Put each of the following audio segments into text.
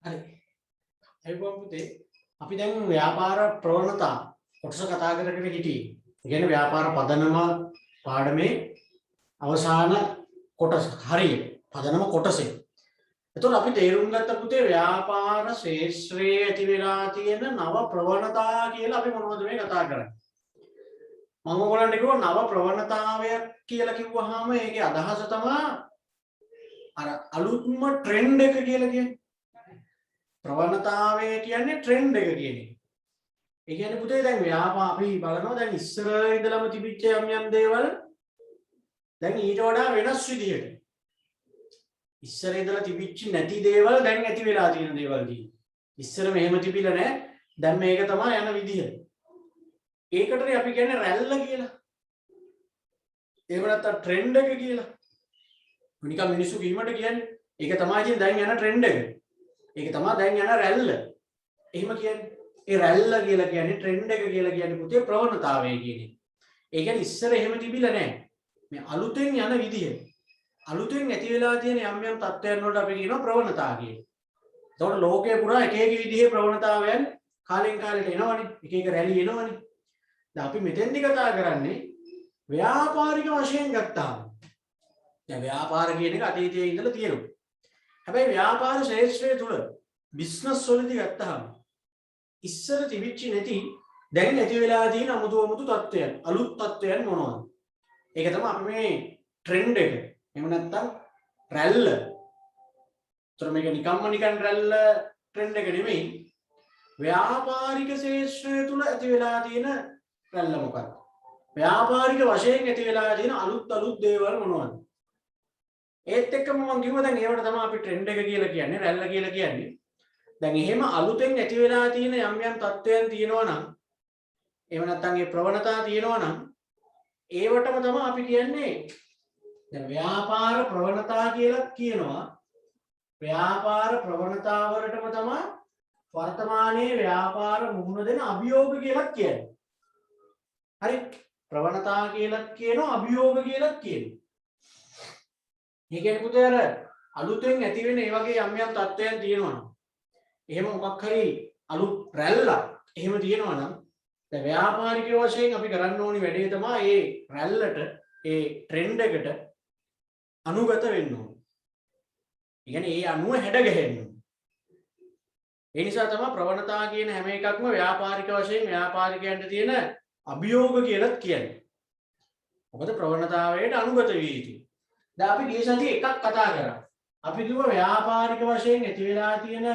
හරි. ඒ වගේම අපි දැන් ව්‍යාපාර ප්‍රවණතා කොටස කතා කරගෙන හිටියේ. ඒ කියන්නේ ව්‍යාපාර පදනම පාඩමේ අවසාන කොටස. හරිය. පදනම කොටසේ. එතකොට අපි තේරුම් ගත්ත පුතේ ව්‍යාපාර ශේෂ්ත්‍රයේ ඇති වෙලා තියෙන නව ප්‍රවණතා කියලා අපි මොනවද මේ කතා කරන්නේ? මම ඔයගොල්ලන්ට කිව්වා නව ප්‍රවණතාවයක් කියලා කිව්වහම ඒකේ අදහස තමයි අර අලුත්ම ට්‍රෙන්ඩ් එක කියලා කියන්නේ. ප්‍රවණතාවය කියන්නේ ට්‍රෙන්ඩ් එක කියන එක. ඒ කියන්නේ පුතේ දැන් අපි බලනවා දැන් ඉස්සර ඉඳලම තිබිච්ච යම් දේවල් දැන් ඊට වඩා වෙනස් විදිහට. ඉස්සර ඉඳලා තිබිච්ච නැති දේවල් දැන් ඇති වෙලා තියෙන දේවල් තියෙනවා. ඉස්සර මෙහෙම තිබිලා නැහැ. දැන් මේක තමයි යන විදිහ. ඒකටනේ අපි කියන්නේ රැල්ල කියලා. එහෙම නැත්නම් ට්‍රෙන්ඩ් එක කියලා. නිකන් මිනිස්සු කීමට කියන්නේ ඒක තමයි ඉතින් දැන් යන ට්‍රෙන්ඩ් එක. ඒක තමයි දැන් යන රැල්ල. එහෙම කියන්නේ. ඒ රැල්ල කියලා කියන්නේ ට්‍රෙන්ඩ් එක කියලා කියන්නේ පුතේ ප්‍රවණතාවය කියන්නේ. ඒ කියන්නේ ඉස්සර එහෙම තිබිලා නැහැ. මේ අලුතෙන් යන විදිය. අලුතෙන් ඇති වෙලා තියෙන යම් තත්ත්වයන් වලට අපි කියනවා ප්‍රවණතා කියලා. ඒතකොට ලෝකයේ පුරා එක එක විදිහේ ප්‍රවණතාවයන් කාලෙන් කාලෙට එනවනේ. එක එක රැලි එනවනේ. දැන් අපි මෙතෙන්දි කතා කරන්නේ ව්‍යාපාරික වශයෙන් ගත්තාම. දැන් ව්‍යාපාර කියන එක අතීතයේ ඉඳලා තියෙනවා. හැබැයි ව්‍යාපාර ශේෂ්ත්‍රය තුල බිස්නස් වලදී ගත්තාම ඉස්සර තිබිච්ච නැති දැන් ඇති වෙලා තියෙන අමුතු තත්ත්වයන් අලුත් තත්ත්වයන් මොනවද? ඒක තමයි අපි මේ ට්‍රෙන්ඩ් එක. එහෙම නැත්නම් රැල්ල. ඒතර මේක නිකන් රැල්ල ට්‍රෙන්ඩ් එක නෙමෙයි. ව්‍යාපාරික ශේෂ්ත්‍රය තුල ඇති වෙලා තියෙන රැල්ල මොකක්ද? ව්‍යාපාරික වශයෙන් ඇති වෙලා තියෙන අලුත් දේවල් මොනවද? ඒත් එක්කම මම කිව්වා දැන් ඒවට තමයි අපි ට්‍රෙන්ඩ් එක කියලා කියන්නේ රැල්ල කියලා කියන්නේ. දැන් එහෙම අලුතෙන් ඇති වෙලා තියෙන යම් තත්ත්වයන් තියෙනවා නම් එහෙම නැත්නම් ඒ ප්‍රවණතා තියෙනවා නම් ඒවටම තමයි අපි කියන්නේ දැන් ව්‍යාපාර ප්‍රවණතා කියලා කියනවා. ව්‍යාපාර ප්‍රවණතා වලටම තමයි වර්තමානයේ ව්‍යාපාර මුහුණ දෙන අභියෝග කියලා කියන්නේ. හරි ප්‍රවණතා කියලා කියනවා අභියෝග කියලා කියනවා. මේ කියන්නේ පුතේ අර අලුතෙන් ඇති වෙන ඒ වගේ යම් තත්ත්වයන් තියෙනවා. එහෙම මොකක් හරි අලුත් රැල්ලක් එහෙම තියෙනවා නම් දැන් ව්‍යාපාරික වශයෙන් අපි කරන්න ඕනි වැඩේ තමයි ඒ රැල්ලට ඒ ට්‍රෙන්ඩ් එකට අනුගත වෙන්න ඕනේ. ඒ කියන්නේ ඒ අනුව හැඩ ගැහෙන්න ඕනේ. ඒ නිසා තමයි ප්‍රවණතා කියන හැම එකක්ම ව්‍යාපාරික වශයෙන් ව්‍යාපාරිකයන්ට තියෙන අභියෝග කියලා කියන්නේ. මොකද ප්‍රවණතාවයට අනුගත විය යුතුයි. දැන් අපි ගිය සතියේ එකක් කතා කරා. අපි කිව්වා ව්‍යාපාරික වශයෙන් ඇති වෙලා තියෙන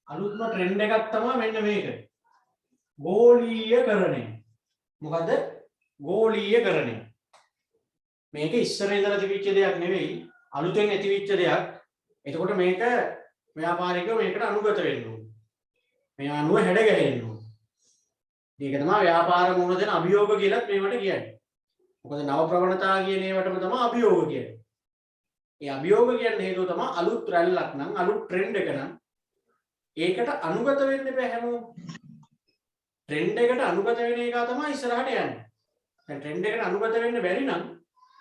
අලුත්ම ට්‍රෙන්ඩ් එකක් තමයි මෙන්න මේක. ගෝලීයකරණය. මොකද ගෝලීයකරණය. මේක ඉස්සර ඉඳලා තිබිච්ච දෙයක් නෙවෙයි අලුතෙන් ඇතිවෙච්ච දෙයක්. එතකොට මේක ව්‍යාපාරිකව මේකට අනුගත වෙන්න ඕනේ. මේ අනුව හැඩ ගැහෙන්න ඕනේ. මේක තමයි ව්යාපාර මුහුණ දෙන අභියෝග කියලා මේවට කියන්නේ. මොකද නව ප්‍රවණතා කියන ඒවටම තමයි අභියෝග කියන්නේ. ඒ අභියෝග කියන්නේ හේතුව තමයි අලුත් රැල්ලක් නම් අලුත් ට්‍රෙන්ඩ් එක නම් ඒකට අනුගත වෙන්න බෑ හැමෝම. ට්‍රෙන්ඩ් එකට අනුගත වෙන එක තමයි ඉස්සරහට යන්නේ. දැන් ට්‍රෙන්ඩ් එකට අනුගත වෙන්න බැරි නම්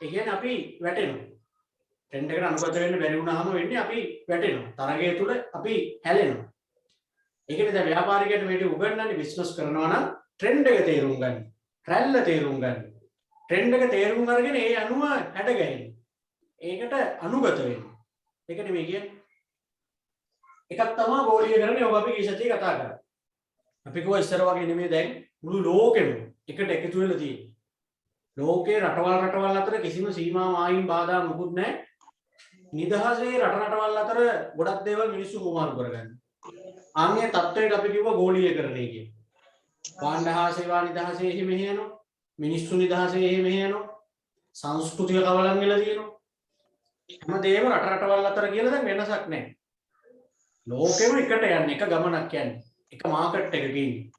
ඒ කියන්නේ අපි වැටෙනවා. ට්‍රෙන්ඩ් එකට අනුගත වෙන්න බැරි වුණාම වෙන්නේ අපි වැටෙනවා. තරගය තුල අපි හැලෙනවා. ඒකනේ දැන් ව්‍යාපාරිකයට මේක උගන්වන්නේ බිස්නස් කරනවා නම් ට්‍රෙන්ඩ් එක තේරුම් ගන්න. රැල්ල තේරුම් ගන්න. ට්‍රෙන්ඩ් එක තේරුම් අරගෙන ඒ අනුව හැඩ ගැහෙන්න. ඒකට අනුගත වෙන්න. ඒකනේ මේ කියන්නේ. එකක් තමයි ගෝලීයකරණය. ඔබ අපි කී සතියේ කතා කරා. අපි කිව්වා ඉස්සර වගේ නෙමෙයි දැන් මුළු ලෝකෙම එකට එකතු වෙලා තියෙන්නේ. ලෝකේ රටවල් අතර කිසිම සීමා මායිම් බාධා මුකුත් නැහැ. නිදහසේ රටවල් අතර ගොඩක් දේවල් මිනිස්සු හුවමාරු කරගන්න. ආන්ගේ තත්ත්වයට අපි කිව්වා ගෝලීයකරණය කියලා. වාණ්ඩහා සේවා නිදහසේ එහෙම යනවා. මිනිස්සු නිදහසේ එහෙම යනවා. සංස්කෘතික කවලම් වෙලා තියෙනවා. හැමදේම රටවල් අතර කියලා දැන් වෙනසක් නැහැ. ලෝකෙම එකට යන්නේ එක ගමනක් යන්නේ. එක මාකට් එකක ඉන්නේ.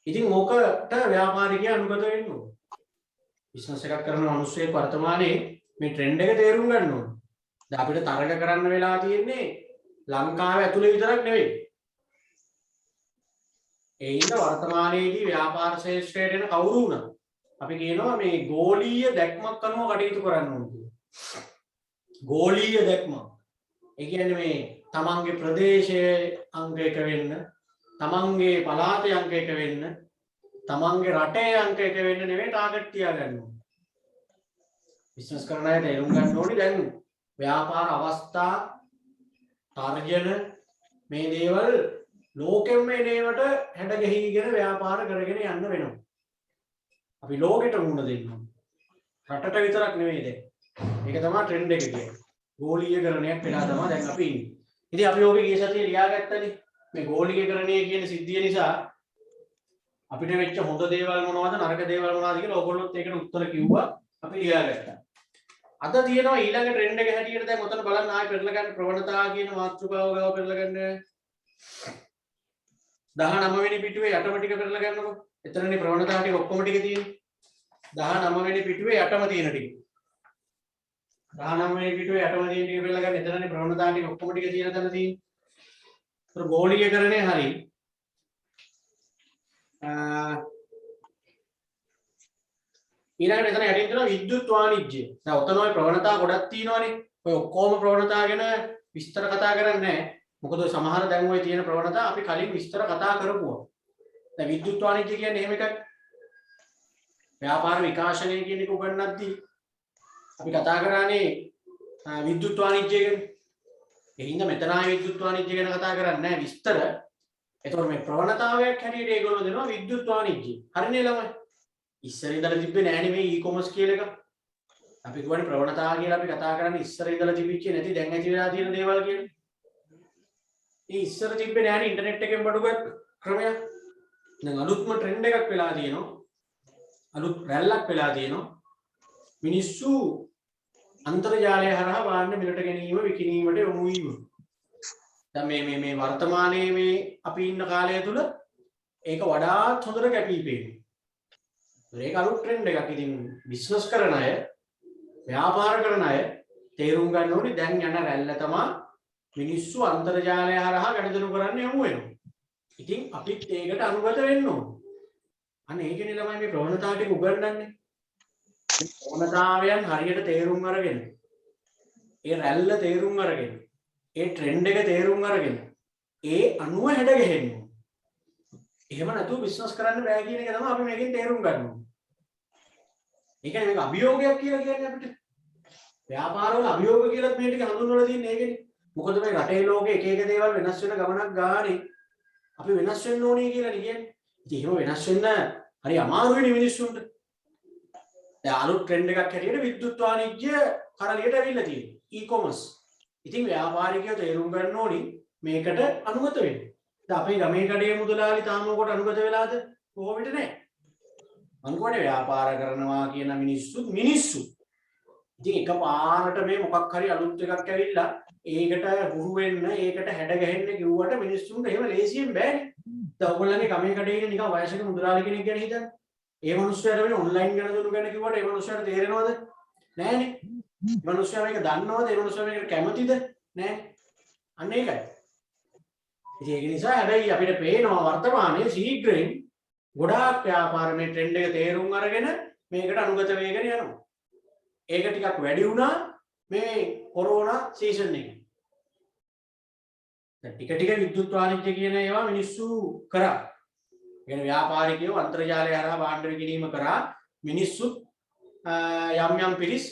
ඉතින් ඕකට ව්‍යාපාරිකයා අනුගත වෙන්න ඕන. බිස්නස් එකක් කරන මිනිස්සෙක් වර්තමානයේ මේ ට්‍රෙන්ඩ් එක තේරුම් ගන්න ඕන. දැන් අපිට තරග කරන්න වෙලා තියෙන්නේ ලංකාව ඇතුලේ විතරක් නෙවෙයි. ඒ ඉන්න වර්තමානයේදී ව්‍යාපාර ශේෂ්ත්‍රයට එන කවුරු වුණත් අපි කියනවා මේ ගෝලීය දැක්මක් අනුව කටයුතු කරන්න ඕන කියලා. ගෝලීය දැක්ම. ඒ කියන්නේ මේ තමන්ගේ ප්‍රදේශයේ අංක 1 වෙන්න, තමන්ගේ පළාතේ අංක 1 වෙන්න, තමන්ගේ රටේ අංක 1 වෙන්න නෙවෙයි ටාගට් තියාගන්න ඕනේ. බිස්නස් කරන අය තේරුම් ගන්න ඕනේ දැන් ව්‍යාපාර අවස්ථා තර්ජන මේ දේවල් ලෝකෙම මේ දේවට හැඩ ගැහිගෙන ව්‍යාපාර කරගෙන යන්න වෙනවා. අපි ලෝකෙට මුහුණ දෙන්න ඕනේ. රටට විතරක් නෙවෙයි දැන්. මේක තමයි ට්‍රෙන්ඩ් එක කියන්නේ. ගෝලීයකරණයක් වෙලා තමයි දැන් අපි ඉන්නේ. ඉතින් අපි ඕකේ ගිය සතියේ ලියාගත්තනේ. මේ ගෝලීයකරණය කියන සිද්ධිය නිසා අපිට වෙච්ච හොඳ දේවල් මොනවද නරක දේවල් මොනවද කියලා ඕගොල්ලොත් ඒකට උත්තර කිව්වා. අපි ලියාගත්තා. අද තියෙනවා ඊළඟ ට්‍රෙන්ඩ් එක හැටියට දැන් ඔතන බලන්න ආයෙ පෙරලා ගන්න ප්‍රවණතා කියන මාතෘකාව ගාව පෙරලා ගන්න. 19 වෙනි පිටුවේ යටම ටික පෙරලා ගන්නකො. එතනනේ ප්‍රවණතා ටික ඔක්කොම ටික තියෙන්නේ. 19 වෙනි පිටුවේ යටම තියෙන ටික. 19 වෙනි පිටුවේ යටම තියෙන ටික පෙරලා ගන්න. එතනනේ ප්‍රවණතා ටික ඔක්කොම ටික තියෙන තැන තියෙන්නේ. ඒතර ගෝලීයකරණය හරි. ඊළඟට එතන යටින් තියෙනවා විද්‍යුත් වාණිජ්‍ය. දැන් ඔතන ওই ප්‍රවණතා ගොඩක් තියෙනවානේ. ඔය ඔක්කොම ප්‍රවණතා ගැන විස්තර කතා කරන්නේ නැහැ. මොකද ඔය සමහර දැන් ওই තියෙන ප්‍රවණතා අපි කලින් විස්තර කතා කරපුවා. දැන් විද්‍යුත් වාණිජ්‍ය කියන්නේ එහෙම එකක්. ව්‍යාපාර විකාශනය කියන එක උගන්වද්දී අපි කතා කරානේ විද්‍යුත් වාණිජ්‍ය ගැන. ඒ හින්දා මෙතන ආයේ විද්‍යුත් වාණිජ්‍ය ගැන කතා කරන්නේ නැහැ විස්තර. එතකොට මේ ප්‍රවණතාවයක් හැටියට ඒගොල්ලෝ දෙනවා විද්‍යුත් වාණිජ්‍ය. හරිනේ ළමයි. ඉස්සර ඉඳලා තිබ්බේ නෑනේ මේ ඊ-කොමර්ස් කියලා එක. අපි කියවනේ ප්‍රවණතාව කියලා අපි කතා කරන්නේ ඉස්සර ඉඳලා තිබිච්ච නැති දැන් ඇති වෙලා තියෙන දේවල් කියලා. ඒ ඉස්සර තිබ්බේ නෑනේ ඉන්ටර්නෙට් එකෙන් බඩුගත් ක්‍රමයක්. දැන් අලුත්ම ට්‍රෙන්ඩ් එකක් වෙලා තියෙනවා. අලුත් රැල්ලක් වෙලා තියෙනවා. මිනිස්සු අන්තර්ජාලය හරහා වාහන මිලට ගැනීම විකිණීමට යොමු වීම. දැන් මේ වර්තමානයේ මේ අපි ඉන්න කාලය තුල ඒක වඩාත් හොඳට කැපී පෙනෙනවා. ඒක අලුත් ට්‍රෙන්ඩ් එකක්. ඉතින් බිස්නස් කරන අය, ව්‍යාපාර කරන අය තේරුම් ගන්න ඕනේ දැන් යන රැල්ල තමයි මිනිස්සු අන්තර්ජාලය හරහා ගනුදෙනු කරන්න යමු වෙනවා. ඉතින් අපිත් ඒකට අනුගත වෙන්න ඕනේ. අන්න ඒකනේ ළමයි මේ ප්‍රවණතාව ටික උගන්වන්නේ. මේ ප්‍රවණතාවයන් හරියට තේරුම් අරගෙන, ඒ රැල්ල තේරුම් අරගෙන, ඒ ට්‍රෙන්ඩ් එක තේරුම් අරගෙන, ඒ අනුව හැඩ ගැහෙන්න. එහෙම නැතුව බිස්නස් කරන්න බෑ කියන එක තමයි අපි මේකෙන් තේරුම් ගන්න ඕනේ. ඒ කියන්නේ මේක අභියෝගයක් කියලා කියන්නේ අපිට. ව්‍යාපාරවල අභියෝග කියලා මේ ටික හඳුන්වලා තියෙන්නේ ඒකනේ. මොකද මේ රටේ ලෝකේ එක එක දේවල් වෙනස් වෙන ගමනක් ගානේ අපි වෙනස් වෙන්න ඕනේ කියලා කියන්නේ. ඉතින් එහෙම වෙනස් වෙන්න හරි අමාරුයිනේ මිනිස්සුන්ට. දැන් අලුත් ට්‍රෙන්ඩ් එකක් හැටියට විද්‍යුත් වාණිජ්‍ය කරලියට ඇවිල්ලා තියෙනවා. ඊ-කොමර්ස්. ඉතින් ව්‍යාපාරිකයෝ තේරුම් ගන්න ඕනේ මේකට අනුගත වෙන්න. දැන් අපේ ගමේ කඩේ මුදලාලි තාම කොට අනුගත වෙලාද? කොහොමද නැහැ. අනුගමනේ ව්‍යාපාර කරනවා කියන මිනිස්සු. ඉතින් එකපාරට මේ මොකක් හරි අලුත් එකක් ඇවිල්ලා ඒකට හුරු වෙන්න, ඒකට හැඩ ගැහෙන්න කිව්වට මිනිස්සුන්ට එහෙම ලේසියෙන් බෑනේ. දැන් ඔයගොල්ලන්ගේ ගමේ කඩේ ඉන්න නිකන් වයසක මුදලාලි කෙනෙක් ගැන හිතන්න. ඒ මිනිස්සුන්ට වෙන ඔන්ලයින් ගණදොනු ගැන කිව්වට ඒ මිනිස්සුන්ට තේරෙනවද? නෑනේ. ඒ මිනිස්සුන්ට මේක දන්නවද? ඒ මිනිස්සුන්ට මේකට කැමතිද? නෑ. අන්න ඒකයි. ඉතින් ඒක නිසා හැබැයි අපිට පේනවා වර්තමානයේ ශීඝ්‍රයෙන් ගොඩාක් ව්‍යාපාර මේ ට්‍රෙන්ඩ් එක තේරුම් අරගෙන මේකට අනුගත වෙගෙන යනවා. ඒක ටිකක් වැඩි වුණා මේ කොරෝනා සීසන් එකේ. දැන් ටික ටික විද්‍යුත් වාණිජ්‍ය කියන ඒවා මිනිස්සු කරා. يعني ව්‍යාපාරිකයෝ අන්තර්ජාලය හරහා භාණ්ඩ විකිණීම කරා මිනිස්සු යම් පිරිස්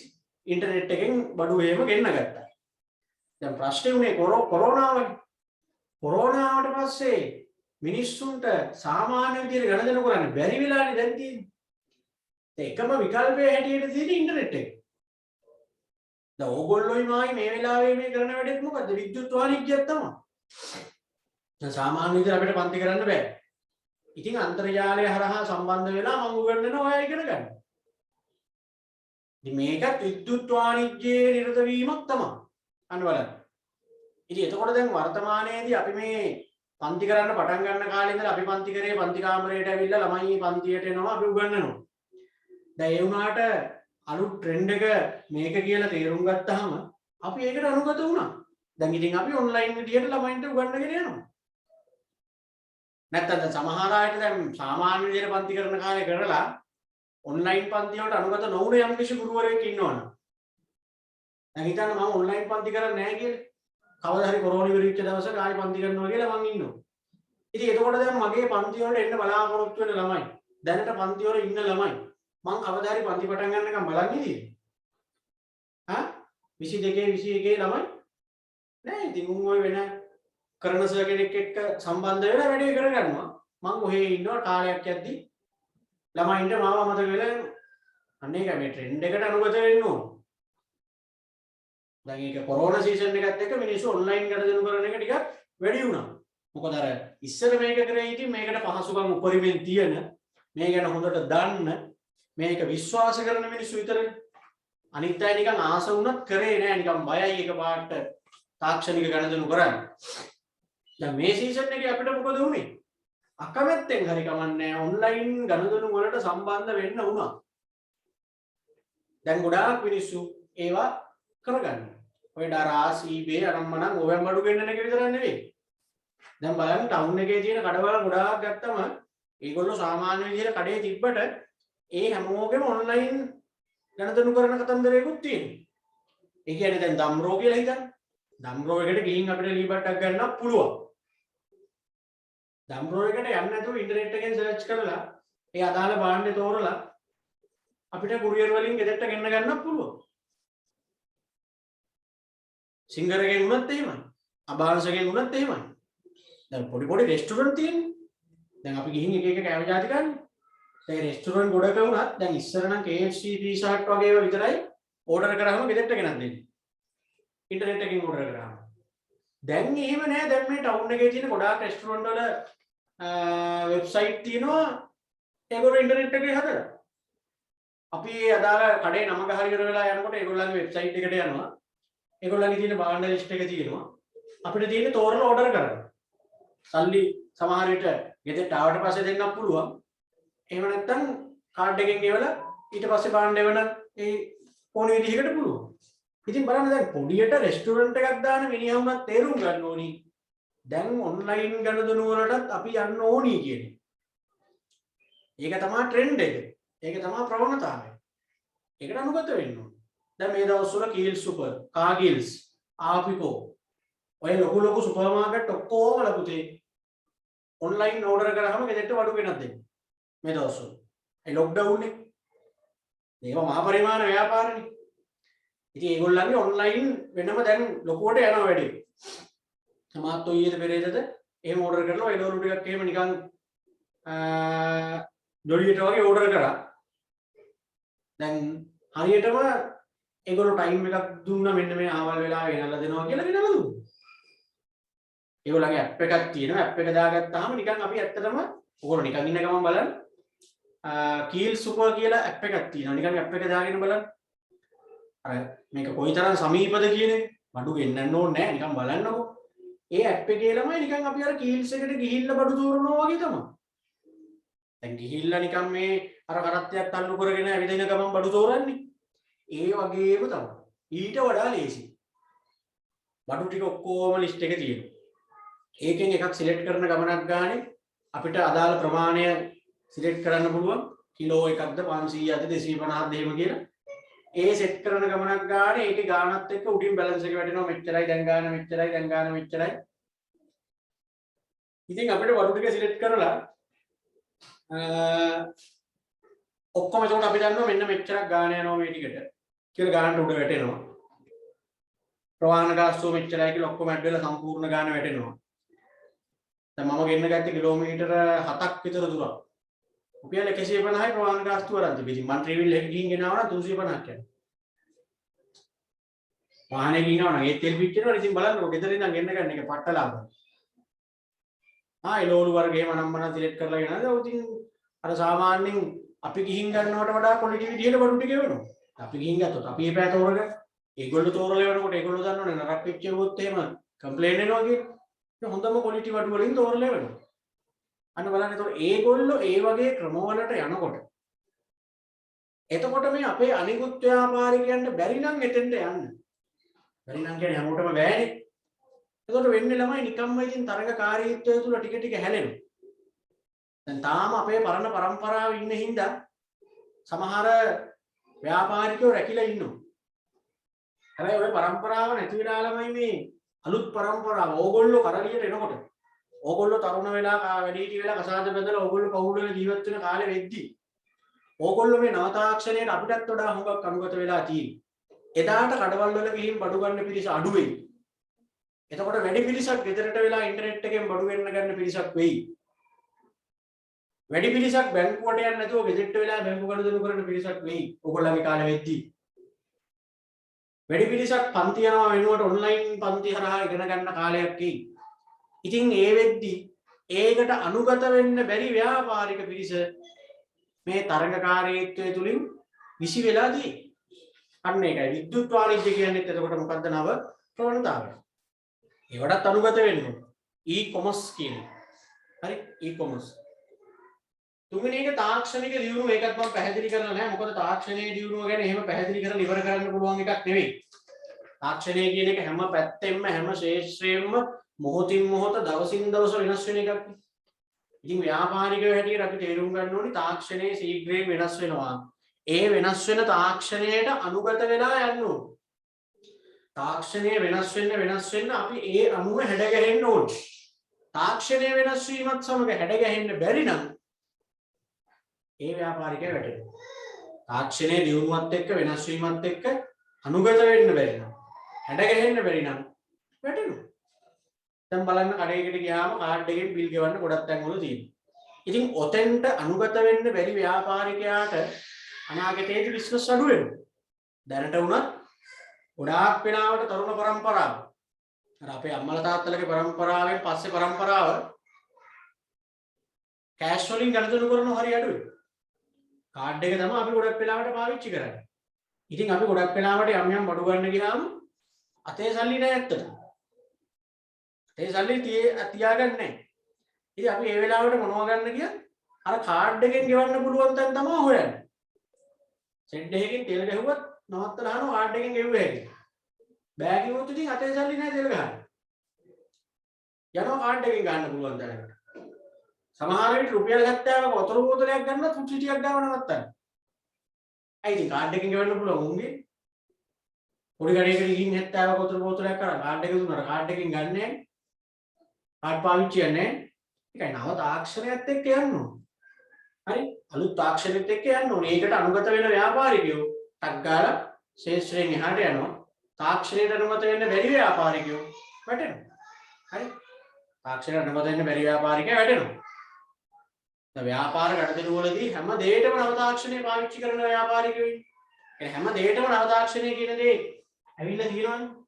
ඉන්ටර්නෙට් එකෙන් බඩු හේම ගෙන්න ගත්තා. දැන් ප්‍රශ්නේ උනේ කොරෝනාවනේ. කොරෝනාවට පස්සේ මිනිස්සුන්ට සාමාන්‍ය විදිහට ගණදෙනු කරන්න බැරි වෙලානේ දැන් තියෙන්නේ. ඒකම විකල්පය හැටියට තියෙන ඉන්ටර්නෙට් එක. දැන් ඕගොල්ලෝයි මායි මේ වෙලාවේ මේ කරන වැඩෙත් මොකද්ද? විද්‍යුත් වාණිජ්‍යයක් තමයි. දැන් සාමාන්‍ය විදිහට අපිට පන්ති කරන්න බෑ. ඉතින් අන්තර්ජාලය හරහා සම්බන්ධ වෙලා මම උගන්වනවා ඔයා ඉගෙන ගන්න. ඉතින් මේකත් විද්‍යුත් වාණිජ්‍යයේ නිරත වීමක් තමයි. අන්න බලන්න. ඉතින් එතකොට දැන් වර්තමානයේදී අපි මේ පන්ති කරන්න පටන් ගන්න කාලේ ඉඳලා අපි පන්ති කරේ පන්ති කාමරයට ඇවිල්ලා ළමයි පන්තියට එනවා අපි උගන්වනවා. දැන් ඒ වුණාට අලුත් ට්‍රෙන්ඩ් එක මේක කියලා තේරුම් ගත්තාම අපි ඒකට අනුගත වුණා. දැන් ඉතින් අපි ඔන්ලයින් විදියට ළමයින්ට උගන්වගෙන යනවා. නැත්තම් දැන් සමහර අයට දැන් සාමාන්‍ය විදියට පන්ති කරන කාලේ කරලා ඔන්ලයින් පන්ති වලට අනුගත නොවුන යම් කිසි ගුරුවරයෙක් ඉන්නවනේ. දැන් හිතන්න මම ඔන්ලයින් පන්ති කරන්නේ නැහැ කියලා. කවදා හරි කොරෝනා විරුද්ධ දවසක ආයි පන්ති කරනවා කියලා මං ඉන්නවා. ඉතින් එතකොට දැන් මගේ පන්ති වලට එන්න බලාපොරොත්තු වෙන ළමයි දැනට පන්ති වල ඉන්න ළමයි මං කවදා හරි පන්ති පටන් ගන්නකම් බලන් ඉන්නේ. හා 22 21 ළමයි නෑ ඉතින් උන් ඔය වෙන කරන සර් කෙනෙක් එක්ක සම්බන්ධ වෙලා වැඩේ කරගන්නවා. මං ඔහේ ඉන්නවා කාලයක් යද්දි ළමයින්ට මාව අමතක වෙලා අන්න ඒක මේ ට්‍රෙන්ඩ් එකට අනුගත වෙන්න ඕන. දැන් ඒක කොරෝනා සීසන් එකත් එක්ක මිනිස්සු ඔන්ලයින් ගනුදෙනු කරන එක ටිකක් වැඩි වුණා. මොකද අර ඉස්සර මේක කරේ ඉතින් මේකට පහසුකම් උපරිමෙන් තියෙන මේ ගැන හොඳට දන්න මේක විශ්වාස කරන මිනිස්සු විතරයි. අනිත් අය නිකන් ආස වුණත් කරේ නෑ නිකන් බයයි එකපාරට තාක්ෂණික ගණදෙනු කරන්න. දැන් මේ සීසන් එකේ අපිට මොකද වුනේ? අකමැත්තෙන් හරි කමන්නේ ඔන්ලයින් ගණදෙනු වලට සම්බන්ධ වෙන්න වුණා. දැන් ගොඩාක් මිනිස්සු ඒවා කරගන්නවා. ඔය ඩරාස් eBay අරම්මනම් ඕවෙන් බඩු ගෙන්නන එක විතරක් නෙවෙයි. දැන් බලන්න ටවුන් එකේ තියෙන කඩවල ගොඩාක් ගත්තම ඒගොල්ලෝ සාමාන්‍ය විදිහට කඩේ තිබ්බට ඒ හැමෝගෙම ඔන්ලයින් ගණදෙනු කරන කතන්දරයකුත් තියෙනවා. ඒ කියන්නේ දැන් දම්රෝ කියලා හිතන්න. දම්රෝ එකට ගිහින් අපිට ලීබට්ටක් ගන්නත් පුළුවන්. දම්රෝ එකට යන්න නැතුව ඉන්ටර්නෙට් එකෙන් සර්ච් කරලා ඒ අදාළ භාණ්ඩය තෝරලා අපිට කුරියර් වලින් ගෙදරට ගෙන්න ගන්නත් පුළුවන්. සිංගරගෙන් වුණත් එහෙමයි. අබාංශගෙන් වුණත් එහෙමයි. දැන් පොඩි රෙස්ටුරන්ට් තියෙන්නේ. දැන් අපි ගිහින් එක එක කෑම ಜಾති ගන්න. ඒ රෙස්ටුරන්ට් ගොඩක වුණත් දැන් ඉස්සර නම් KFC pizza hut වගේ ඒවා විතරයි ඕඩර් කරාම ගෙදරට ගෙනත් දෙන්නේ. ඉන්ටර්නෙට් එකකින් ඕඩර් කරාම. දැන් එහෙම නෑ. දැන් මේ ටවුන් එකේ තියෙන ගොඩාක් රෙස්ටුරන්ට් වල වෙබ්සයිට් තියෙනවා. ඒගොල්ලෝ ඉන්ටර්නෙට් එකේ හදලා. අපි අදාළ කඩේ නම ගහලා ඉවර වෙලා යනකොට ඒගොල්ලන්ගේ වෙබ්සයිට් එකට යනවා. ඒගොල්ලන්ගේ තියෙන භාණ්ඩ ලිස්ට් එක තියෙනවා. අපිට තියෙන්නේ තෝරලා ඕඩර් කරන්න. සල්ලි සමහර විට ගෙදරට ආවට පස්සේ දෙන්නත් පුළුවන්. එහෙම නැත්නම් කාඩ් එකෙන් ගෙවලා ඊට පස්සේ භාණ්ඩ එවන ඒ ඕන විදිහකට පුළුවන්. ඉතින් බලන්න දැන් පොඩියට රෙස්ටුරන්ට් එකක් දාන මිනිහවුනත් තේරුම් ගන්න ඕනි. දැන් ඔන්ලයින් ගණදෙනු වලටත් අපි යන්න ඕනි කියන්නේ. ඒක තමයි ට්‍රෙන්ඩ් එක. ඒක තමයි ප්‍රවණතාවය. ඒකට අනුගත වෙන්න ඕන. දැන් මේ දවස්වල කීල් සුපර්, කාගිල්ස්, ආපිකෝ ඔය ලොකු සුපර් මාකට් ඔක්කොම ලබුතේ ඔන්ලයින් ඕඩර් කරාම ගෙදරට වඩු ගෙනත් දෙන්නේ. මේ දවස්වල. ඒ ලොක්ඩවුන් එක. මේක මහා පරිමාණ ව්‍යාපාරනේ. ඉතින් ඒගොල්ලන්ගේ ඔන්ලයින් වෙනම දැන් ලොකුවට යනවා වැඩි. සමහත් ඔය ඊයේ පෙරේදද එහෙම ඕඩර් කරලා ඒ ඩෝලු ටිකක් එහෙම නිකන් ජොලියට වගේ ඕඩර් කරා. දැන් හරියටම ඒගොල්ලෝ ටයිම් එකක් දුන්නා මෙන්න මේ ආවල් වෙලාව ගෙනල්ලා දෙනවා කියලා ගෙනල්ලා දුන්නා. ඒගොල්ලන්ගේ ඇප් එකක් තියෙනවා. ඇප් එක දාගත්තාම නිකන් අපි ඇත්තටම ඕගොල්ලෝ නිකන් ඉන්න ගමන් බලන්න කීල් සුපර් කියලා ඇප් එකක් තියෙනවා. නිකන් ඇප් එක දාගෙන බලන්න. අර මේක කොයිතරම් සමීපද කියන්නේ බඩු ගෙන්නන්න ඕනේ නැහැ. නිකන් බලන්නකෝ. ඒ ඇප් එකේ ළමයි නිකන් අපි අර කීල්ස් එකට ගිහිල්ලා බඩු තෝරනවා වගේ තමයි. දැන් ගිහිල්ලා නිකන් මේ අර කරත්තයක් තල්ලු කරගෙන ඇවිදින ගමන් බඩු තෝරන්නේ. ඒ වගේම තමයි. ඊට වඩා ලේසි. බඩු ටික ඔක්කොම ලිස්ට් එකේ තියෙනවා. ඒකෙන් එකක් සිලෙක්ට් කරන ගමනක් ගානේ අපිට අදාළ ප්‍රමාණය සිලෙක්ට් කරන්න පුළුවන්. කිලෝ එකක්ද 500ද 250ද එහෙම කියලා. ඒ සෙට් කරන ගමනක් ගානේ ඒකේ ගානත් එක්ක උඩින් බැලන්ස් එක වැටෙනවා. මෙච්චරයි දැන් ගාන මෙච්චරයි දැන් ගාන මෙච්චරයි. ඉතින් අපිට බඩු ටික සිලෙක්ට් කරලා ඔක්කොම එතකොට අපි දන්නවා මෙන්න මෙච්චරක් ගාන යනවා මේ ටිකට කියලා ගානට උඩ වැටෙනවා. ප්‍රවාහන ගාස්තුව මෙච්චරයි කියලා ඔක්කොම ඇඩ් වෙලා සම්පූර්ණ ගාන වැටෙනවා. දැන් මම ගෙන්න ගත්තේ කිලෝමීටර 7ක් විතර දුරක්. රුපියල් 150යි ප්‍රවාහන ගාස්තුව වරන් තිබෙයි. ඉතින් මම ට්‍රැවල් එක ගිහින් ගෙනාවා නම් 350ක් යනවා. වාහනේ ගිහිනවා නම් ඒ තෙල් පිටිනවා. ඉතින් බලන්නකො ගෙදර ඉඳන් ගෙන්න ගන්න එක පට්ට ලාභයි. එලෝලු වර්ගයේ මනම්මන සිලෙක්ට් කරලා ගෙනද ඉතින් අර සාමාන්‍යයෙන් අපි ගිහින් ගන්නවට වඩා ක්වොලිටි විදිහට බඩු ටික වෙනවා. අපි ගිහින් ගත්තොත් අපි මේ පෑ තෝරගන්න. ඒගොල්ලෝ තෝරලා වෙනකොට ඒගොල්ලෝ දන්නවනේ නරක වෙච්ච එකොත් එහෙම කම්ප්ලේන්ට් එනවා කියන්නේ. ඒ හොඳම ක්වොලිටි බඩු වලින් තෝරලා වෙනවා. අන්න බලන්න ඒතකොට ඒගොල්ලෝ ඒ වගේ ක්‍රමවලට යනකොට එතකොට මේ අපේ අනිකුත් ව්‍යාපාරිකයන්ට බැරි නම් එතෙන්ට යන්න. බැරි නම් කියන්නේ හැමෝටම බෑනේ. එතකොට වෙන්නේ ළමයි නිකම්ම ඉතින් තරඟකාරීත්වය තුල ටික ටික හැලෙනවා. දැන් තාම අපේ පරණ પરම්පරාවේ ඉන්න හින්දා සමහර ව්‍යාපාරිකයෝ රැකිලා ඉන්නවා. හැබැයි ওই પરම්පරාව නැති වෙලා ළමයි මේ අලුත් පරම්පරාව ඕගොල්ලෝ කරලියට එනකොට ඕගොල්ලෝ තරුණ වෙලා වැඩිහිටි වෙලා කසාද බැඳලා ඕගොල්ලෝ පවුල් වල ජීවත් වෙන කාලෙ වෙද්දි ඕගොල්ලෝ මේ නව තාක්ෂණයට අපිටත් වඩා හුඟක් අනුගත වෙලා තියෙන්නේ. එදාට කඩවල් වල ගිහින් බඩු ගන්න පිරිස අඩු වෙයි. එතකොට වැඩි පිරිසක් ගෙදරට වෙලා ඉන්ටර්නෙට් එකෙන් බඩු වෙන්න ගන්න පිරිසක් වෙයි. වැඩි පිරිසක් බැංකුවට යන්නේ නැතුව ගෙදරට වෙලා බැංකු ගනුදෙනු කරන පිරිසක් වෙයි. ඕගොල්ලන්ගේ කාලෙ වෙද්දි වැඩි පිරිසක් පන්ති යනවා වෙනුවට ඔන්ලයින් පන්ති හරහා ඉගෙන ගන්න කාලයක් එයි. ඉතින් ඒ වෙද්දි ඒකට අනුගත වෙන්න බැරි ව්‍යාපාරික පිරිස මේ තරඟකාරීත්වය තුලින් විසි වෙලා තියෙන්නේ. අන්න ඒකයි විද්‍යුත් වාණිජ්‍ය කියන්නේ. එතකොට මොකද්ද නව ප්‍රවණතාවය? ඒවටත් අනුගත වෙන්න ඕන. ඊ-කොමර්ස් කියන්නේ. හරි ඊ-කොමර්ස්. තුන්වෙනි එක තාක්ෂණික දියුණුව. ඒකත් මම පැහැදිලි කරලා නැහැ. මොකද තාක්ෂණයේ දියුණුව ගැන එහෙම පැහැදිලි කරලා ඉවර කරන්න පුළුවන් එකක් නෙවෙයි. තාක්ෂණය කියන එක හැම පැත්තෙම හැම ශේෂ්ත්‍රයෙන්ම මොහොතින් මොහොත දවසින් දවස වෙනස් වෙන එකක්. ඉතින් ව්‍යාපාරිකයෝ හැටියට අපි තේරුම් ගන්න ඕනි තාක්ෂණයේ ශීඝ්‍රයෙන් වෙනස් වෙනවා. ඒ වෙනස් වෙන තාක්ෂණයට අනුගත වෙලා යන්න ඕන. තාක්ෂණය වෙනස් වෙන්න අපි ඒ අනුව හැඩගැහෙන්න ඕන. තාක්ෂණය වෙනස් වීමත් සමග හැඩගැහෙන්න බැරි නම් ඒ ව්‍යාපාරිකය වැටෙනවා. තාක්ෂණයේ දියුණුවත් එක්ක වෙනස් වීමත් එක්ක අනුගත වෙන්න බැරි නම් හැඩගැහෙන්න බැරි නම් වැටෙනවා. දැන් බලන්න කඩේකට ගියාම කාඩ් එකෙන් බිල් ගෙවන්න ගොඩක් තැන් වල තියෙනවා. ඉතින් ඔතෙන්ට අනුගත වෙන්න බැරි ව්‍යාපාරිකයාට අනාගතයේදී බිස්නස් අඩු වෙනවා. දැනට වුණත් ගොඩාක් වෙලාවට තරුණ පරම්පරාව අර අපේ අම්මලා තාත්තලාගේ පරම්පරාවෙන් පස්සේ පරම්පරාව කෑෂ් වලින් ගණන් කරන හරිය අඩුයි. කාඩ් එක තමයි අපි ගොඩක් වෙලාවට පාවිච්චි කරන්නේ. ඉතින් අපි ගොඩක් වෙලාවට යම් බඩු ගන්න ගියාම අතේ සල්ලි නැහැ ඇත්තට. ඒ සල්ලි තියාගන්නේ නැහැ. ඉතින් අපි ඒ වෙලාවට මොනව ගන්න ගියත් අර කාඩ් එකෙන් ගෙවන්න පුළුවන් තැන තමයි හොයන්නේ. සෙන්ඩ් එකකින් තෙල් ගැහුවත් නවත්තලා අහනවා කාඩ් එකෙන් ගෙවුවේ හැටි. බෑ කිව්වොත් ඉතින් අතේ සල්ලි නැහැ තෙල් ගන්න. යනවා කාඩ් එකෙන් ගන්න පුළුවන් තැනකට. සමහර විට රුපියල් 70ක වතුර බෝතලයක් ගන්නත් රුපියල් ටිකක් ගාව නවත්තන්න. ඇයි ඉතින් කාඩ් එකෙන් ගෙවන්න පුළුවන් උන්ගේ. පොඩි ගඩේකට ගිහින් 70ක වතුර බෝතලයක් කරා කාඩ් එක දුන්නා කාඩ් එකෙන් ගන්න නැහැ. කාඩ් පාවිච්චි යන්නේ. ඒකයි නව තාක්ෂණයත් එක්ක යන්න ඕන. හරි අලුත් තාක්ෂණයත් එක්ක යන්න ඕනේ. ඒකට අනුගත වෙන ව්‍යාපාරිකයෝ ටක් ගාලා ශේෂ්ත්‍රයෙන් එහාට යනවා. තාක්ෂණයට අනුගත වෙන්න බැරි ව්‍යාපාරිකයෝ වැටෙනවා. හරි තාක්ෂණයට අනුගත වෙන්න බැරි ව්‍යාපාරිකයෝ වැටෙනවා. දැන් ව්‍යාපාර කටයුතු වලදී හැම දෙයකම නව තාක්ෂණය පාවිච්චි කරන ව්‍යාපාරිකයෝ ඉන්නේ. ඒ හැම දෙයකම නව තාක්ෂණය කියන දේ ඇවිල්ලා තියෙනවනේ.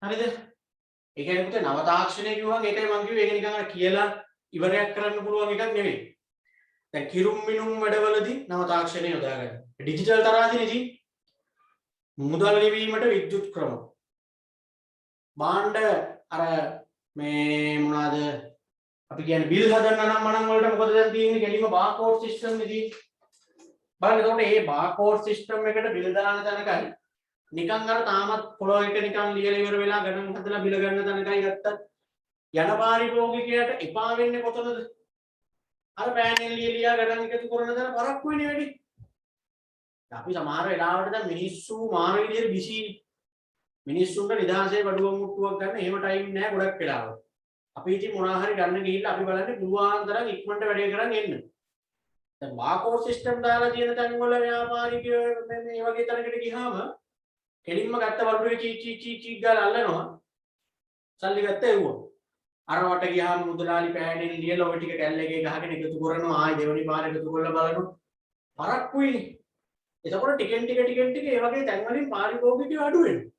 හරිද? ඒ කියන්නේ පුතේ නව තාක්ෂණය කිව්වම ඒකයි මම කිව්වේ ඒක නිකන් අර කියලා ඉවරයක් කරන්න පුළුවන් එකක් නෙවෙයි. දැන් කිරුම් මිනුම් වැඩවලදී නව තාක්ෂණය යොදා ගන්න. ඩිජිටල් තරාදිනේදී මුදල් ලිවීමට විද්‍යුත් ක්‍රම. භාණ්ඩ අර මේ මොනවාද අපි කියන්නේ බිල් හදන්න නම් මනම් වලට මොකද දැන් තියෙන්නේ කෙලිම බාකෝඩ් සිස්ටම් එකදී. බලන්න එතකොට මේ බාකෝඩ් සිස්ටම් එකට බිල් දාන තැනකයි නිකන් අර තාමත් පොළොව එක නිකන් ලියලා ඉවර වෙලා ගණන් හදලා බිල ගන්න තැනකයි ගත්තත් යන පාරිභෝගිකයට එපා වෙන්නේ කොතනද? අර පෑනෙල් ලියලා ගණන් එකතු කරන දර පරක්කු වෙන්නේ වැඩි. අපි සමහර වෙලාවට දැන් මිනිස්සු මාන විදියට බිසි මිනිස්සුන්ට නිදහසේ බඩුව මුට්ටුවක් ගන්න එහෙම ටයිම් නැහැ ගොඩක් වෙලාවට. අපි ඉතින් මොනවා හරි ගන්න ගිහිල්ලා අපි බලන්නේ පුළුවන් තරම් ඉක්මනට වැඩේ කරන් එන්න. දැන් බාකෝඩ් සිස්ටම් දාලා තියෙන තැන් වල ව්‍යාපාරිකයෝ මේ වගේ තැනකට ගියාම කෙලින්ම ගත්ත වරුවේ චී ගාලා අල්ලනවා. සල්ලි ගත්ත එව්වා. අර වට ගියාම මුදලාලි පෑඩෙන් ලියලා ඔය ටික කැල් එකේ ගහගෙන එකතු කරනවා. ආයි දෙවෙනි පාර එකතු කරලා බලනවා. පරක්කුයි. එතකොට ටිකෙන් ටික ඒ වගේ තැන් වලින් පාරිභෝගිකයෝ අඩු වෙනවා.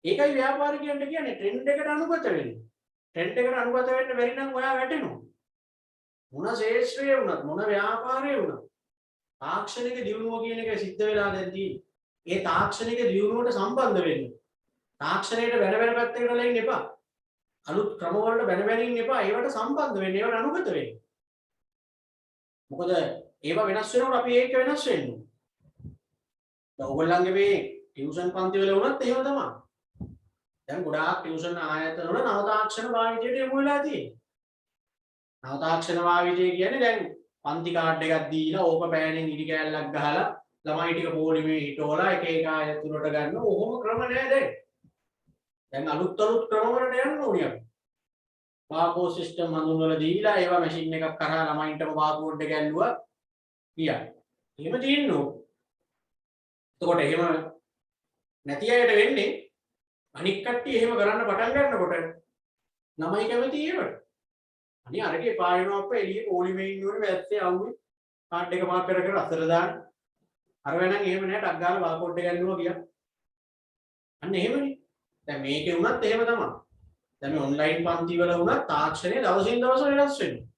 ඒකයි ව්‍යාපාරිකයන්ට කියන්නේ ට්‍රෙන්ඩ් එකට අනුගත වෙන්න. ට්‍රෙන්ඩ් එකට අනුගත වෙන්න බැරි නම් ඔයා වැටෙනවා. මොන ශේෂ්ත්‍රයේ වුණත් මොන ව්‍යාපාරයේ වුණත් තාක්ෂණික දියුණුව කියන එක සිද්ධ වෙලා දැන් තියෙන්නේ. ඒ තාක්ෂණික දියුණුවට සම්බන්ධ වෙන්න. තාක්ෂණයට වෙන වෙන පැත්තකට ලයින් එපා. අලුත් ක්‍රම වලට වෙන වෙන ඉන්න එපා. ඒවට සම්බන්ධ වෙන්න. ඒවට අනුගත වෙන්න. මොකද ඒවා වෙනස් වෙනකොට අපි ඒක වෙනස් වෙන්න ඕනේ. දැන් ඔයගොල්ලන්ගේ මේ ටියුෂන් පන්ති වල වුණත් එහෙම තමයි. දැන් ගොඩාක් ටියුෂන් ආයතන වල නව තාක්ෂණ භාවිතයට යොමු වෙලා තියෙනවා. නව තාක්ෂණ භාවිතය කියන්නේ දැන් පන්ති කාඩ් එකක් දීලා ඕක පෑනෙන් ඉදි කෑල්ලක් ගහලා ළමයි ටික පොලිමේ හිටවලා එක එක ආයතන වලට ගන්න ඕම ක්‍රම නෑ දැන්. දැන් අලුත් ක්‍රම වලට යන්න ඕනේ අපි. බාර්කෝඩ් සිස්ටම් හඳුන්වලා දීලා ඒවා මැෂින් එකක් කරා ළමයින්ටම බාර්කෝඩ් එක ඇල්ලුවා කියයි. එහෙම තියෙන්න ඕනේ. එතකොට එහෙම නැති අයට වෙන්නේ අනික් කට්ටිය එහෙම කරන්න පටන් ගන්නකොට ළමයි කැමති ඒවට. අනේ අරගේ පායනවා අප්පා එළියේ පොලිමේ ඉන්නෝනේ වැස්සේ ආවුවේ කාඩ් එක මාක් කර අතර දාන්න. අර වෙනනම් එහෙම නෑ ටක් ගාලා බාර්කෝඩ් එක ඇල්ලුවා ගියා. අන්න එහෙමනේ. දැන් මේකේ වුණත් එහෙම තමයි. දැන් මේ ඔන්ලයින් පන්ති වල වුණත් තාක්ෂණය දවසින් දවස වෙනස් වෙනවා.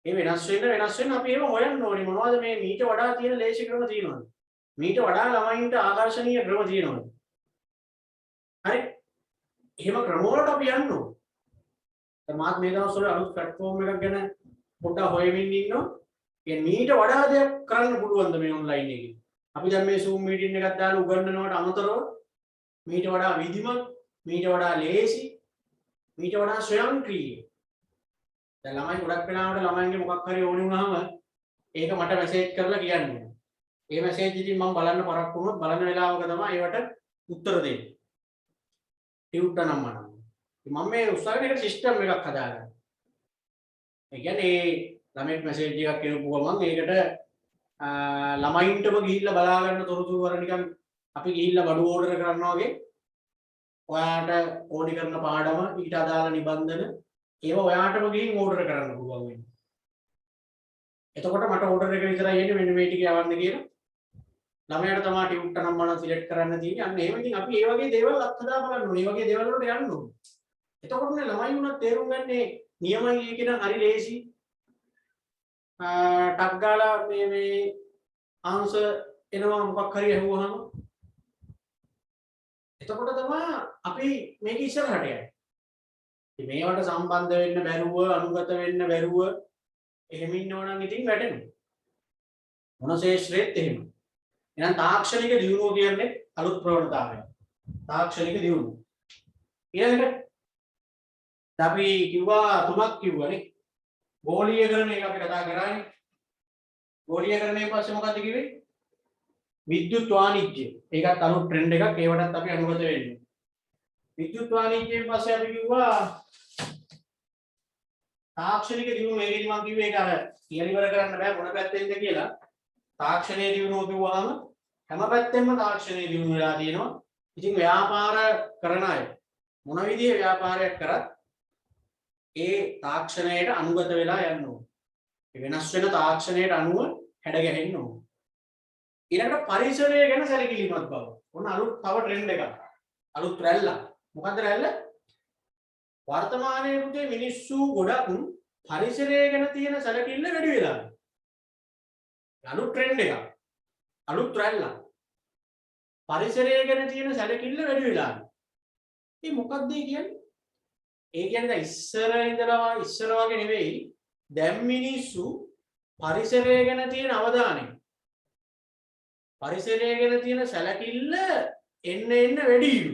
මේ වෙනස් වෙන්න අපි එහෙම හොයන්න ඕනේ මොනවද මේ මීට වඩා තියෙන ලේසි ක්‍රම තියෙනවද? මීට වඩා ළමයින්ට ආකර්ෂණීය ක්‍රම තියෙනවද? හරි. එහෙම ක්‍රම වලට අපි යන්න ඕනේ. දැන් මාත් මේ දවස්වල අලුත් ප්ලැට්ෆෝම් එකක් ගැන පොඩ්ඩක් හොයමින් ඉන්නවා. ඒ මීට වඩා දෙයක් කරන්න පුළුවන්ද මේ ඔන්ලයින් එකේ? අපි දැන් මේ Zoom මීටින් එකක් දාලා උගන්වනවට අමතරව මීට වඩා විධිමත්, මීට වඩා ලේසි, මීට වඩා ස්වයංක්‍රීය. දැන් ළමයි ගොඩක් වෙලාවට ළමයින්ගේ මොකක් හරි ඕනේ වුණාම ඒක මට මැසේජ් කරලා කියන්නේ. ඒ මැසේජ් ඉතින් මම බලන්න පරක්කු වුණොත් බලන වෙලාවක තමයි ඒවට උත්තර දෙන්නේ. ටියුටර් නම් මම. මම මේ උත්සාහයෙන් එක සිස්ටම් එකක් හදාගන්න. ඒ කියන්නේ ළමෙක් මැසේජ් එකක් කියවපුවම ඒකට ළමයින්ටම ගිහිල්ලා බලා ගන්න තොරතුරු වල නිකන් අපි ගිහිල්ලා බඩු ඕඩර් කරනවා වගේ ඔයාට ඕනි කරන පාඩම ඊට අදාළ නිබන්ධන ඒව ඔයාටම ගිහින් ඕඩර් කරන්න පුළුවන් වෙනවා. එතකොට මට ඕඩර් එක විතරයි එන්නේ මෙන්න මේ ටික යවන්න කියලා. ළමයාට තමයි ටියුටර් නම් මම සිලෙක්ට් කරන්න තියෙන්නේ. අන්න එහෙම ඉතින් අපි මේ වගේ දේවල් අත්හදා බලන්න ඕනේ. මේ වගේ දේවල් වලට යන්න ඕනේ. එතකොටනේ ළමයි උනත් තේරුම් ගන්නේ නියමයි කියන හරි ලේසි. ටක් ගාලා මේ ආන්සර් එනවා මොකක් හරි අහුවහම. එතකොට තමයි අපි මේක ඉස්සරහට යන්නේ. ඉතින් මේවට සම්බන්ධ වෙන්න බැරුව, අනුගත වෙන්න බැරුව එහෙම ඉන්නවනම් ඉතින් වැටෙනවා. මොන ශේෂ්ත්‍රෙත් එහෙම. එහෙනම් තාක්ෂණික දියුණුව කියන්නේ අලුත් ප්‍රවණතාවයක්. තාක්ෂණික දියුණුව. ඊළඟට අපි කිව්වා තුනක් කිව්වනේ. ගෝලීයකරණ එක අපි කතා කරානේ. ගෝලීයකරණයෙන් පස්සේ මොකද්ද කිව්වේ? විද්‍යුත් වාණිජ්‍ය. ඒකත් අලුත් ට්‍රෙන්ඩ් එකක්. ඒවටත් අපි අනුගත වෙන්න. විද්‍යුත් වාණිජ්‍යයෙන් පස්සේ අපි කිව්වා තාක්ෂණික දියුණුව. ඒකෙදි මම කිව්වේ ඒක අර කියලා ඉවර කරන්න බෑ මොන පැත්තෙන්ද කියලා. තාක්ෂණයේ දියුණුව කිව්වහම හැම පැත්තෙම තාක්ෂණයේ දියුණුව වෙලා තියෙනවා. ඉතින් ව්‍යාපාර කරන අය මොන විදිහේ ව්‍යාපාරයක් කරත් ඒ තාක්ෂණයට අනුගත වෙලා යන්න ඕනේ. ඒ වෙනස් වෙන තාක්ෂණයට අනුව හැඩ ගැහෙන්න ඕනේ. ඊළඟට පරිසරය ගැන සැලකිලිමත් බව. ඔන්න අලුත් තව ට්‍රෙන්ඩ් එකක්. අලුත් රැල්ල. මොකද්ද රැල්ල? වර්තමානයේ පුතේ මිනිස්සු ගොඩක් පරිසරය ගැන තියෙන සැලකිල්ල වැඩි වෙලා. අලුත් ට්‍රෙන්ඩ් එකක්. අලුත් රැල්ල. පරිසරය ගැන තියෙන සැලකිල්ල වැඩි වෙලා. ඒ මොකක්ද කියන්නේ? ඒ කියන්නේ දැන් ඉස්සර වගේ නෙවෙයි. දැන් මිනිස්සු පරිසරය ගැන තියෙන අවධානය පරිසරය ගැන තියෙන සැලකිල්ල එන්න වැඩිලු.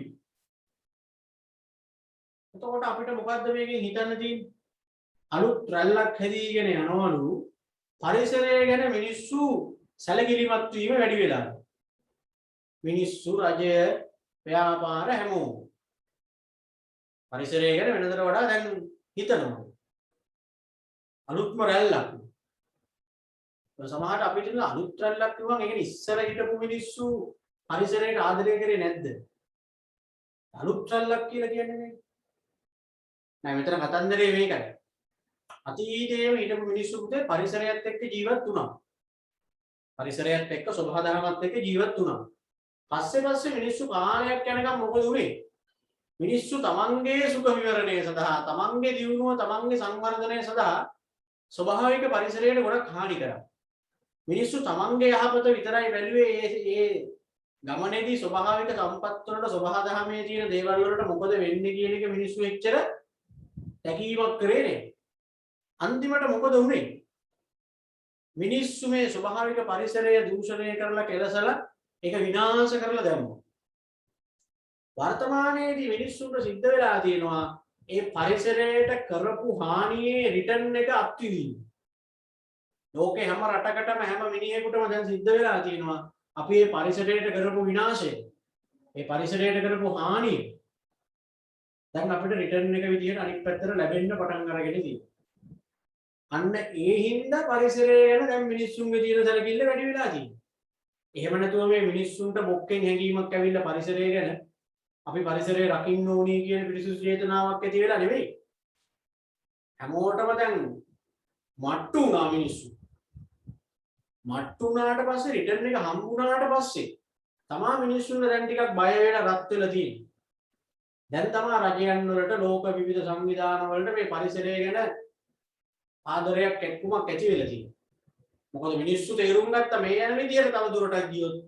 එතකොට අපිට මොකද්ද මේකෙන් හිතන්න තියෙන්නේ? අලුත් රැල්ලක් හැදීගෙන යනවලු පරිසරය ගැන මිනිස්සු සැලකිලිමත් වීම වැඩි වෙලා. මිනිස්සු රජය ව්‍යාපාර හැමෝම පරිසරය ගැන වෙනදට වඩා දැන් හිතනවා. අලුත්ම රැල්ලක්. සමහරට අපිට ඉන්න අලුත් රැල්ලක් කිව්වම ඒක ඉස්සර හිටපු මිනිස්සු පරිසරයට ආදරය කරේ නැද්ද? අලුත් රැල්ලක් කියලා කියන්නේ නෑ. මෙතන කතන්දරේ මේකයි. අතීතයේම හිටපු මිනිස්සු පුතේ පරිසරයත් එක්ක ජීවත් වුණා. පරිසරයත් එක්ක සබහාදහමත් එක්ක ජීවත් වුණා. පස්සේ මිනිස්සු කාලයක් යනකම් මොකද උනේ? මිනිස්සු තමන්ගේ සුඛ විවරණය සඳහා තමන්ගේ දියුණුව තමන්ගේ සංවර්ධනය සඳහා ස්වභාවික පරිසරයට ගොඩක් හානි කරා. මිනිස්සු තමන්ගේ යහපත විතරයි බැලුවේ ඒ ගමනේදී ස්වභාවික සම්පත් වලට සබහා දහමේ තියෙන දේවල් වලට මොකද වෙන්නේ කියන එක මිනිස්සු එච්චර තැකීමක් කරේ නෑ. අන්තිමට මොකද වුනේ? මිනිස්සු මේ ස්වභාවික පරිසරය දූෂණය කරලා කෙලසලා ඒක විනාශ කරලා දැම්මා. වර්තමානයේදී මිනිස්සුන්ට සිද්ධ වෙලා තියෙනවා ඒ පරිසරයට කරපු හානියේ රිටර්න් එක අත්විඳින්න. ලෝකේ හැම රටකටම හැම මිනිහෙකුටම දැන් සිද්ධ වෙලා තියෙනවා අපි මේ පරිසරයට කරපු විනාශය, මේ පරිසරයට කරපු හානිය දැන් අපිට රිටර්න් එක විදිහට අනිත් පැත්තට ලැබෙන්න පටන් අරගෙන තියෙනවා. අන්න ඒ හින්දා පරිසරය ගැන දැන් මිනිස්සුන්ගේ තියෙන සැලකිල්ල වැඩි වෙලා තියෙනවා. එහෙම නැතුව මේ මිනිස්සුන්ට බොක්කෙන් හැඟීමක් ඇවිල්ලා පරිසරය ගැන අපි පරිසරය රකින්න ඕනේ කියන පිරිසුදු චේතනාවක් ඇති වෙලා නෙවෙයි. හැමෝටම දැන් මට්ටු වුණා මිනිස්සු. මට්ටු වුණාට පස්සේ රිටර්න් එක හම්බුණාට පස්සේ තමා මිනිස්සුන්ට දැන් ටිකක් බය වෙලා රත් වෙලා තියෙන්නේ. දැන් තමා රජයන් වලට ලෝක විවිධ සංවිධාන වලට මේ පරිසරය ගැන ආදරයක් එක්කමක් ඇති වෙලා තියෙනවා. මොකද මිනිස්සු තේරුම් ගත්ත මේ යන විදියට තව දුරටත් ගියොත්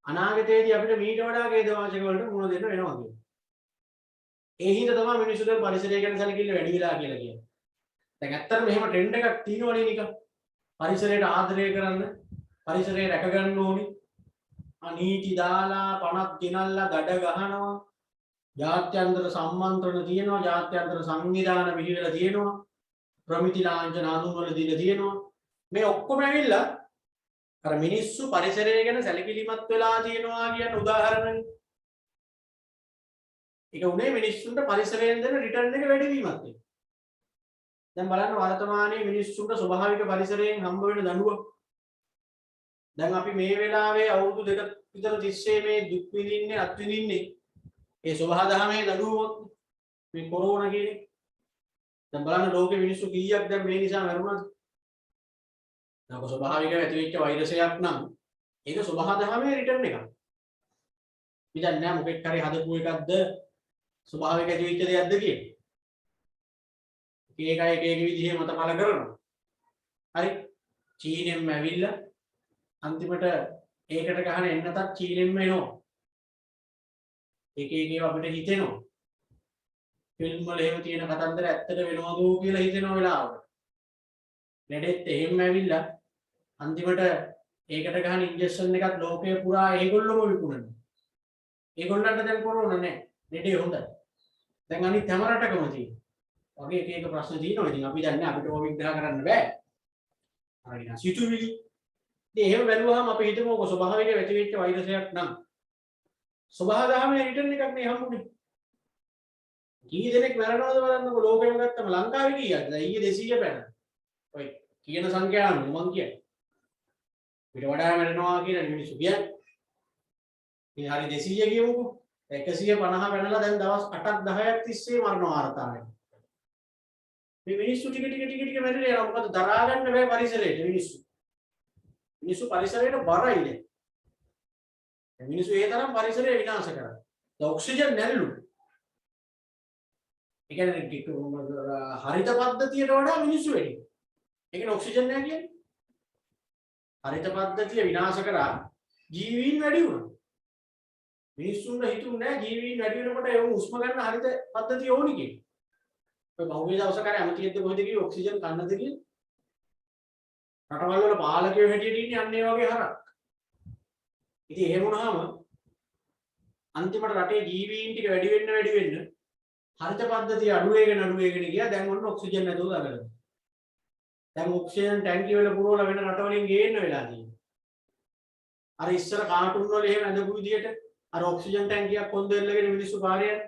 අනාගතයේදී අපිට මීට වඩා ඛේදවාචක වලට මුහුණ දෙන්න වෙනවා කියලා. ඒ හින්දා තමයි මිනිස්සු දැන් පරිසරය ගැන සැලකිල්ල වැඩි වෙලා කියලා කියන්නේ. දැන් ඇත්තටම මෙහෙම ට්‍රෙන්ඩ් එකක් තියෙනවනේ නිකන්. පරිසරයට ආදරය කරන්න, පරිසරය රැක ගන්න ඕනි. අනීති දාලා පණක් ගෙනල්ලා ගඩ ගහනවා. ජාත්‍යන්තර සම්මන්ත්‍රණ තියෙනවා, ජාත්‍යන්තර සංවිධාන පිළිවෙල තියෙනවා. ප්‍රමිති ලාංඡන හඳුන්වල දීලා තියෙනවා. මේ ඔක්කොම ඇවිල්ලා අර මිනිස්සු පරිසරය ගැන සැලකිලිමත් වෙලා තියෙනවා කියන උදාහරණනේ. ඒක උනේ මිනිස්සුන්ට පරිසරයෙන් දෙන රිටර්න් එක වැඩි වීමත් එක්ක. දැන් බලන්න වර්තමානයේ මිනිස්සුන්ට ස්වභාවික පරිසරයෙන් හම්බ වෙන දඬුවම්. දැන් අපි මේ වෙලාවේ අවුරුදු දෙක විතර තිස්සේ මේ දුක් විඳින්නේ අත්විඳින්නේ ඒ ස්වභාව දහමේ දඬුවමක් මේ කොරෝනා කියන්නේ. දැන් බලන්න ලෝකෙ මිනිස්සු කීයක් දැන් මේ නිසා මැරුණාද? දැන් ස්වභාවිකව ඇති වෙච්ච වෛරසයක් නම් ඒක ස්වභාව දහමේ රිටර්න් එකක්. ඉතින් නෑ මොකෙක් හරි හදපු එකක්ද ස්වභාවික ඇති වෙච්ච දෙයක්ද කියන්නේ. එක විදිහේ මත පළ කරනවා. හරි. චීනෙන්ම ඇවිල්ලා අන්තිමට ඒකට ගහන එන්නතත් චීනෙන්ම එනවා. එක ඒවා අපිට හිතෙනවා. ෆිල්ම් වල එහෙම තියෙන කතන්දර ඇත්තට වෙනවද කියලා හිතෙනවා වෙලාවකට. ලෙඩෙත් එහෙම ඇවිල්ලා අන්තිමට ඒකට ගහන ඉන්ජෙක්ෂන් එකක් ලෝකේ පුරා ඒගොල්ලොම විකුණනවා. ඒගොල්ලන්ට දැන් කොරෝනා නැහැ. ලෙඩේ හොඳයි. දැන් අනිත් හැම රටකම තියෙනවා. වගේ එක ප්‍රශ්න තියෙනවා. ඉතින් අපි දන්නේ අපිට ඕක විග්‍රහ කරන්න බෑ. හරිද? සිතුවිලි. ඉතින් එහෙම බැලුවාම අපි හිතමුකෝ ස්වභාවික ඇති වෙච්ච වෛරසයක් නම් ස්වභාව දහමේ රිටර්න් එකක් නේ හම්බුනේ. කී දෙනෙක් මැරෙනවද බලන්නකො ලෝකෙම ගත්තම ලංකාවේ කීයක්ද? ඊයේ 200 පැන. ඔය කියන සංඛ්‍යාව මම කියන්නේ. ඊට වඩා මැරෙනවා කියන මිනිස්සු කියන්නේ. ඉතින් හරි 200 කියමුකෝ. 150 පැනලා දැන් දවස් 8ක් 10ක් තිස්සේ මරණ වාර්තාවයි. මේ මිනිස්සු ටික මැරිලා යනවා. මොකද දරා ගන්න බෑ පරිසරයට මිනිස්සු. මිනිස්සු පරිසරයට බරයි නේ. මිනිස්සු ඒ තරම් පරිසරය විනාශ කරා. ඔක්සිජන් නැල්ලු. ඒ කියන්නේ හරිත පද්ධතියට වඩා මිනිස්සු වැඩි. ඒ කියන්නේ ඔක්සිජන් නැහැ කියන්නේ. හරිත පද්ධතිය විනාශ කරා ජීවීන් වැඩි වුණා. මිනිස්සුන්ට හිතුන්නේ නැහැ ජීවීන් වැඩි වෙනකොට ඒ උස්ම ගන්න හරිත පද්ධතිය ඕනි කියලා. ඔය බහුවේ දවසක හරි ඇමතියෙක්ද කොහෙද ගියේ ඔක්සිජන් ගන්නද කියලා. රටවල් වල පාලකයෝ හැටියට ඉන්නේ අන්න ඒ වගේ හරක්. ඉතින් එහෙම වුණාම අන්තිමට රටේ ජීවීන් ටික වැඩි වෙන්න හරිත පද්ධතිය අඩු වෙගෙන ගියා. දැන් ඔන්න ඔක්සිජන් නැතුව දඟලනවා. දැන් ඔක්සිජන් ටැංකිය වල පුරවලා වෙන රටවලින් ගේන්න වෙලා තියෙනවා. අර ඉස්සර කාටුන් වල එහෙම ඇඳපු විදියට අර ඔක්සිජන් ටැංකියක් කොන්ද එල්ලගෙන මිනිස්සු පාරේ යන.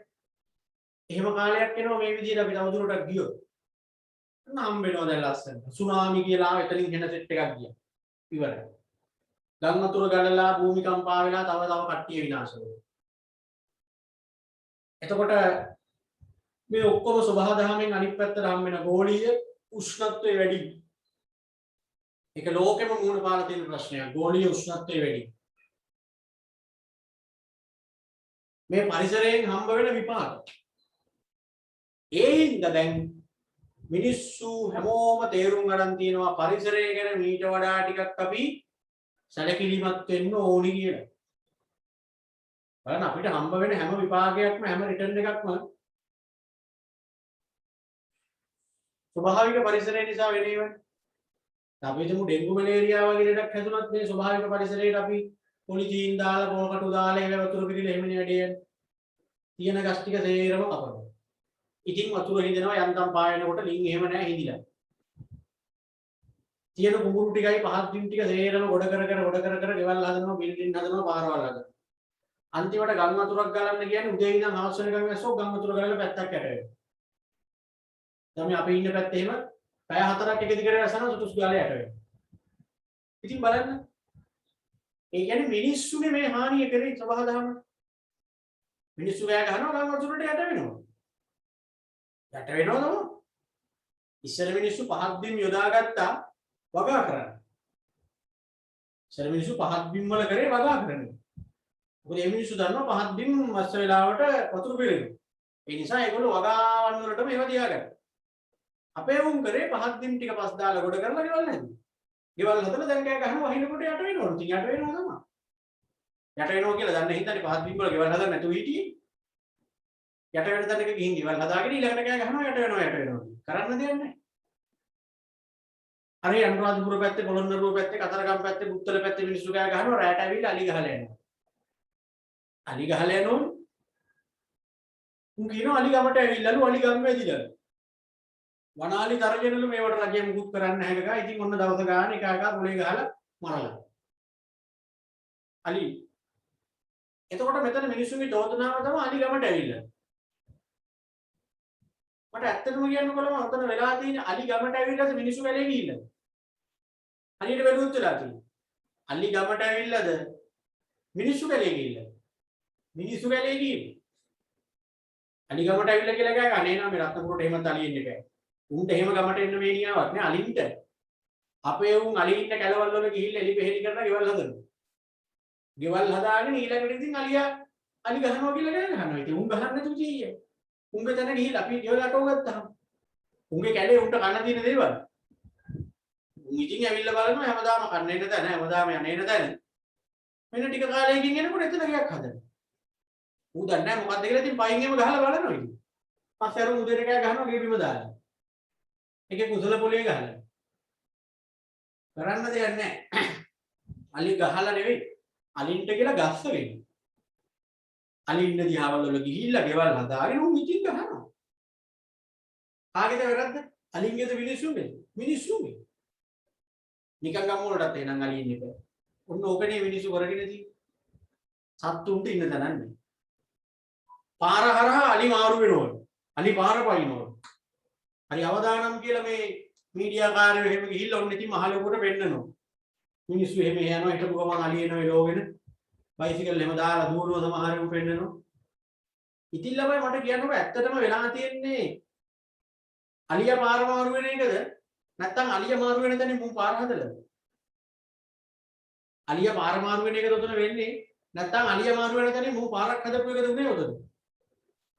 එහෙම කාලයක් එනවා මේ විදියට අපි තවදුරටත් ගියොත්. නම් වෙනවා දැන් ලස්සන. සුනාමි කියලා එතනින් හෙන සෙට් එකක් ගියා. ඉවරයි. ගම් වතුර ගලලා භූමිකම්පා වෙලා තව කට්ටිය විනාශ වෙනවා. එතකොට මේ ඔක්කොම ස්වභාව දහමෙන් අනිත් පැත්තට හම් වෙන ගෝලීය උෂ්ණත්වය වැඩි. ඒක ලෝකෙම මූණ පාලා තියෙන ප්‍රශ්නයක්. ගෝලීය උෂ්ණත්වය වැඩි. මේ පරිසරයෙන් හම්බ වෙන විපාක. ඒ හින්දා දැන් මිනිස්සු හැමෝම තේරුම් ගන්න තියෙනවා පරිසරය ගැන මීට වඩා ටිකක් අපි සැලකිලිමත් වෙන්න ඕනි කියලා. බලන්න අපිට හම්බ වෙන හැම විපාකයක්ම හැම රිටර්න් එකක්ම ස්වභාවික පරිසරය නිසා වෙනේවනේ. අපි හිතමු ඩෙන්ගු මැලේරියා වගේ ලෙඩක් හැදුනත් මේ ස්වභාවික පරිසරයට අපි පොලිතීන් දාලා පොල් කටු දාලා ඒක වතුර පිළිලා එහෙමනේ වැඩේ යන්නේ. තියෙන ගස් ටික සේරම කපනවා. ඉතින් වතුර හිඳෙනවා යන්තම් පායනකොට ලින් එහෙම නැහැ හිඳිලා. තියෙන කුඹුරු ටිකයි පහත් බිම් ටික සේරම ගොඩ කර කර ගෙවල් හදනවා බිල්ඩින් හදනවා පාරවල් හදනවා. අන්තිමට ගම් වතුරක් ගලන්න කියන්නේ උදේ ඉඳන් හවස වෙනකන් ඇස්සෝ ගම් වතුර ගලලා පැත්තක් යට වෙනවා. දැන් අපි ඉන්න පැත්තේ එහෙම පැය 4ක් එක දිගට ඇසන සුතුස් ගාලේ යට වෙනවා. ඉතින් බලන්න. ඒ කියන්නේ මිනිස්සුනේ මේ හානිය කරේ සබහාදහම. මිනිස්සු ගෑ ගහනවා ගම් වතුරට යට වෙනවා. යට වෙනවා නෝ. ඉස්සර මිනිස්සු පහත් බිම් යොදාගත්තා වගා කරන්න. ඉස්සර මිනිස්සු පහත් බිම් වල කරේ වගා කරන්නේ. මොකද මේ මිනිස්සු දන්නවා පහත් බිම් මස් වෙලාවට වතුර පිරෙනවා. ඒ නිසා ඒගොල්ලෝ වගාවන් වලටම ඒවා තියාගත්තා. අපේ වුන් කරේ පහත් බිම් ටික පස් දාලා ගොඩ කරලා ගෙවල් නැද්ද? ගෙවල් හදලා දැන් කෑ ගහනවා වහිනකොට යට වෙනවා. ඉතින් යට වෙනවා තමයි. යට වෙනවා කියලා දන්නේ හින්දානේ පහත් බිම් වල ගෙවල් හදන්න නැතුව හිටියේ. යට වෙන තැනක ගිහින් ගෙවල් හදාගෙන ඊළඟට කෑ ගහනවා යට වෙනවා. කරන්න දෙයක් නැහැ. හරි අනුරාධපුර පැත්තේ පොළොන්නරුව පැත්තේ කතරගම පැත්තේ බුත්තල පැත්තේ මිනිස්සු කෑ ගහනවා රැට ඇවිල්ලා අලි ගහලා යනවා. අලි ගහලා යනෝ උන් කියනවා අලි ගමට ඇවිල්ලාලු අලි ගම් වැදිලාලු. වනාලි තරගෙනලු මේවට රජය මුකුත් කරන්න නැහැ කකා. ඉතින් ඔන්න දවස ගාන එක එක පොලේ ගහලා මරලා. අලි. එතකොට මෙතන මිනිස්සුන්ගේ චෝදනාව තමයි අලි ගමට ඇවිල්ලා. මට ඇත්තටම කියන්න බලම අතන වෙලා තියෙන අලි ගමට ඇවිල්ලාද මිනිස්සු වැලේ ගිහිල්ලාද? අලියට වැළුවත් වෙලා තියෙනවා. අලි ගමට ඇවිල්ලාද මිනිස්සු වැලේ ගිහිල්ලාද? මිනිස්සු වැලේ ගිහින්. අලි ගමට ඇවිල්ලා කියලා ගෑ අනේ නම් මේ රත්නපුරට එහෙමත් අලි එන්නේ නැහැ. උන්ට එහෙම ගමට එන්න මේ නියාවක් නෑ අලින්ට. අපේ උන් අලින්ට කැලවල් වල ගිහිල්ලා එලි පෙහෙලි කරලා ගෙවල් හදනවා. ගෙවල් හදාගෙන ඊළඟට ඉතින් අලියා අලි ගහනවා කියලා ගහනවා. ඉතින් උන් ගහන්න නැතුව ජීයේ. උන්ගේ තැන ගිහිල්ලා අපි ගෙවල් අටව ගත්තාම උන්ගේ කැලේ උන්ට කන්න තියෙන දේවල්. උන් ඉතින් ඇවිල්ලා බලනවා හැමදාම කන්නේ නැත නෑ හැමදාම යන්නේ නැත. මෙන්න ටික කාලයකින් එනකොට එතන ගයක් හදනවා. ඌ දන්නේ නැහැ මොකක්ද කියලා ඉතින් පයින් එම ගහලා බලනවා ඉතින්. පස්සේ අර උදේට කෑ ගහනවා ගේ බිම දාලා. ඒකේ කුසල පොලේ ගහලා. කරන්න දෙයක් නැහැ. අලි ගහලා නෙවෙයි. අලින්ට කියලා ගස්ස වෙන්නේ. අලින්න දිහාවල් වල ගිහිල්ලා ගෙවල් හදාගෙන උන් ඉතින් ගහනවා. කාගේද වැරද්ද? අලින්ගේද මිනිස්සුන්ගේද? මිනිස්සුන්ගේ. නිකන් ගම් වලටත් එහෙනම් අලි ඉන්නේ බෑ. ඔන්න ඕකනේ මිනිස්සු කරගෙන තියෙන්නේ. සත්තුන්ට ඉන්න තැනක් නෑ. පාර හරහා අලි මාරු වෙනවලු. අලි පාර පයින්නවලු. හරි අවදානම් කියලා මේ මීඩියා කාර්යෝ එහෙම ගිහිල්ලා ඔන්න ඉතින් මහලොකුට වෙන්නනවා. මිනිස්සු එහෙම යනවා හිටපු ගමන් අලි එනවා එලෝගෙන. බයිසිකල් එහෙම දාලා දුවනවා සමහරෙකු වෙන්නනවා. ඉතින් ළමයි මට කියන්නකො ඇත්තටම වෙලා තියෙන්නේ අලියා පාර මාරු වෙන එකද? නැත්නම් අලියා මාරු වෙන තැනින් මුන් පාර හදලාද? අලියා පාර මාරු වෙන එකද උතන වෙන්නේ? නැත්නම් අලියා මාරු වෙන තැනින් මුන් පාරක් හදපු එකද උනේ උතන?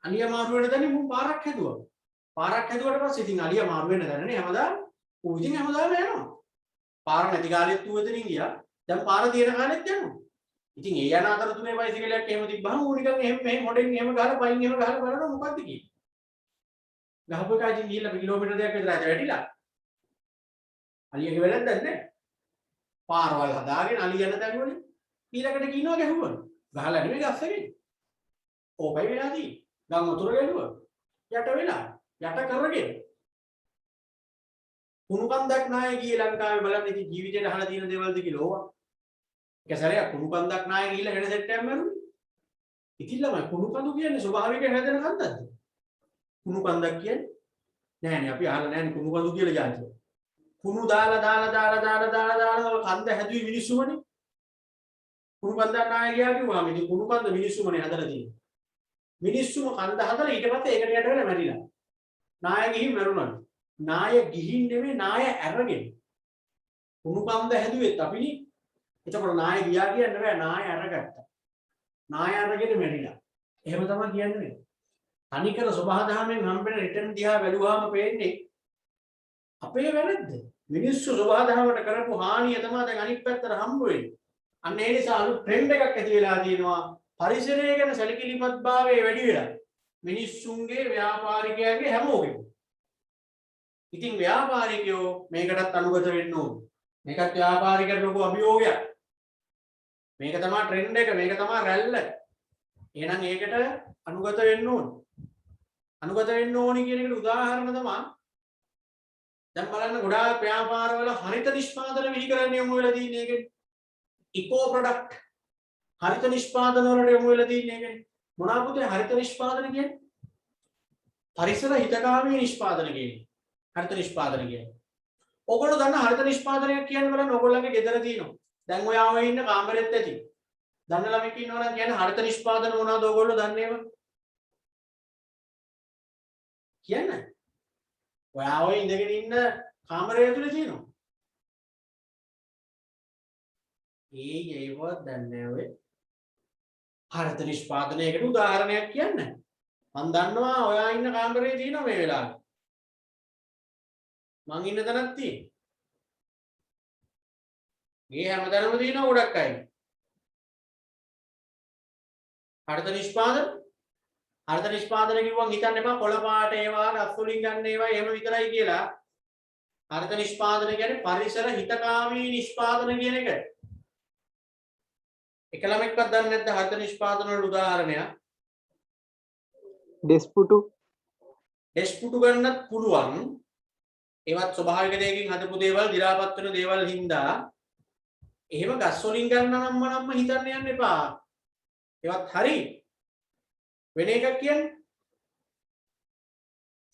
අලියා මාරු වෙන තැනින් මුන් පාරක් හැදුවා. පාරක් හැදුවට පස්සේ ඉතින් අලියා මාරු වෙන තැනනේ හැමදාම ඌ ඉතින් හැමදාම යනවා. පාර නැති කාලෙත් ඌ එතනින් ගියා. දැන් පාර තියෙන කාලෙත් යනවා. ඉතින් ඒ යන අතරතුරේ බයිසිකලයක් එහෙම තිබ්බහම ඌ නිකන් එහෙම මෙහෙම මොඩෙන් එහෙම ගහලා පයින් එහෙම ගහලා බලනවා මොකද්ද කියන්නේ. ගහපු එකා ඉතින් ගිහිල්ලා කිලෝමීටර් දෙකක් විතර ඇත වැටිලා. අලියගේ වැරද්දක් නැහැ. පාරවල් හදාගෙන අලිය යන තැන් වලින් ඊළඟට කිනවා ගැහුවා. ගහලා නෙමෙයි ගස්සගෙන. ඕකයි වෙලා තියෙන්නේ. ගම් වතුර ගැහුවා. යට වෙලා යට කරගෙන කුණු කන්දක් නැහැ ගියේ ලංකාවේ බලන්න ඉතින් ජීවිතේට අහලා තියෙන දේවල්ද කියලා ඕවා. එක සැරයක් කුණු කන්දක් නැහැ ගිහිල්ලා වෙන සෙට් එකක් මරුනේ. ඉතින් ළමයි කුණු කඳු කියන්නේ ස්වභාවික හැදෙන කන්දක්ද? කුණු කන්දක් කියන්නේ නෑනේ අපි අහලා නෑනේ කුණු කඳු කියලා જાතිය. කුණු දාලා කන්ද හැදුවේ මිනිස්සුමනේ. කුණු කන්දක් නැහැ ගියා කිව්වම ඉතින් කුණු කන්ද මිනිස්සුමනේ හදලා තියෙන්නේ. මිනිස්සුම කන්ද හදලා ඊට පස්සේ ඒකට යට වෙලා මැරිලා. නාය ගිහින් මරුණා. නාය ගිහින් නෙමෙයි නාය ඇරගෙන. කුණු කන්ද හැදුවෙත් අපිනේ. එතකොට නාය ගියා කියන්න බෑ නාය අරගත්තා. නාය අරගෙන මැරිලා. එහෙම තමයි කියන්නේ. තනිකර සබහාදහමෙන් හම්බෙන රිටර්න් දිහා බැලුවාම පේන්නේ අපේ වැරද්ද. මිනිස්සු සබහාදහමට කරපු හානිය තමයි දැන් අනිත් පැත්තට හම්බ වෙන්නේ. අන්න ඒ නිසා අලුත් ට්‍රෙන්ඩ් එකක් ඇති වෙලා තියෙනවා. පරිසරය ගැන සැලකිලිමත්භාවය වැඩි වෙලා. මිනිස්සුන්ගේ ව්‍යාපාරිකයන්ගේ හැමෝගෙම. ඉතින් ව්‍යාපාරිකයෝ මේකටත් අනුගත වෙන්න ඕනේ. මේකත් ව්‍යාපාරිකයට ලොකු අභියෝගයක්. මේක තමයි ට්‍රෙන්ඩ් එක, මේක තමයි රැල්ල. එහෙනම් ඒකට අනුගත වෙන්න ඕනේ. අනුගත වෙන්න ඕනි කියන එකට උදාහරණ තමයි දැන් බලන්න ගොඩාක් ව්‍යාපාරවල හරිත නිෂ්පාදන විහි කරන්න යොමු වෙලා තියෙන එකනේ. ඉකෝ ප්‍රොඩක්ට් හරිත නිෂ්පාදන වලට යොමු වෙලා තියෙන එකනේ. මොනවා පුතේ හරිත නිෂ්පාදන කියන්නේ? පරිසර හිතකාමී නිෂ්පාදන කියන්නේ. හරිත නිෂ්පාදන කියන්නේ. ඔයගොල්ලෝ දන්න හරිත නිෂ්පාදනයක් කියන්නේ බලන්න ඔයගොල්ලන්ගේ ගෙදර තියෙනවා. දැන් ඔයා ඔය ඉන්න කාමරෙත් ඇති. දන්න ළමෙක් ඉන්නවා නම් කියන්නේ හරිත නිෂ්පාදන මොනවද ඔයගොල්ලෝ දන්නේව? කියන්නේ. ඔයා ඔය ඉඳගෙන ඉන්න කාමරය ඇතුලේ තියෙනවා. ඒවත් දන්නේ නැහැ ඔය. හරිත නිෂ්පාදනයකට උදාහරණයක් කියන්න. මම දන්නවා ඔයා ඉන්න කාමරේ තියෙනවා මේ වෙලාවේ. මං ඉන්න තැනක් තියෙනවා. මේ හැමතැනම තියෙනවා ගොඩක් අය. හරිත නිෂ්පාදන කිව්වම හිතන්න එපා කොළ පාට ඒවා රස් වලින් ගන්න ඒවා එහෙම විතරයි කියලා. හරිත නිෂ්පාදන කියන්නේ පරිසර හිතකාමී නිෂ්පාදන කියන එක. එක ළමෙක්වත් දන්නේ නැද්ද හරිත නිෂ්පාදන වල උදාහරණයක්? ඩෙස්පුටු ගන්නත් පුළුවන්. ඒවත් ස්වභාවික දෙයකින් හදපු දේවල්, දි รา පත් වෙන දේවල් හින්දා එහෙම ගස් වලින් ගන්න නම් හිතන්න යන්න එපා. ඒවත් හරි වෙන එකක් කියන්නේ.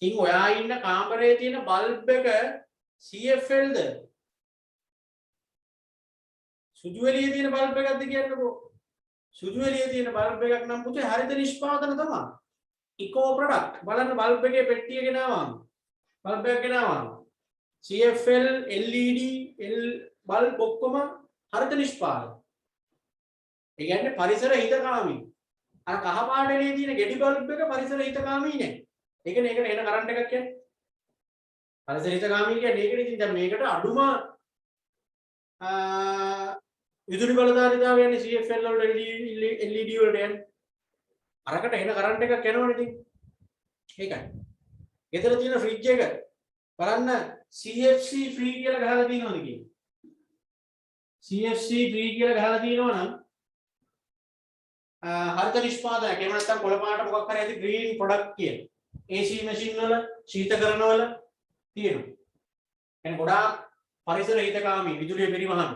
ඉතින් ඔයා ඉන්න කාමරයේ තියෙන බල්බ් එක CFL ද? සුදු එළියේ තියෙන බල්බ් එකක්ද කියන්නකෝ. සුදු එළියේ තියෙන බල්බ් එකක් නම් පුතේ හරිත නිෂ්පාදන තමයි. ඉකෝ ප්‍රොඩක්ට්. බලන්න බල්බ් එකේ පෙට්ටිය ගෙනාවම. බල්බ් එක ගෙනාවම. CFL LED බල්බ් ඔක්කොම හරිත නිෂ්පාදන. ඒ කියන්නේ පරිසර හිතකාමී. අර කහ පාට එළියේ තියෙන ගෙඩි බල්බ් එක පරිසර හිතකාමී නෑ. ඒකනේ ඒකට එන කරන්ට් එකක් කියන්නේ. පරිසර හිතකාමී කියන්නේ ඒකනේ. ඉතින් දැන් මේකට අඩුම විදුලි බලධාරීතාවය යන්නේ CFL වලට LED වලට යන්නේ. අරකට එන කරන්ට් එකක් යනවනේ ඉතින්. ඒකයි. ගෙදර තියෙන ෆ්‍රිජ් එක බලන්න CFC ෆ්‍රී කියලා ගහලා තියෙනවද කියන්නේ. CFC ෆ්‍රී කියලා ගහලා තියෙනවා නම් හරිත නිෂ්පාදනයක්. එහෙම නැත්නම් කොළ පාට මොකක් හරි ඇති ග්‍රීන් ප්‍රොඩක්ට් කියන. AC මැෂින් වල ශීතකරණ වල තියෙනවා. එන ගොඩාක් පරිසර හිතකාමී විදුලිය පරිවහන.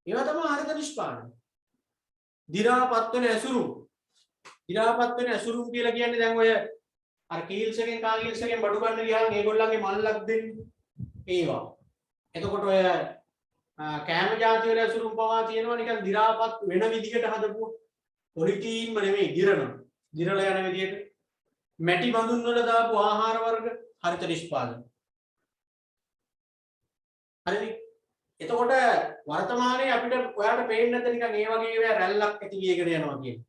ඒවා තමයි හරිත නිෂ්පාදන. දි รา පත් වෙන ඇසුරු. දි รา පත් වෙන ඇසුරු කියලා කියන්නේ දැන් ඔය අර කීල්ස් එකෙන් කාගීල්ස් එකෙන් බඩු ගන්න ගියාම ඒගොල්ලන්ගේ මල්ලක් දෙන්නේ. ඒවා. එතකොට ඔය කෑම જાති වල ඇසුරුම් පවා තියෙනවා නිකන් දි รา පත් වෙන විදිහට හදපුවා. පොලිටීන්ම නෙමෙයි දිරනවා. දිරලා යන විදිහට මැටි බඳුන් වල දාපු ආහාර වර්ග හරිත නිෂ්පාදන. හරිනේ. එතකොට වර්තමානයේ අපිට ඔයාලට පේන්නේ නැද්ද නිකන් ඒ වගේ ඒවා රැල්ලක් ඇති වියගෙන යනවා කියන්නේ.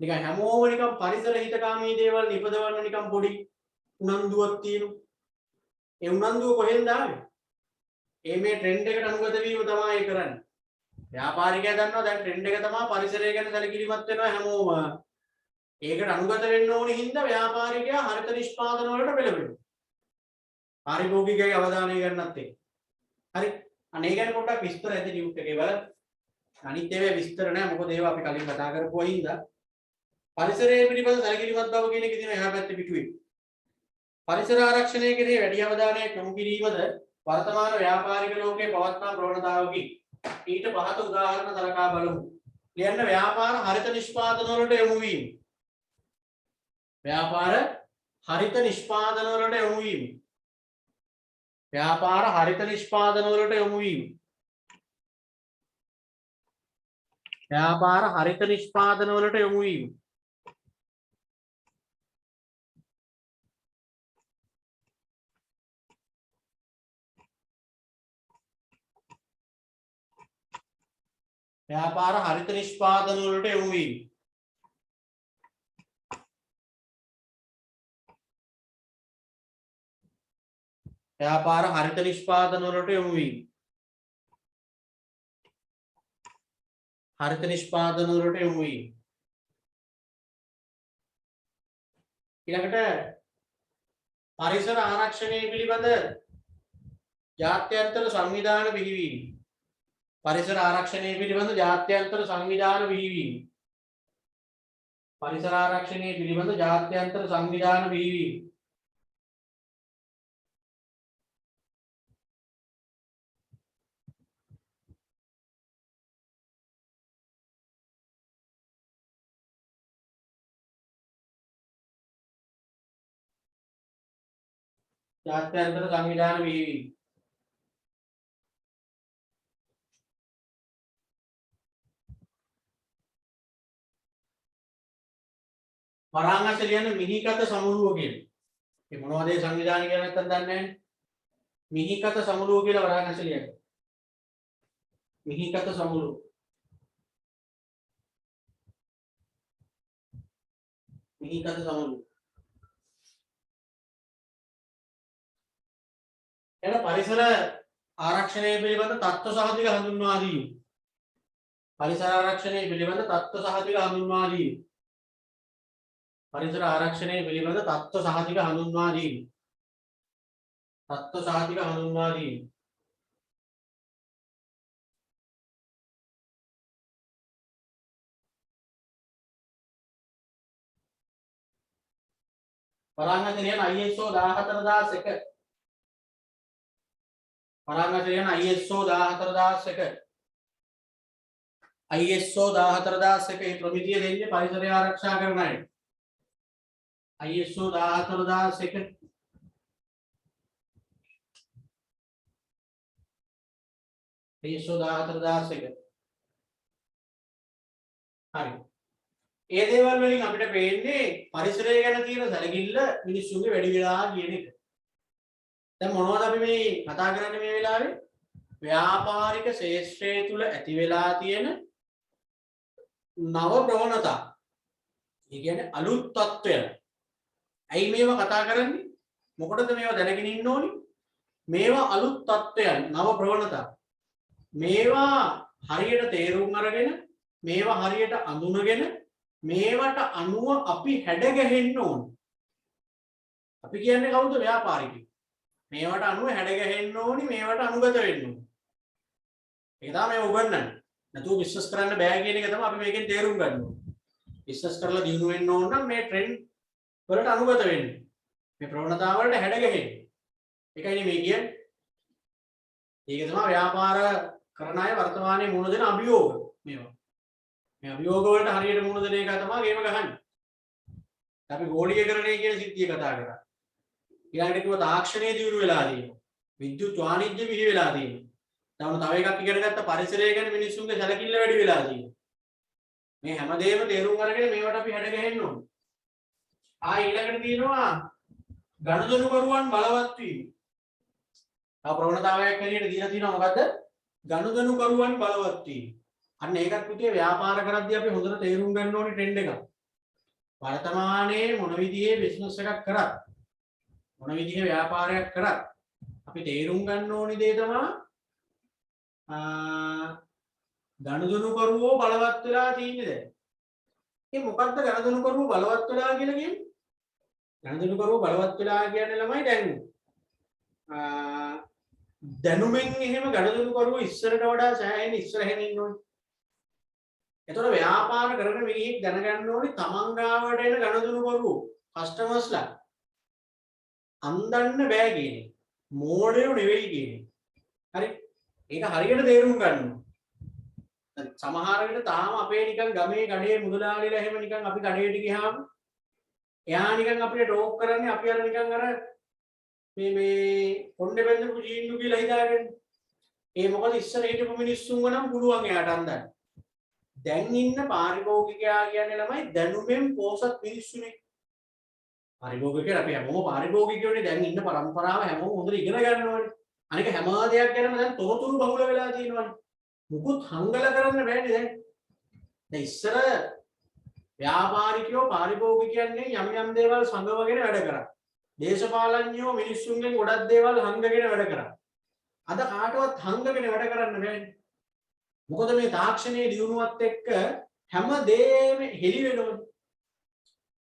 නිකන් හැමෝම නිකන් පරිසර හිතකාමී දේවල් නිපදවන්න නිකන් පොඩි උනන්දුවක් තියෙනවා. ඒ උනන්දුව කොහෙන්ද ආවේ? මේ ට්‍රෙන්ඩ් එකට අනුගත වීම තමයි ඒ කරන්නේ. ව්‍යාපාරිකයා දන්නවා දැන් ට්‍රෙන්ඩ් එක තමයි පරිසරය ගැන සැලකිලිමත් වෙනවා හැමෝම. ඒකට අනුගත වෙන්න ඕනි හින්දා ව්‍යාපාරිකයා හරිත නිෂ්පාදන වලට පෙළඹෙනවා. පාරිභෝගිකයගේ අවධානය ගන්නත් එක්ක. හරි. අනේ ගැන පොඩ්ඩක් විස්තර ඇති ටියුට් එකේ බලන්න. අනිත් ඒවා විස්තර නෑ මොකද ඒවා අපි කලින් කතා කරපුවා හින්දා. පරිසරය පිළිබඳ සැලකිලිමත් බව කියන එක තියෙන එහා පැත්තේ පිටුවේ. පරිසර ආරක්ෂණය කෙරෙහි වැඩි අවධානයක් යොමු කිරීමද වර්තමාන ව්‍යාපාරික ලෝකයේ පවත්නා ප්‍රවණතාවකි. ඊට පහත උදාහරණ සලකා බලමු. ලියන්න ව්‍යාපාර හරිත නිෂ්පාදන වලට යොමු වීම. ව්‍යාපාර හරිත නිෂ්පාදන වලට යොමු වීම. ව්‍යාපාර හරිත නිෂ්පාදන වලට යොමු වීම. ව්‍යාපාර හරිත නිෂ්පාදන වලට යොමු වීම. ව්‍යාපාර හරිත නිෂ්පාදන වලට යොමු වීම. ව්‍යාපාර හරිත නිෂ්පාදන වලට යොමු වීම. හරිත නිෂ්පාදන වලට යොමු වීම. ඊළඟට පරිසර ආරක්ෂණය පිළිබඳ ජාත්‍යන්තර සංවිධාන බිහිවීම. පරිසර ආරක්ෂණය පිළිබඳ ජාත්‍යන්තර සංවිධාන බිහිවීම. පරිසර ආරක්ෂණය පිළිබඳ ජාත්‍යන්තර සංවිධාන බිහිවීම. ජාත්‍යන්තර සංවිධාන බිහිවීම. වරාංගස ලියන මිහිකත සමුළුව කියලා. ඒ මොනවද ඒ සංවිධානය කියලා නැත්තම් දන්නේ නැහැ. මිහිකත සමුළුව කියලා වරාංගස ලියන. මිහිකත සමුළුව. මිහිකත සමුළුව. එන පරිසර ආරක්ෂණය පිළිබඳ තත්ත්ව සහතික හඳුන්වා දීම. පරිසර ආරක්ෂණය පිළිබඳ තත්ත්ව සහතික හඳුන්වා දීම. පරිසර ආරක්ෂණය පිළිබඳ තත්ත්ව සහතික හඳුන්වා දීම. තත්ත්ව සහතික හඳුන්වා දීම. වරාංගස ලියන ISO 14001. වරාංගස ලියන ISO 14001. ISO 14001 මේ ප්‍රමිතිය දෙන්නේ පරිසරය ආරක්ෂා කරන අය. ISO 14001 ISO 14001 හරි. ඒ දේවල් වලින් අපිට පේන්නේ පරිසරය ගැන තියෙන සැලකිල්ල මිනිස්සුන්ගේ වැඩි වෙලා කියන එක. දැන් මොනවද අපි මේ කතා කරන්නේ මේ වෙලාවේ? ව්‍යාපාරික ශේෂ්ත්‍රය තුල ඇති වෙලා තියෙන නව ප්‍රවණතා. ඒ කියන්නේ අලුත් තත්ත්වයන්. ඇයි මේවා කතා කරන්නේ? මොකටද මේවා දැනගෙන ඉන්න ඕනි? මේවා අලුත් තත්ත්වයන්, නව ප්‍රවණතා. මේවා හරියට තේරුම් අරගෙන, මේවා හරියට අඳුනගෙන, මේවට අනුව අපි හැඩගැහෙන්න ඕනේ. අපි කියන්නේ කවුද? ව්‍යාපාරිකයෝ. මේවට අනුව හැඩගැහෙන්න ඕනි, මේවට අනුගත වෙන්න ඕනි. ඒක තමයි මේ උගන්වන්නේ. නැතුව බිස්නස් කරන්න බෑ කියන එක තමයි අපි මේකෙන් තේරුම් ගන්න ඕනේ. බිස්නස් කරලා දිනු වෙන්න ඕන නම් මේ ට්‍රෙන්ඩ් වලට අනුගත වෙන්න. මේ ප්‍රවණතා වලට හැඩගැහෙන්න. ඒකයි මේ කියන්නේ. ඒක තමයි ව්‍යාපාර කරන අය වර්තමානයේ මුණ දෙන අභියෝග මේවා. මේ අභියෝග වලට හරියට මුණ දෙන එක තමයි ගේම ගහන්නේ. අපි ගෝලීකරණය කියන සිද්ධිය කතා කරා. ඊළඟට කිව්ව තාක්ෂණයේ දියුණු වෙලා තියෙනවා. විද්‍යුත් වාණිජ්‍ය බිහි වෙලා තියෙනවා. තව එකක් ඉගෙන ගත්ත පරිසරය ගැන මිනිස්සුන්ගේ සැලකිල්ල වැඩි වෙලා තියෙනවා. මේ හැමදේම තේරුම් අරගෙන මේවට අපි හැඩ ගැහෙන්න ඕනේ. ඊළඟට තියෙනවා ගනුදෙනුකරුවන් බලවත් වීම. තව ප්‍රවණතාවයක් හැටියට දීලා තියෙනවා මොකද්ද? ගනුදෙනුකරුවන් බලවත් වීම. අන්න ඒකත් පුතේ ව්‍යාපාර කරද්දී අපි හොඳට තේරුම් ගන්න ඕනේ ට්‍රෙන්ඩ් එකක්. වර්තමානයේ මොන විදිහේ බිස්නස් එකක් කරත් මොන විදිහේ ව්‍යාපාරයක් කරත් අපි තේරුම් ගන්න ඕනේ දේ තමයි ගනුදෙනුකරුවෝ බලවත් වෙලා තියෙන්නේ දැන්. ඒ මොකද්ද ගනුදෙනුකරුවෝ බලවත් වෙලා කියලා කියන්නේ? ගනුදෙනුකරුවෝ බලවත් වෙලා කියන්නේ ළමයි දැන් දැනුමෙන් එහෙම ගනුදෙනුකරුවෝ ඉස්සරට වඩා සෑහෙන ඉස්සරහින් ඉන්න ඕනේ. එතකොට ව්‍යාපාර කරන මිනිහෙක් දැනගන්න ඕනේ තමන් ගාවට එන ගනුදෙනුකරුවෝ කස්ටමර්ස්ලා අන්දන්න බෑ කියන්නේ. මෝඩයෝ නෙවෙයි කියන්නේ. හරි. ඒක හරියට තේරුම් ගන්න ඕනේ. සමහර වෙලට තාම අපේ නිකන් ගමේ කඩේ මුදලාලිලා එහෙම නිකන් අපි කඩේට ගියාම එයා නිකන් අපිට ටෝක් කරන්නේ අපි අර නිකන් අර මේ කොණ්ඩේ බැඳපු ජීන්දු කියලා හිතාගෙන. ඒ මොකද ඉස්සර හිටපු මිනිස්සුන්ව නම් පුළුවන් එයාට අන්දන්න. දැන් ඉන්න පාරිභෝගිකයා කියන්නේ ළමයි දැනුමෙන් පෝසත් මිනිස්සුනේ. පාරිභෝගිකයෝ අපි හැමෝම පාරිභෝගිකයෝනේ. දැන් ඉන්න પરම්පරාව හැමෝම හොඳට ඉගෙන ගන්න ඕනේ. අනික හැම දෙයක් ගැනම දැන් තොරතුරු බහුල වෙලා තියෙනවානේ. මුකුත් හංගල කරන්න බෑනේ දැන්. දැන් ඉස්සර ව්‍යාපාරිකයෝ පාරිභෝගිකයන්ගේ යම් යම් දේවල් සංගවගෙන වැඩ කරා. දේශපාලඥයෝ මිනිස්සුන්ගෙන් ගොඩක් දේවල් හංගගෙන වැඩ කරා. අද කාටවත් හංගගෙන වැඩ කරන්න බෑනේ. මොකද මේ තාක්ෂණයේ දියුණුවත් එක්ක හැම දෙයක්ම හෙලි වෙනවනේ.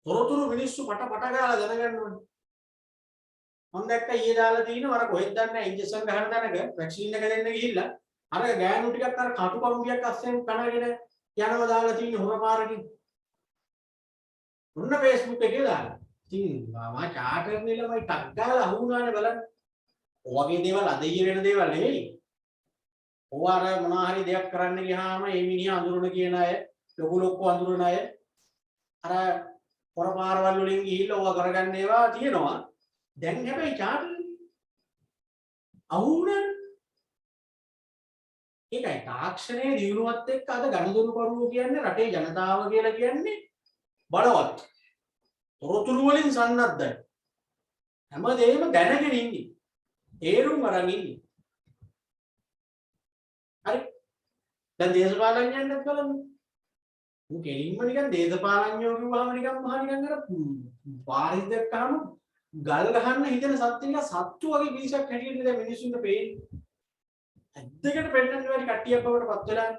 තොරතුරු මිනිස්සු පට ගාලා දැනගන්න ඕනේ. මම දැක්ක ඊයේ දාලා තියෙනවා අර කොහෙද දන්නේ ඉන්ජෙක්ෂන් ගහන තැනක වැක්සින් එක දෙන්න ගිහිල්ලා අර ගෑනු ටිකක් අර කටු කම්බියක් අස්සෙන් කනගෙන යනවා දාලා තියෙන හොරපාරකින්. ඔන්න Facebook එකේ දාලා. ඉතින් මම චාටර් නෙලමයි ටක් ගාලා අහුණානේ බලන්න. ඔයගේ දේවල් අද ඊයේ වෙන දේවල් නෙවෙයි. ඔය අර මොනවා හරි දෙයක් කරන්න ගියාම මේ මිනිහා අඳුරන කියන අය, ලොකු අඳුරන අය අර හොරපාරවල් වලින් ගිහිල්ලා ඔය කරගන්න ඒවා තියෙනවා. දැන් හැබැයි චාටර් අහුණා. ඒකයි තාක්ෂණයේ දියුණුවත් එක්ක අද ගනුදෙනු කරුවෝ කියන්නේ රටේ ජනතාව කියලා කියන්නේ බලවත්. තොරතුරු වලින් සන්නද්ධයි. හැමදේම දැනගෙන ඉන්නේ. තේරුම් අරන් ඉන්නේ. හරි. දැන් දේශපාලඥයන්ට බලන්න. උන් කෙලින්ම නිකන් දේශපාලඥයෝ කිව්වම නිකන් මහා නිකන් අර පාරිස් දැක්කම ගල් ගහන්න හිතන සත්තු වගේ පිරිසක් හැටියට දැන් මිනිස්සුන්ට පේන්නේ. ඇත්තකට පෙන්නන්න බැරි කට්ටියක් බවට පත් වෙලා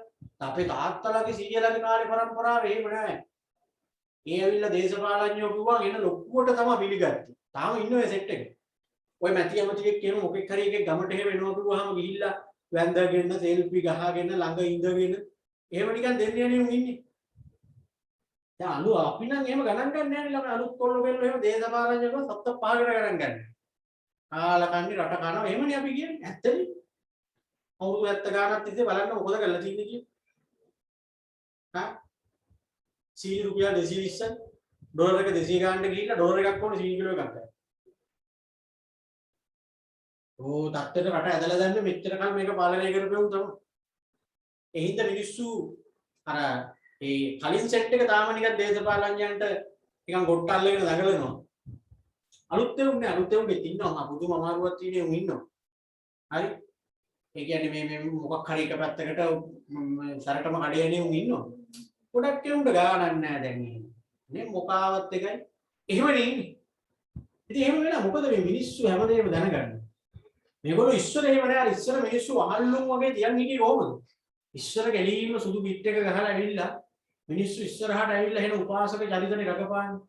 අපේ තාත්තලාගේ සීයලාගේ කාලේ පරම්පරාව එහෙම නැහැ. ඒ ඇවිල්ලා දේශපාලඥයෝ කිව්වා එන ලොක්කුවට තමයි පිළිගත්තේ. තාම ඉන්නේ සෙට් එකේ. ඔය මැටි ඇමතියෙක් කියන මොකෙක් හරි එකේ ගමට එහෙම එනවා කිව්වහම ගිහිල්ලා වැන්දගෙන සෙල්ෆි ගහගෙන ළඟ ඉඳගෙන එහෙම නිකන් දෙන්නේ නේ උන් ඉන්නේ. දැන් අලු අපි නම් එහෙම ගණන් ගන්න නැහැ නේ ළමයි අලුත් කොල්ලෝ වෙල්ලෝ එහෙම දේශපාලඥයෝ සත්ත පහකට ගණන් ගන්න. කාලකන්ණි රට කනවා එහෙමනේ අපි කියන්නේ. ඇත්තනේ. අවුරුදු 70 ගානක් තිස්සේ බලන්න මොකද කරලා තින්නේ කියන්නේ. හා සීනි රුපියල් 220 ඩොලර් එක 200 ගානට ගිහිල්ලා ඩොලර් එකක් ඕනේ සීනි කිලෝ එකක් ගන්න. ඕ තත්ත්වයට රට ඇදලා දැම්මේ මෙච්චර කල් මේක පාලනය කරපෙවුන් තමයි. ඒ හින්දා මිනිස්සු අර ඒ කලින් සෙට් එක තාම නිකන් දේශපාලඥයන්ට නිකන් ගොට්ට අල්ලගෙන දඟලනවා. අලුත් එවුන්නේ අලුත් එවුන්ගේ ඉන්නවා පුදුම අමාරුවක් තියෙන උන් ඉන්නවා. හරි. ඒ කියන්නේ මේ මොකක් හරි එක පැත්තකට සරටම කඩේනේ උන් ඉන්නවා. ගොඩක් එවුන්ට ගානක් නැහැ දැන් එහෙම. නේ මොකාවත් එකයි. එහෙමනේ ඉන්නේ. ඉතින් එහෙම වෙලා මොකද මේ මිනිස්සු හැමදේම දැනගන්නේ. මේගොල්ලෝ ඉස්සර එහෙම නෑ අර ඉස්සර මිනිස්සු වහල්ලුම් වගේ තියන් හිටියේ කොහොමද? ඉස්සර ගැලීම සුදු පිට එක ගහලා ඇවිල්ලා මිනිස්සු ඉස්සරහට ඇවිල්ලා එන උපාසක චරිතනේ රඟපාන්නේ.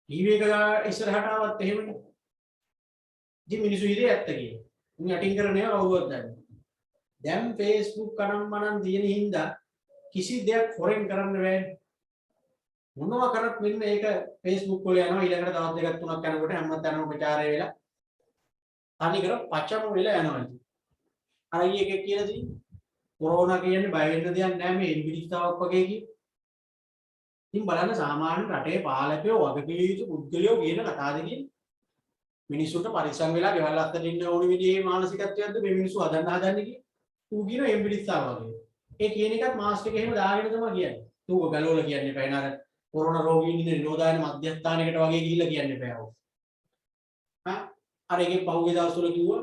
ටීවී එක ඉස්සරහට ආවත් එහෙමනේ. ඉතින් මිනිස්සු හිතේ ඇත්ත කියන්නේ. උන් යටින් කරන ඒවා කවුරුවත් දන්නේ. දැන් Facebook කනම්මනම් තියෙන හින්දා කිසි දෙයක් හොරෙන් කරන්න බෑනේ. මොනවා කරත් මෙන්න ඒක Facebook වල යනවා ඊළඟට තවත් දෙකක් තුනක් යනකොට හැමතැනම ප්‍රචාරය වෙලා අනික පචම වෙලා යනවා ඉතින්. අර ඊයේ කියලා තියෙන්නේ කොරෝනා කියන්නේ බය වෙන්න දෙයක් නෑ මේ එන්බිලිස්තාවක් වගේ කි. ඉතින් බලන්න සාමාන්‍ය රටේ පාලකයෝ වගකීම් යුතු පුද්ගලයෝ කියන කතාවද කියන්නේ. මිනිස්සුන්ට පරිස්සම් වෙලා ගෙවල් අත්තට ඉන්න ඕන විදිහේ මානසිකත්වයක්ද මේ මිනිස්සු හදන්නේ කිය. ඌ කියන එන්බිලිස්තාව වගේ. ඒ කියන එකත් මාස්ක් එක එහෙම දාගෙන තමයි කියන්නේ. ඌ ගලවලා කියන්නේ බෑ නේද? කොරෝනා රෝගීන් ඉන්න නිරෝධායන මධ්‍යස්ථානයකට වගේ ගිහිල්ලා කියන්නේ බෑ ඔව්. හා අර එකේ පහුගිය දවස්වල කිව්වා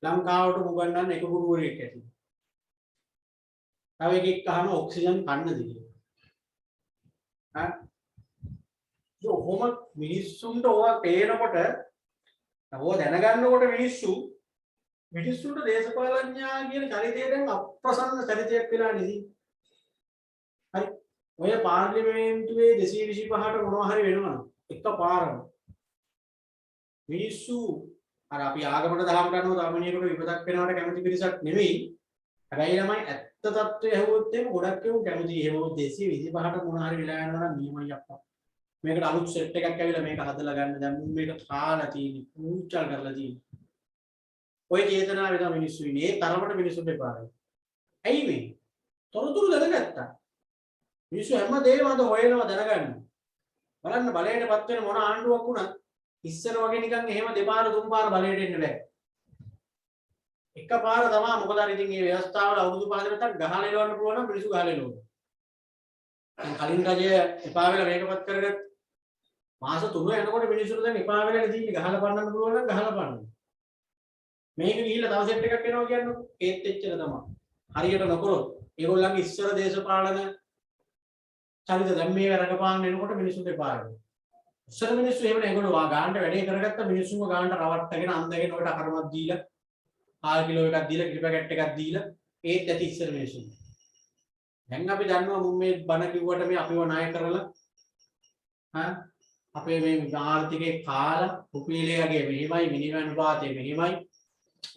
ලංකාවට උගන්වන්න එක ගුරුවරයෙක් ඇති. තව එකෙක් අහන ඔක්සිජන් කන්නද කියලා. හා කොහොම මිනිස්සුන්ට ඕවා පේනකොට ඕවා දැනගන්නකොට මිනිස්සුන්ට දේශපාලඥයා කියන චරිතය දැන් අප්‍රසන්න චරිතයක් වෙලා නෙදී. හරි. ඔය පාර්ලිමේන්තුවේ 225ට මොනවා හරි වෙනවා එක පාරම. මිනිස්සු අර අපි ආගමකට දහමට අනුව ධර්මණියකට විපතක් වෙනවට කැමති පිරිසක් නෙවෙයි. හැබැයි ළමයි ඇත්ත තත්ත්වය ඇහුවොත් එහෙම ගොඩක් ඒවා කැමති. එහෙම 225ට මොනවා හරි වෙලා යනවා නම් නියමයි අප්පා. මේකට අලුත් සෙට් එකක් ඇවිල්ලා මේක හදලා ගන්න දැන් මුන් මේක කාලා තියෙන්නේ පූචල් කරලා තියෙන්නේ. ඔය චේතනාව තමයි මිනිස්සු ඉන්නේ. ඒ තරමට මිනිස්සුන්ට එපාරයි. ඇයි මේ? තොරතුරු දැනගත්තා. මිනිස්සු හැමදේම අද හොයනවා දැනගන්න. බලන්න බලයටපත් වෙන මොන ආණ්ඩුවක් වුණත් ඉස්සර වගේ නිකන් එහෙම දෙපාර තුන් පාර බලයට එන්න බෑ. එකපාර තමයි මොකද අර ඉතින් මේ ව්‍යවස්ථාවල අවුරුදු 5 දෙනෙක් ගහලා එලවන්න පුළුවන් නම් මිනිස්සු ගහලා එලවනවා. දැන් කලින් රජය එපා වෙලා මේකපත් කරගත්ත මාස 3 යනකොට මිනිස්සුන්ට දැන් එපා වෙලා තියෙන්නේ ගහලා පන්නන්න පුළුවන් නම් ගහලා පන්නන්න. මේක ගිහිල්ලා තව සෙට් එකක් එනවා කියන්නේ ඒත් එච්චර තමයි. හරියට නොකරොත් ඒගොල්ලන්ගේ ඉස්සර දේශපාලන චරිත දැන් මේක රඟපාන්න එනකොට මිනිස්සුන්ට එපා වෙනවා. ඉස්සර මිනිස්සු එහෙම නේ ඒගොල්ලෝ ගානට වැඩේ කරගත්ත මිනිස්සුම ගානට රවට්ටගෙන අන්දගෙන ඔකට අකරමත් දීලා කාල් කිලෝ එකක් දීලා කිරි පැකට් එකක් දීලා ඒත් ඇති ඉස්සර මිනිස්සු. දැන් අපි දන්නවා මුන් මේ බණ කිව්වට මේ අපිව ණය කරලා අපේ මේ ආර්ථිකේ කාලා රුපියලයේ මෙහෙමයි මිනිමය අනුපාතය මෙහෙමයි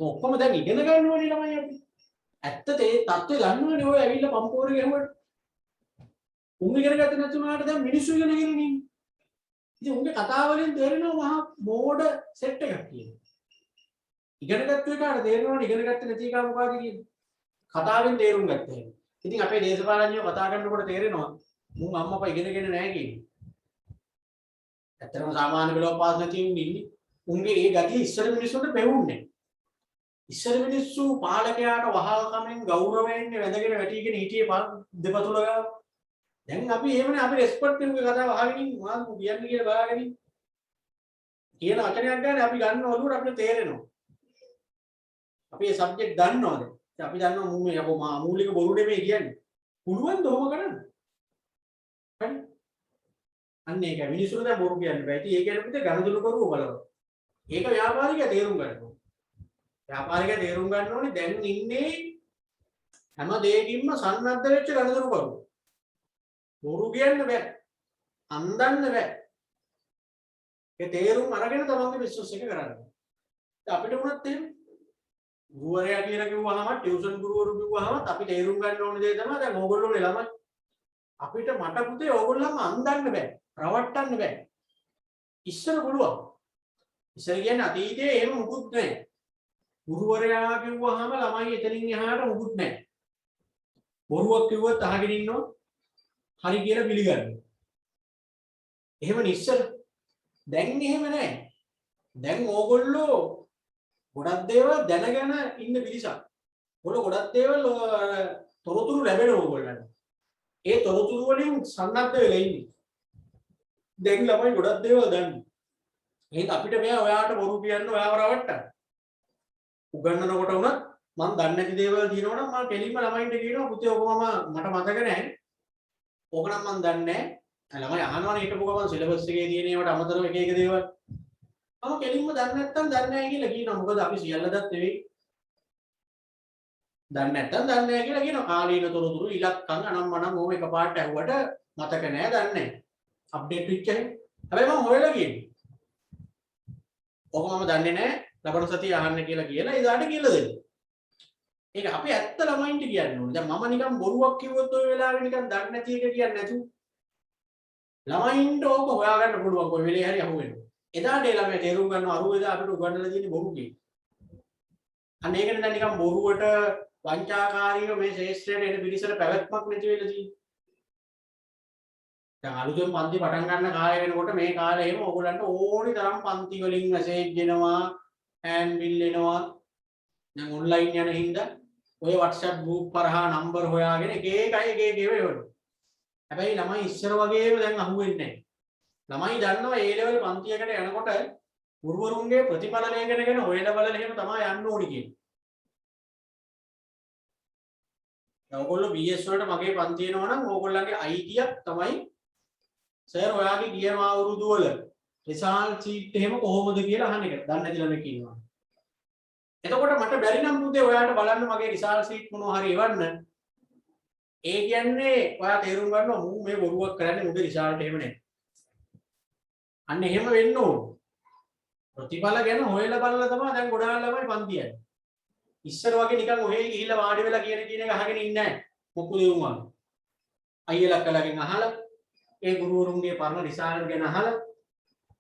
ඔක්කොම දැන් ඉගෙන ගන්න ඕනේ ළමයි අපි. ඇත්ත තේ තත්ත්වය ගන්න ඕනේ ඔය ඇවිල්ලා පම්පෝරේ ගහුවට. උන් ඉගෙන ගත්තේ නැතුණාට දැන් මිනිස්සු ඉගෙන ගන්න ඉන්නේ. ඉතින් උන්ගේ කතාව වලින් තේරෙනවා මහා මෝඩ සෙට් එකක් කියලා. ඉගෙන ගත්ත එකාට තේරෙනවනේ ඉගෙන ගත්තේ නැති එකා මොකද කියන්නේ. කතාවෙන් තේරුම් ගත්තා. ඉතින් අපේ දේශපාලඥයෝ කතා කරනකොට තේරෙනවා මුන් අම්මපා ඉගෙනගෙන නැහැ කියන්නේ. ඇත්තටම සාමාන්‍ය බෙලව පාස් නැති උන් ඉන්නේ. උන්ගේ ඒ ගතිය ඉස්සර මිනිස්සුන්ට පෙවුන්නේ. ඉස්සර මිනිස්සු පාලකයාට වහල් කමෙන් ගෞරවයෙන් වැඳගෙන වැටිගෙන හිටියේ දෙපතුල ගාව. දැන් අපි එහෙමනේ අපි රෙස්පෙක්ට් එකේ කතාව අහගෙන ඉන්නේ මොනවද කියන්නේ කියලා බලාගෙන ඉන්නේ. කියන වචනයක් ගන්න අපි ගන්න ඔළුවට අපිට තේරෙනවා. අපි මේ සබ්ජෙක්ට් දන්නවද? අපි දන්නවා මූ මේ අපෝ මූලික බොරු නෙමෙයි කියන්නේ. පුළුවන් ද ඔහොම කරන්න? හරි. අන්න ඒක මිනිස්සුන්ට දැන් බොරු කියන්න බෑ. ඉතින් ඒ කියන්නේ පුතේ ගනුදෙනු කරුවෝ බලනවා. ඒක ව්‍යාපාරිකයා තේරුම් ගන්න ඕනේ. ව්‍යාපාරිකයා තේරුම් ගන්න ඕනේ දැන් ඉන්නේ හැම දෙයකින්ම සන්නද්ධ වෙච්ච ගනුදෙනු කරුවෝ. බොරු කියන්න බෑ. අන්දන්න බෑ. ඒ තේරුම් අරගෙන තමන්ගේ බිස්නස් එක කරන්න. අපිට වුණත් එහෙම ගුරුවරයා කියලා කිව්වහම ටියුෂන් ගුරුවරු කිව්වහම අපි තේරුම් ගන්න ඕනේ දේ තමයි දැන් ඕගොල්ලෝනේ ළමයි. අපිට මට පුතේ ඕගොල්ලන්ව අන්දන්න බෑ. රවට්ටන්න බෑ. ඉස්සර පුළුවන්. ඉස්සර කියන්නේ අතීතයේ එහෙම මුකුත් නැහැ. ගුරුවරයා කිව්වහම ළමයි එතනින් එහාට මුකුත් නැහැ. බොරුවක් කිව්වොත් අහගෙන ඉන්නවා. හරි කියලා පිළිගන්නවා. එහෙම ඉස්සර දැන් එහෙම නැහැ. දැන් ඕගොල්ලෝ ගොඩක් දේවල් දැනගෙන ඉන්න පිරිසක්. ඔයගොල්ලෝ ගොඩක් දේවල් තොරතුරු ලැබෙනවා ඕගොල්ලන්ට. ඒ තොරතුරු වලින් සන්නද්ධ වෙලා ඉන්නේ. දැන් ළමයි ගොඩක් දේවල් දන්නේ. එහෙනම් අපිට මෙයා ඔයාට බොරු කියන්න ඔයාව රවට්ටන්න. උගන්නනකොට උනත් මම දන්නේ නැති දේවල් දිනවනම් මම කෙලින්ම ළමයින්ට කියනවා පුතේ ඔක මට මතක නැහැ. ඕක නම් මම දන්නේ නැහැ. ළමයි අහනවනේ හිටපු ගමන් සිලබස් එකේ තියෙන ඒවාට අමතරව එක එක දේවල්. මම කෙලින්ම දන්නේ නැත්තම් දන්නේ නැහැ කියලා කියනවා. මොකද අපි සියල්ලදත් නෙවෙයි. දන්නේ නැත්තම් දන්නේ නැහැ කියලා කියනවා. කාලීන තොරතුරු ඉලක්කම් අනම්මනම් ඕම එකපාරට ඇහුවට මතක නැහැ දන්නේ නැහැ. අප්ඩේට් වෙච්ච හැටි. හැබැයි මම හොයලා කියන්නේ. ඕක මම දන්නේ නැහැ. ලබන සතිය අහන්න කියලා ඉදාට කියලා දෙන්න. ඒක අපි ඇත්ත ළමයින්ට කියන්න ඕනේ. දැන් මම නිකන් බොරුවක් කිව්වොත් ඔය වෙලාවේ නිකන් දන්නේ නැති එක කියන්නේ නැතුව ළමයින්ට ඕක හොයාගන්න පුළුවන් කොයි වෙලේ හරි අහුවෙනවා. එදාට ඒ ළමයා තේරුම් ගන්නවා අරුව එදා අපිට උගන්වලා තියෙන්නේ බොරු කියන. අන්න ඒකනේ දැන් නිකන් බොරුවට වංචාකාරීව මේ ශේෂ්ත්‍රයට එන පිළිසර පැවැත්මක් නැති වෙලා තියෙන්නේ. දැන් අලුතෙන් පන්ති පටන් ගන්න කාලය වෙනකොට මේ කාලේ එහෙම ඕගොල්ලන්ට ඕනි තරම් පන්ති වලින් මැසේජ් එනවා, හෑන්ඩ් බිල් එනවා. දැන් ඔන්ලයින් යන හින්දා ඔය WhatsApp group කරහා නම්බර් හොයාගෙන එක එක ඒවා. හැබැයි ළමයි ඉස්සර වගේම දැන් අහුවෙන්නේ නැහැ. ළමයි දන්නවා ඒ ලෙවල් පන්තියකට යනකොට ගුරුවරුන්ගේ ප්‍රතිඵල ලේඛනගෙන හොයලා බලලා එහෙම තමයි යන්න ඕනි කියන්නේ. දැන් ඔයගොල්ලෝ BS වලට මගේ පන්ති එනවා නම් ඕගොල්ලන්ගේ අයිතියක් තමයි සර් ඔයාගේ ගිය අවුරුදු වල රිසල්ට් ෂීට් එහෙම කොහොමද කියලා අහන එක. දන්නේ නැති ළමෙක් ඉන්නවා. එතකොට මට බැරි නම් පුතේ ඔයාට බලන්න මගේ රිසල්ට් ෂීට් මොනවා හරි එවන්න. ඒ කියන්නේ ඔයා තේරුම් ගන්නවා මූ මේ බොරුවක් කරන්නේ මුගේ රිසල්ට් එහෙම නැහැ. අන්න එහෙම වෙන්න ඕන. ප්‍රතිඵල ගැන හොයලා බලලා තමයි දැන් ගොඩාක් ළමයි පන්ති යන්නේ. ඉස්සර වගේ නිකන් ඔහෙ ගිහිල්ලා වාඩි වෙලා කියන එක අහගෙන ඉන්නේ නැහැ. මොකුද වුණා. අයියලා කලගෙන් අහලා ඒ ගුරුවරුන්ගේ පරණ රිසල්ට් ගැන අහලා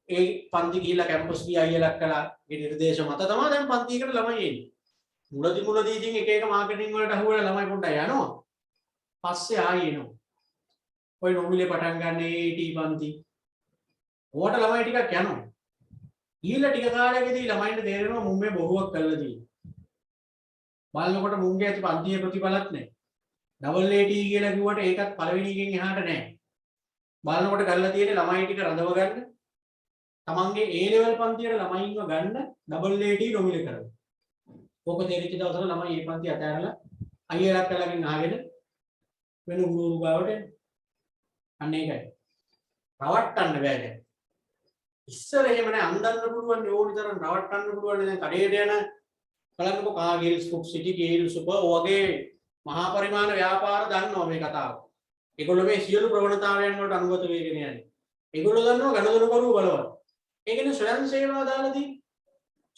ඒ පන්ති ගිහිල්ලා කැම්පස් ගිය අයියලා කළාගේ නිර්දේශ මත තමයි දැන් පන්තියකට ළමයි එන්නේ. මුලදී ඉතින් එක එක මාකටිං වලට අහුවෙලා ළමයි පොඩ්ඩක් යනවා. පස්සේ ආයෙ එනවා. ඔය නොමිලේ පටන් ගන්න ඒ පන්ති. ඕකට ළමයි ටිකක් යනවා. ඊළඟ ටික කාලයකදී ළමයින්ට තේරෙනවා මුන් මේ බොරුවක් කළා දී. බලනකොට මුන්ගේ ඇති පන්තියේ ප්‍රතිඵලත් නැහැ. ඩබල් AT කියලා කිව්වට ඒකත් පළවෙනි එකෙන් එහාට නැහැ. බලනකොට කරලා තියෙන්නේ ළමයි ටික රඳව ගන්න. තමන්ගේ A level පන්තියට ළමයින්ව ගන්න ඩබල් AT නොමිලේ කරනවා. ඕක තේරිච්ච දවසට ළමයි මේ පන්ති අතහැරලා අයියලා කළගෙන් ආගෙන වෙන ගුරු ගාවට අන්න ඒකයි. රවට්ටන්න බෑ දැන්. ඉස්සර එහෙම නෑ අන්දන්න පුළුවන් ඕනි තරම් රවට්ටන්න පුළුවන් දැන් කඩේට යන බලන්නකො කාගිල්ස් ෆුඩ් සිටි ගිල්ස් සුපර් වගේ මහා පරිමාණ ව්‍යාපාර දන්නවා මේ කතාව. ඒගොල්ලෝ මේ සියලු ප්‍රවණතාවයන් වලට අනුගත වෙගෙන යන්නේ. ඒගොල්ලෝ දන්නවා ගනුදෙනු කරුවෝ බලවත්. ඒකනේ ස්වයං සේවා දාලා තියෙන්නේ.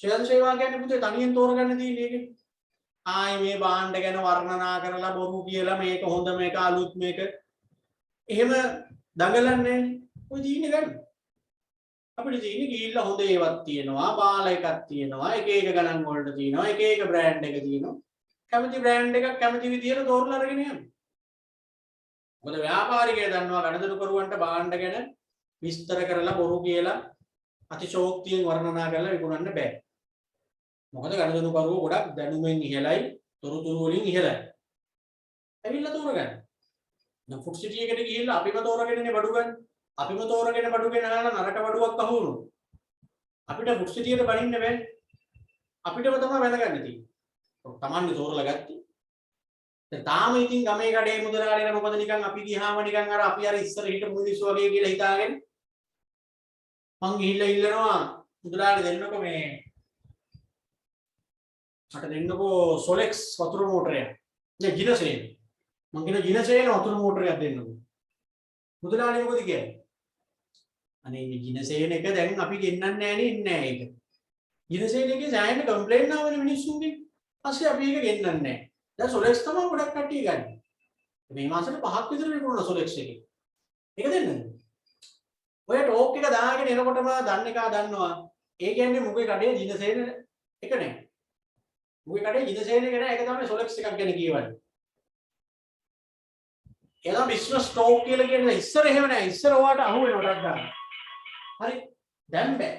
ස්වයං සේවා කියන්නේ පුතේ තනියෙන් තෝරගන්න තියෙන්නේ ඒකේ. ආයි මේ භාණ්ඩ ගැන වර්ණනා කරලා බොරු කියලා මේක හොඳ මේක අලුත් මේක එහෙම දඟලන්නේ ඔය තියෙන්නේ ගන්න. අපිට තියෙන්නේ ගිහිල්ලා හොඳ ඒවත් තියෙනවා බාල එකක් තියෙනවා එක එක ගණන් වලට තියෙනවා එක එක බ්‍රෑන්ඩ් එක තියෙනවා. කැමති බ්‍රෑන්ඩ් එකක් කැමති විදියට තෝරලා අරගෙන යන්න. මොකද ව්‍යාපාරිකය දන්නවා ගණදෙනු කරුවන්ට භාණ්ඩ ගැන විස්තර කරලා බොරු කියලා අතිශෝක්තියෙන් වර්ණනා කරලා විකුණන්න බෑ. මොකද ගණදෙනු කරුවෝ ගොඩක් දැනුමෙන් ඉහළයි තොරතුරු වලින් ඉහළයි. ඇවිල්ලා තෝරගන්න. නම් ෆුඩ් සිටි එකට ගිහිල්ලා අපිම තෝරගෙනනේ බඩු ගන්න. අපිම තෝරගෙන බඩු ගෙනහලා නරක බඩුවක් අහු වුණොත් අපිට ෆුඩ් සිටියට බනින්න බෑ. අපිටම තමයි වැඳගන්න තියෙන්නේ. තමන්ගේ තෝරලා ගත්තී. දැන් තාම ඉතින් ගමේ කඩේ මුදලාලිලා මොකද නිකන් අපි ගියාම නිකන් අර අපි අර ඉස්සර හිටපු මිනිස්සු වගේ කියලා හිතාගෙන මං ගිහිල්ලා ඉල්ලනවා මුදලාලි දෙන්නකෝ මේ මට දෙන්නකෝ සොලෙක්ස් වතුර මෝටරයක්. නේ ජිනසේන. මං කියන ජිනසේන වතුර මෝටරයක් දෙන්නකෝ. මුදලාලි මොකද කියන්නේ? අනේ මේ ජිනසේන එක දැන් අපි ගෙන්නන්නේ නැහැ නේ ඉන්නේ ඒක. ජිනසේන එකේ සෑහෙන කම්ප්ලේන්ට් ආවනේ මිනිස්සුන්ගෙන්. ඊපස්සේ අපි ඒක ගෙන්නන්නේ නැහැ. දැන් සොලෙක්ස් තමයි ගොඩක් කට්ටිය ගන්න. මේ මාසෙට 5ක් විතර විකුණන සොලෙක්ස් එකේ. ඒක දෙන්නද? ඔය ටෝක් එක දාගෙන එනකොටම දන්න එකා දන්නවා. ඒ කියන්නේ මුගේ කඩේ ජිනසේන එක නෑ. මුගේ කඩේ ජිනසේන එක නෑ. ඒක තමයි සොලෙක්ස් එකක් ගැන කියවන්නේ. එනවා බිස්නස් ටෝක් කියලා කියන්නේ ඉස්සර එහෙම නෑ. ඉස්සර ඔයාට අහු වෙනවටක් ගන්න. හරි. දැන් බෑ.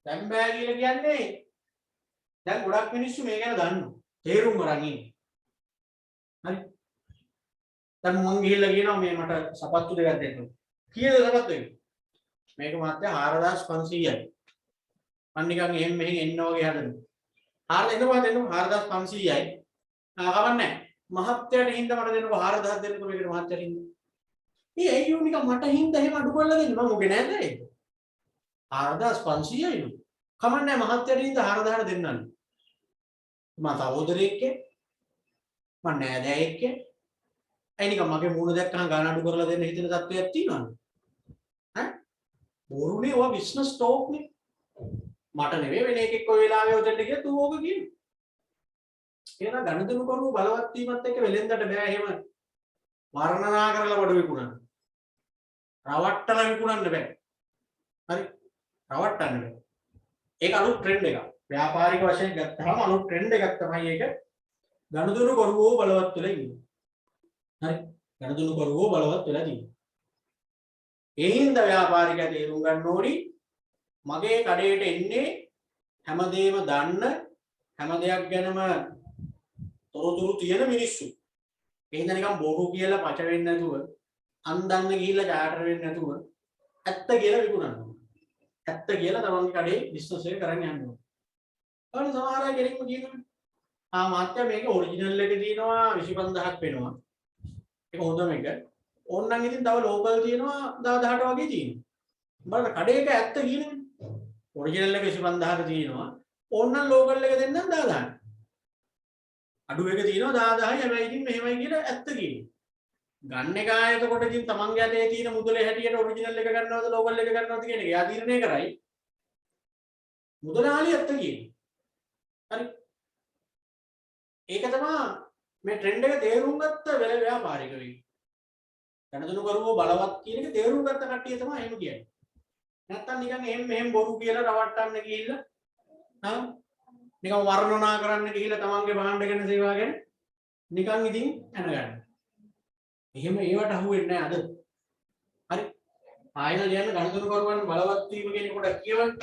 දැන් බෑ කියලා කියන්නේ දැන් ගොඩක් මිනිස්සු මේ ගැන දන්නවා. තේරුම් අරන් ඉන්නේ. හරි. දැන් මම ගිහිල්ලා කියනවා මේ මට සපත්තු දෙකක් දෙන්න. කීයද සපත්තු එක? මේක මාත්‍ය 4500යි. මම නිකන් එහෙම මෙහෙන් එන්න වගේ හදනවා. 4500යි. කවන්නේ මහත්යට හින්දා මට දෙන්නකො 4000ක් දෙන්නකො මේකට මහත්යට හින්දා. මේ ඇයි නිකන් මට හින්දා එහෙම අඩු කරලා දෙන්න මම උගේ නෑද ඒක? 4500යි නු. කමන්නේ මහත්යට හින්දා 4000ට දෙන්නන්නේ. මම සහෝදරයෙක් මම නෑදෑයෙක් ඇයි නිකන් මගේ මූණ දැක්කම ගාන අඩු කරලා දෙන්න හිතෙන තත්ත්වයක් තියෙනවද ඈ බොරුනේ ඔය බිස්නස් ටෝක් නේ මට නෙවෙයි වෙන එකෙක් ඔය වෙලාවේ උදෙන්ට ගියා තू ඕක කියනවා එහෙනම් ගණදෙනු කරුව බලවත් වීමත් එක්ක වෙලෙන්දට බෑ එහෙම වර්ණනා කරලා බඩ විකුණන්න රවට්ටලා විකුණන්න බෑ හරි රවට්ටන්න බෑ ඒක අලුත් ට්‍රෙන්ඩ් එකක් ව්‍යාපාරික වශයෙන් ගත්තාම අලුත් ට්‍රෙන්ඩ් එකක් තමයි ඒක ගනුදෙනු කරුවෝ බලවත් වෙලා ඉන්නේ. හරි. ගනුදෙනු කරුවෝ බලවත් වෙලා ඉන්නේ. ඒ හින්දා ව්‍යාපාරිකයා තේරුම් ගන්න ඕනි මගේ කඩේට එන්නේ හැමදේම දන්න හැම දෙයක් ගැනම තොරතුරු තියෙන මිනිස්සු. ඒ හින්දා නිකන් බොරු කියලා පච වෙන්නේ නැතුව අන්දන්න ගිහිල්ලා චාටර් වෙන්නේ නැතුව ඇත්ත කියලා විකුණන්න. ඇත්ත කියලා තමන්ගේ කඩේ බිස්නස් එක කරන්න යන්න ඕනේ. ඔන්න සමහර අය කෙනෙක්ම කියනවා මාත්‍ය මේක ඔරිජිනල් එක තියෙනවා 25000ක් වෙනවා ඒක හොඳම එක ඕන්නම් ඉතින් තව ලෝකල් තියෙනවා 10000ට වගේ තියෙනවා බලන්න කඩේක ඇත්ත කියනවනේ ඔරිජිනල් එක 25000ක තියෙනවා ඕන්නම් ලෝකල් එක දෙන්නම් 10000ට අඩු එක තියෙනවා 10000යි හැබැයි ඉතින් මෙහෙමයි කියලා ඇත්ත කියනවා ගන්න එක ආයතකොට ඉතින් තමන්ගේ අතේ තියෙන මුදලේ හැටියට ඔරිජිනල් එක ගන්නවද ලෝකල් එක ගන්නවද කියන එක එයා තීරණය කරයි මුදලාලි ඇත්ත කියනවා හරි ඒක තමයි මේ ට්‍රෙන්ඩ් එක තේරුම් ගත්ත වෙල ව්‍යාපාරිකයෝ. ගණදෙනු කරුවෝ බලවත් කියන එක තේරුම් ගත්ත කට්ටිය තමයි එහෙම කියන්නේ. නැත්තම් නිකන් එහෙම මෙහෙම බොරු කියලා රවට්ටන්න ගිහිල්ලා නිකන් වර්ණනා කරන්න ගිහිල්ලා තමන්ගේ භාණ්ඩ ගැන සේවා ගැන නිකන් ඉතින් අනගන්න. එහෙම ඒවට අහු වෙන්නේ නැහැ අද. හරි. ආයෙත් කියන්න ගණදෙනු කරුවන් බලවත් වීම කියන කොට කියවන්න.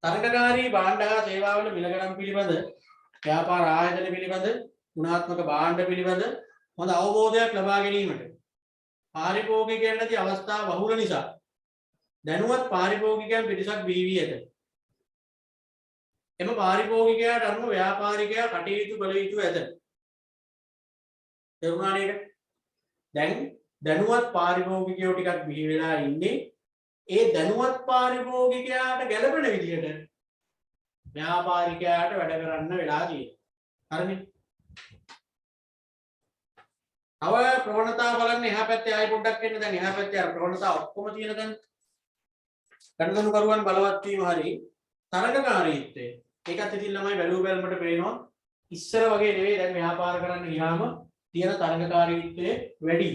තරඟකාරී භාණ්ඩ හා සේවාවල මිල ගණන් පිළිබඳ ව්‍යාපාර ආයතන පිළිබඳ ගුණාත්මක භාණ්ඩ පිළිබඳ හොඳ අවබෝධයක් ලබා ගැනීමට පාරිභෝගිකයන් නැති අවස්ථා බහුල නිසා දැනුවත් පාරිභෝගිකයන් පිරිසක් බිහි වී ඇත. එම පාරිභෝගිකයාට අනුව ව්‍යාපාරිකයා කටයුතු කළ යුතු ඇත. තේරුණාද ඒක? දැන් දැනුවත් පාරිභෝගිකයෝ ටිකක් බිහි වෙලා ඉන්නේ ඒ දැනුවත් පාරිභෝගිකයාට ගැළපෙන විදිහට ව්‍යාපාරිකයාට වැඩ කරන්න වෙලා තියෙනවා. හරිනේ. තව ප්‍රවණතා බලන්න එහා පැත්තේ ආයි පොඩ්ඩක් එන්න. දැන් එහා පැත්තේ අර ප්‍රවණතා ඔක්කොම තියෙන දැන් ගණදනු කරුවන් බලවත් වීම හරි තරගකාරීත්වය. ඒකත් ඉතින් ළමයි බැලුව බැලමට පේනවා ඉස්සර වගේ නෙවෙයි දැන් ව්‍යාපාර කරන්න ගියාම තියෙන තරගකාරීත්වය වැඩි.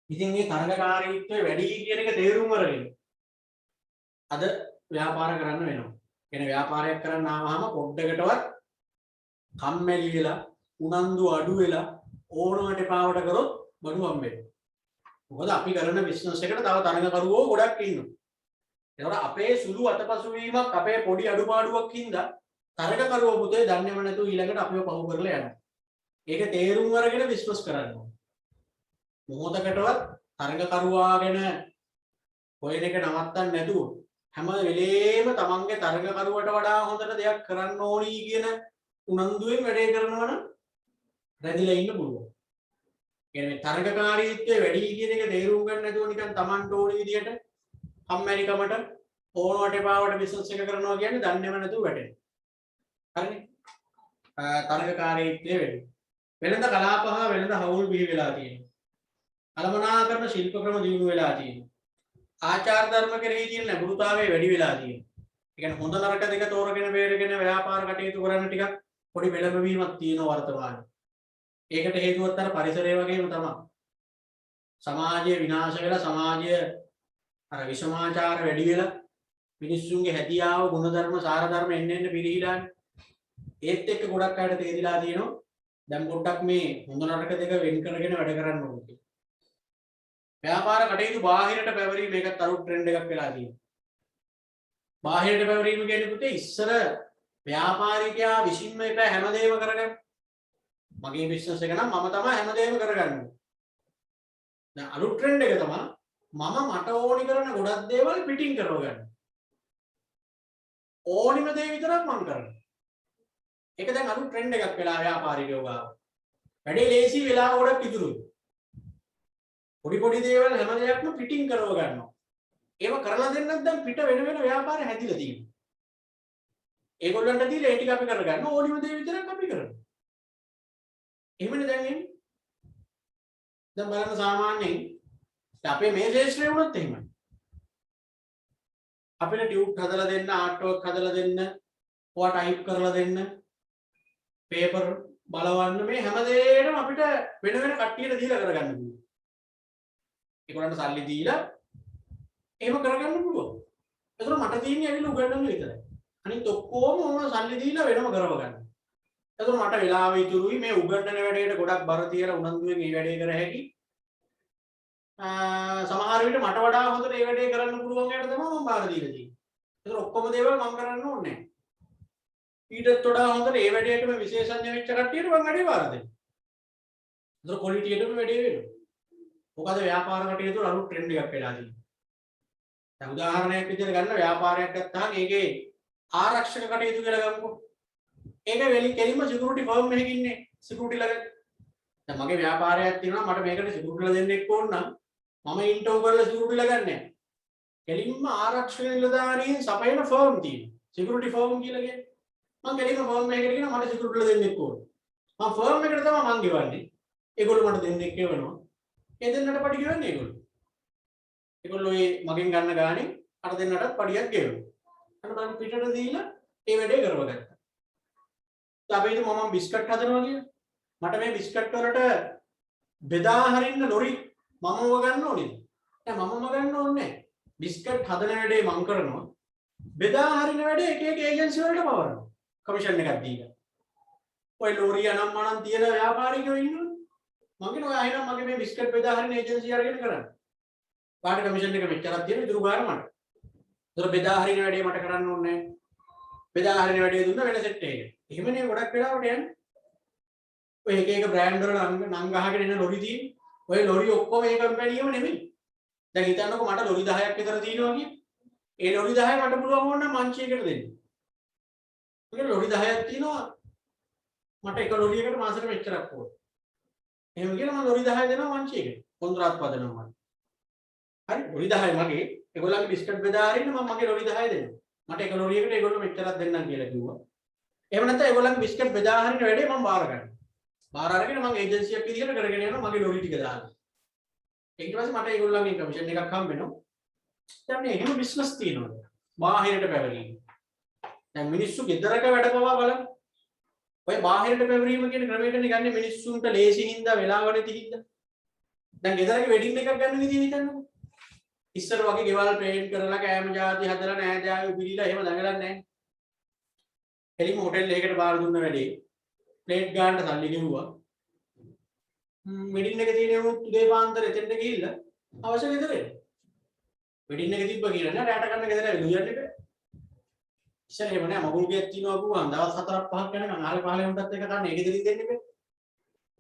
ඉතින් මේ තරගකාරීත්වය වැඩි කියන එක තේරුම් අරගෙන අද ව්‍යාපාර කරන්න වෙනවා. එන ව්‍යාපාරයක් කරන්න ආවම පොඩ්ඩකටවත් කම්මැලි වෙලා උනන්දු අඩු වෙලා ඕනකට පාවට කරොත් බඩු හම්බෙන්නේ. මොකද අපි කරන බිස්නස් එකට තව තරගකරුවෝ ගොඩක් ඉන්නවා. ඒතකොට අපේ සුළු අතපසු වීමක් අපේ පොඩි අඩුපාඩුවක් හින්දා තරගකරුවෝ පුතේ දන්නේම නැතුව ඊළඟට අපිව පහු කරලා යනවා. ඒක තේරුම් අරගෙන බිස්නස් කරන්න ඕනේ. මොහොතකටවත් තරගකරුවා ගැන හොයන එක නවත්තන්න නැතුව හැම වෙලේම තමන්ගේ තරගකරුවට වඩා හොඳට දෙයක් කරන්න ඕනි කියන උනන්දුවෙන් වැඩේ කරනවා නම් රැඳිලා ඉන්න පුළුවන්. කියන්නේ තරගකාරීත්වය වැඩි කියන එක තේරුම් ගන්න නැතුව නිකන් තමන්ට ඕනි විදියට කම්මැලිකමට ඕනවට එපාවට බිස්නස් එක කරනවා කියන්නේ දන්නේම නැතුව වැටෙනවා. හරිනේ? තරගකාරීත්වය වැඩි. වෙළඳ කලාප හා වෙළඳ හවුල් බිහි වෙලා තියෙනවා. කළමනාකරන ශිල්ප ක්‍රම දියුණු වෙලා තියෙනවා. ආචාර ධර්ම කෙරෙහි තියෙන නැඹුරුතාවය වැඩි වෙලා තියෙනවා. ඒ කියන්නේ හොඳ නරක දෙක තෝරගෙන බේරගෙන ව්‍යාපාර කටයුතු කරන්න ටිකක් පොඩි පෙළඹවීමක් තියෙනවා වර්තමානයේ. ඒකට හේතුවත් අර පරිසරය වගේම තමයි. සමාජය විනාශ වෙලා සමාජය අර විෂමාචාර වැඩි වෙලා මිනිස්සුන්ගේ හැදියාව ගුණධර්ම සාරධර්ම එන්න පිරිහිලා ඒත් එක්ක ගොඩක් අයට තේරිලා තියෙනවා දැන් පොඩ්ඩක් මේ හොඳ නරක දෙක වෙන් කරගෙන වැඩ කරන්න ඕනේ. ව්‍යාපාර කටයුතු බාහිරට පැවරීම මේකත් අලුත් ට්‍රෙන්ඩ් එකක් වෙලා තියෙනවා. බාහිරට පැවරීම කියන්නේ පුතේ ඉස්සර ව්‍යාපාරිකයා විසින්ම එක හැමදේම කරගන්න. මගේ බිස්නස් එක නම් මම තමයි හැමදේම කරගන්නේ. දැන් අලුත් ට්‍රෙන්ඩ් එක තමයි මම මට ඕනි කරන ගොඩක් දේවල් පිටින් කරව ගන්න. ඕනිම දේ විතරක් මම කරනවා. ඒක දැන් අලුත් ට්‍රෙන්ඩ් එකක් වෙලා ව්‍යාපාරිකයෝ ගාව. වැඩේ ලේසි වෙලා ගොඩක් ඉතුරුයි. පොඩි පොඩි දේවල් හැම දෙයක්ම පිටින් කරව ගන්නවා. ඒව කරලා දෙන්නත් දැන් පිට වෙන වෙන ව්‍යාපාර හැදිලා තියෙනවා. ඒගොල්ලන්ට දීලා ඒ ටික අපි කරගන්න ඕනිම දේ විතරක් අපි කරනවා. එහෙමනේ දැන් එන්නේ. දැන් බලන්න සාමාන්‍යයෙන් අපේ මේ ශේෂ්ත්‍රය වුණත් එහෙමයි. අපිට ටියුබ් හදලා දෙන්න, ආර්ට් වර්ක් හදලා දෙන්න, ඔයා ටයිප් කරලා දෙන්න, පේපර් බලවන්න මේ හැම දෙයකම අපිට වෙන වෙන කට්ටියට දීලා කරගන්න පුළුවන්. ඒගොල්ලන්ට සල්ලි දීලා එහෙම කරගන්න පුළුවන්. ඒතර මට තියෙන්නේ ඇවිල්ලා උගන්වන්න විතරයි. අනිත් ඔක්කොම ඕන සල්ලි දීලා වෙනම කරව ගන්න. ඒතර මට වෙලාව ඉතුරුයි මේ උගන්වන වැඩේට ගොඩක් බර තියලා උනන්දුවෙන් මේ වැඩේ කර හැකි. සමහර විට මට වඩා හොඳට මේ වැඩේ කරන්න පුළුවන් අයට තමයි මම බාර දීලා තියෙන්නේ. ඒතර ඔක්කොම දේවල් මම කරන්න ඕනේ නැහැ. ඊටත් වඩා හොඳට මේ වැඩේටම විශේෂඥ වෙච්ච කට්ටියට මම වැඩේ බාර දෙනවා. ඒතර ක්වොලිටියටම වැඩේ වෙනවා. මොකද ව්‍යාපාර කටයුතු අලුත් ට්‍රෙන්ඩ් එකක් වෙලා තියෙනවා. දැන් උදාහරණයක් විදිහට ගන්න ව්‍යාපාරයක් ගත්තාම ඒකේ ආරක්ෂක කටයුතු කියලා ගමුකෝ. ඒක කෙලින්ම සිකියුරිටි ෆර්ම් එකකින් ඉන්නේ සිකියුරිටි ළඟ. දැන් මගේ ව්‍යාපාරයක් තියෙනවා මට මේකට සිකියුරිටිලා දෙන්නෙක් ඕන නම් මම ඉන්ටර්ව් කරලා සිකියුරිටිලා ගන්න නැහැ. කෙලින්ම ආරක්ෂක නිලධාරීන් සපයන ෆර්ම් තියෙනවා. සිකියුරිටි ෆර්ම් කියලා කියන්නේ. මම කෙලින්ම ෆර්ම් එකකට කියනවා මට සිකියුරිටිලා දෙන්නෙක් ඕන. මම ෆර්ම් එකට තමයි මං ගෙවන්නේ. ඒගොල්ලෝ මට දෙන්නෙක් ගෙවනවා. ඒ දෙන්නට පඩි ගෙවන්නේ ඒගොල්ලෝ. ඒගොල්ලෝ මේ මගෙන් ගන්න ගානේ අර දෙන්නටත් පඩියක් ගෙවනවා. අන්න මම පිටට දීලා ඒ වැඩේ කරවගත්තා. අපි හිතමු මම බිස්කට් හදනවා කියලා. මට මේ බිස්කට් වලට බෙදා හරින්න ලොරි මමව ගන්න ඕනේද? නෑ මමම ගන්න ඕනේ නෑ. බිස්කට් හදන වැඩේ මම කරනවා. බෙදා හරින වැඩේ එක එක ඒජන්සි වලට පවරනවා. කමිෂන් එකක් දීලා. ඔය ලොරිය නම් මනම් තියෙන ව්‍යාපාරිකයෝ ඉන්නවනේ. මම කියනවා අයනම් මගේ මේ බිස්කට් බෙදා හරින ඒජන්සි අරගෙන කරන්න. වාට කමිෂන් එක මෙච්චරක් තියෙන ඉතුරු ගාන මට. ඒතර බෙදා හරින වැඩේ මට කරන්න ඕනේ නෑ. බෙදා හරින වැඩේ දුන්න වෙන සෙට් එකකට. එහෙමනේ ගොඩක් වෙලාවට යන්නේ. ඔය එක එක බ්‍රෑන්ඩ් වල නම් ගහගෙන එන ලොරි තියෙන්නේ. ඔය ලොරි ඔක්කොම ඒ කම්පැනියම නෙමෙයි. දැන් හිතන්නකෝ මට ලොරි 10ක් විතර තියෙනවා කියන්නේ. ඒ ලොරි 10 මට පුළුවන් ඕන නම් මංචියකට දෙන්න. මගේ ලොරි 10ක් තියෙනවා. මට එක ලොරියකට මාසෙට මෙච්චරක් ඕන. එහෙම කියලා මම ලොරි 10 දෙනවා වංශයකට. කොන්ත්‍රාත් පදනම් මම. හරි ලොරි 10 මගේ. ඒගොල්ලන්ගේ බිස්කට් බෙදා හරින්න මම මගේ ලොරි 10 දෙනවා. මට එක ලොරියකට ඒගොල්ලෝ මෙච්චරක් දෙන්නම් කියලා කිව්වා. එහෙම නැත්නම් ඒගොල්ලන්ගේ බිස්කට් බෙදා හරින්න වැඩේ මම බාර ගන්නවා. බාර අරගෙන මම ඒජන්සියක් විදිහට කරගෙන යනවා මගේ ලොරි ටික දාලා. ඊට පස්සේ මට ඒගොල්ලන්ගෙන් කමිෂන් එකක් හම්බ වෙනවා. දැන් මේ එහෙම බිස්නස් තියෙනවා. බාහිරට පැවරීම. දැන් මිනිස්සු ගෙදරක වැඩ පවා බලන්න. ඔය බාහිරට පැවරීම කියන ක්‍රමයටනේ ගන්නේ මිනිස්සුන්ට ලේසි හින්දා වෙලාව නැති හින්දා. දැන් ගෙදරක වෙඩින් එකක් ගන්න විදිහ හිතන්නකෝ. ඉස්සර වගේ ගෙවල් පේන්ට් කරලා කෑම ජාති හදලා නෑදෑයෝ පිළිලා එහෙම දඟලන්නේ නැහැ. එළිම හොටෙල් එකකට බාර දුන්න වැඩේ. ප්ලේට් ගන්න සල්ලි ගෙවුවා. වෙඩින් එක තියෙන උත් උදේ පාන්දර එතෙන්ට ගිහිල්ලා අවශ්‍ය ගෙදර එන්න. වෙඩින් එක තිබ්බ කියලා නෑ රැට ගන්න ගෙදර ඇවිල්ලා යන්න එක. ඉස්සර එහෙම නෑ මගුල් ගෙයක් තියනවා කිව්වම දවස් 4ක් 5ක් යනකම් ආලේ පහලේ උන්ටත් එක ගන්න ඒක දෙලින් දෙන්න බෑ.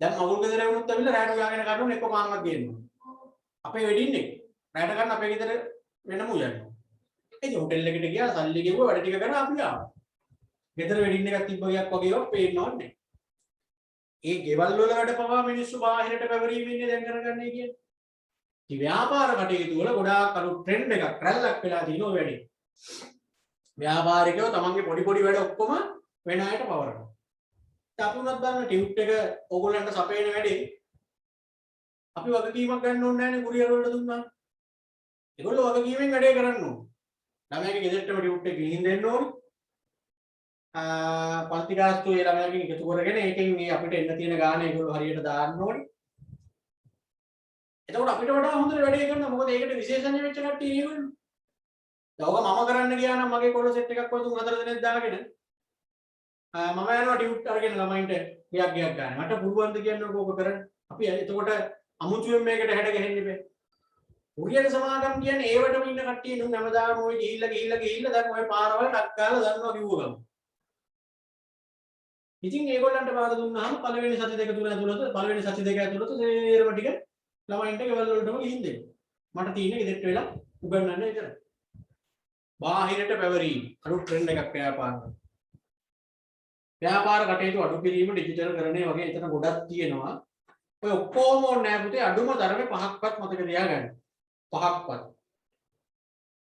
දැන් මගුල් ගෙදර වුණොත් ඇවිල්ලා රැට ගාගෙන කඩුන එක්ක මාන්නක් ගේනවා. අපේ වෙඩින් එක රැට ගන්න අපේ ගෙදර වෙනම යනවා. ඒ හොටෙල් එකට ගියා සල්ලි ගෙවුවා වැඩ ටික කරලා අපි ආවා. ගෙදර වෙඩින් එකක් තිබ්බ ගියක් වගේව පේන්නවත් නෑ. ඒ ගෙවල් වල වැඩ පවා මිනිස්සු බාහිරට පැවරීම ඉන්නේ දැන් කරගන්නේ කියන්නේ. ඉතින් ව්‍යාපාර කටයුතු වල ගොඩාක් අලුත් ට්‍රෙන්ඩ් එකක් රැල්ලක් වෙලා තියෙනවා වැඩි. ව්‍යාපාරිකයෝ තමන්ගේ පොඩි පොඩි වැඩ ඔක්කොම වෙන අයට පවරනවා. ඉතින් අපි උනත් ගන්න ටියුට් එක ඕගොල්ලන්ට සපයන වැඩේ අපි වගකීමක් ගන්න ඕනේ නැහැනේ කුරියර් වලට දුන්නා. ඒගොල්ලෝ වගකීමෙන් වැඩේ කරන්න ඕනේ. ළමයාගේ ගෙදරටම ටියුට් එක ගිහින් දෙන්න ඕනේ. පන්ති ගාස්තු ඒ ළමයාගෙන් එකතු කරගෙන ඒකෙන් මේ අපිට එන්න තියෙන ගාණ ඒගොල්ලෝ හරියට දාන්න ඕනේ. එතකොට අපිට වඩා හොඳට වැඩේ කරනවා. මොකද ඒකට විශේෂඥ වෙච්ච කට්ටිය ඒගොල්ලෝ. දැන් ඔක මම කරන්න ගියා නම් මගේ කොළ සෙට් එකක් වතුන් 4 දිනක් දාගෙන මම යනවා ටියුට් අරගෙන ළමයින්ට ගියක් ගන්න. මට පුළුවන් ද කියන්නේ ඕක කරන්න. අපි එතකොට අමුතුවෙන් මේකට හැඩ ගැහෙන්න බෑ. කුරියර සමාගම් කියන්නේ ඒවටම ඉන්න කට්ටිය නුන් හැමදාම ඔය ගිහිල්ලා දැන් ඔය පාරවල් ටක් ගාලා දන්නවා කිව්ව ගමන්. ඉතින් ඒගොල්ලන්ට බාර දුන්නාම පළවෙනි සති දෙක තුන ඇතුළත පළවෙනි සති දෙක ඇතුළත සේරම ටික ළමයින්ට ගෙවල් වලටම ගිහින් දෙන්න. මට තියෙන්නේ ගෙදරට වෙලා උගන්වන්න විතරයි. බාහිරට පැවරීම අලුත් ට්‍රෙන්ඩ් එකක් ව්‍යාපාර කටයුතු අඩු කිරීම ඩිජිටල් කරණය වගේ එතන ගොඩක් තියෙනවා. ඔය ඔක්කොම ඕනේ නැහැ පුතේ අඩුම තරමේ 5ක්වත් මතක තියාගන්න. 5ක්වත්.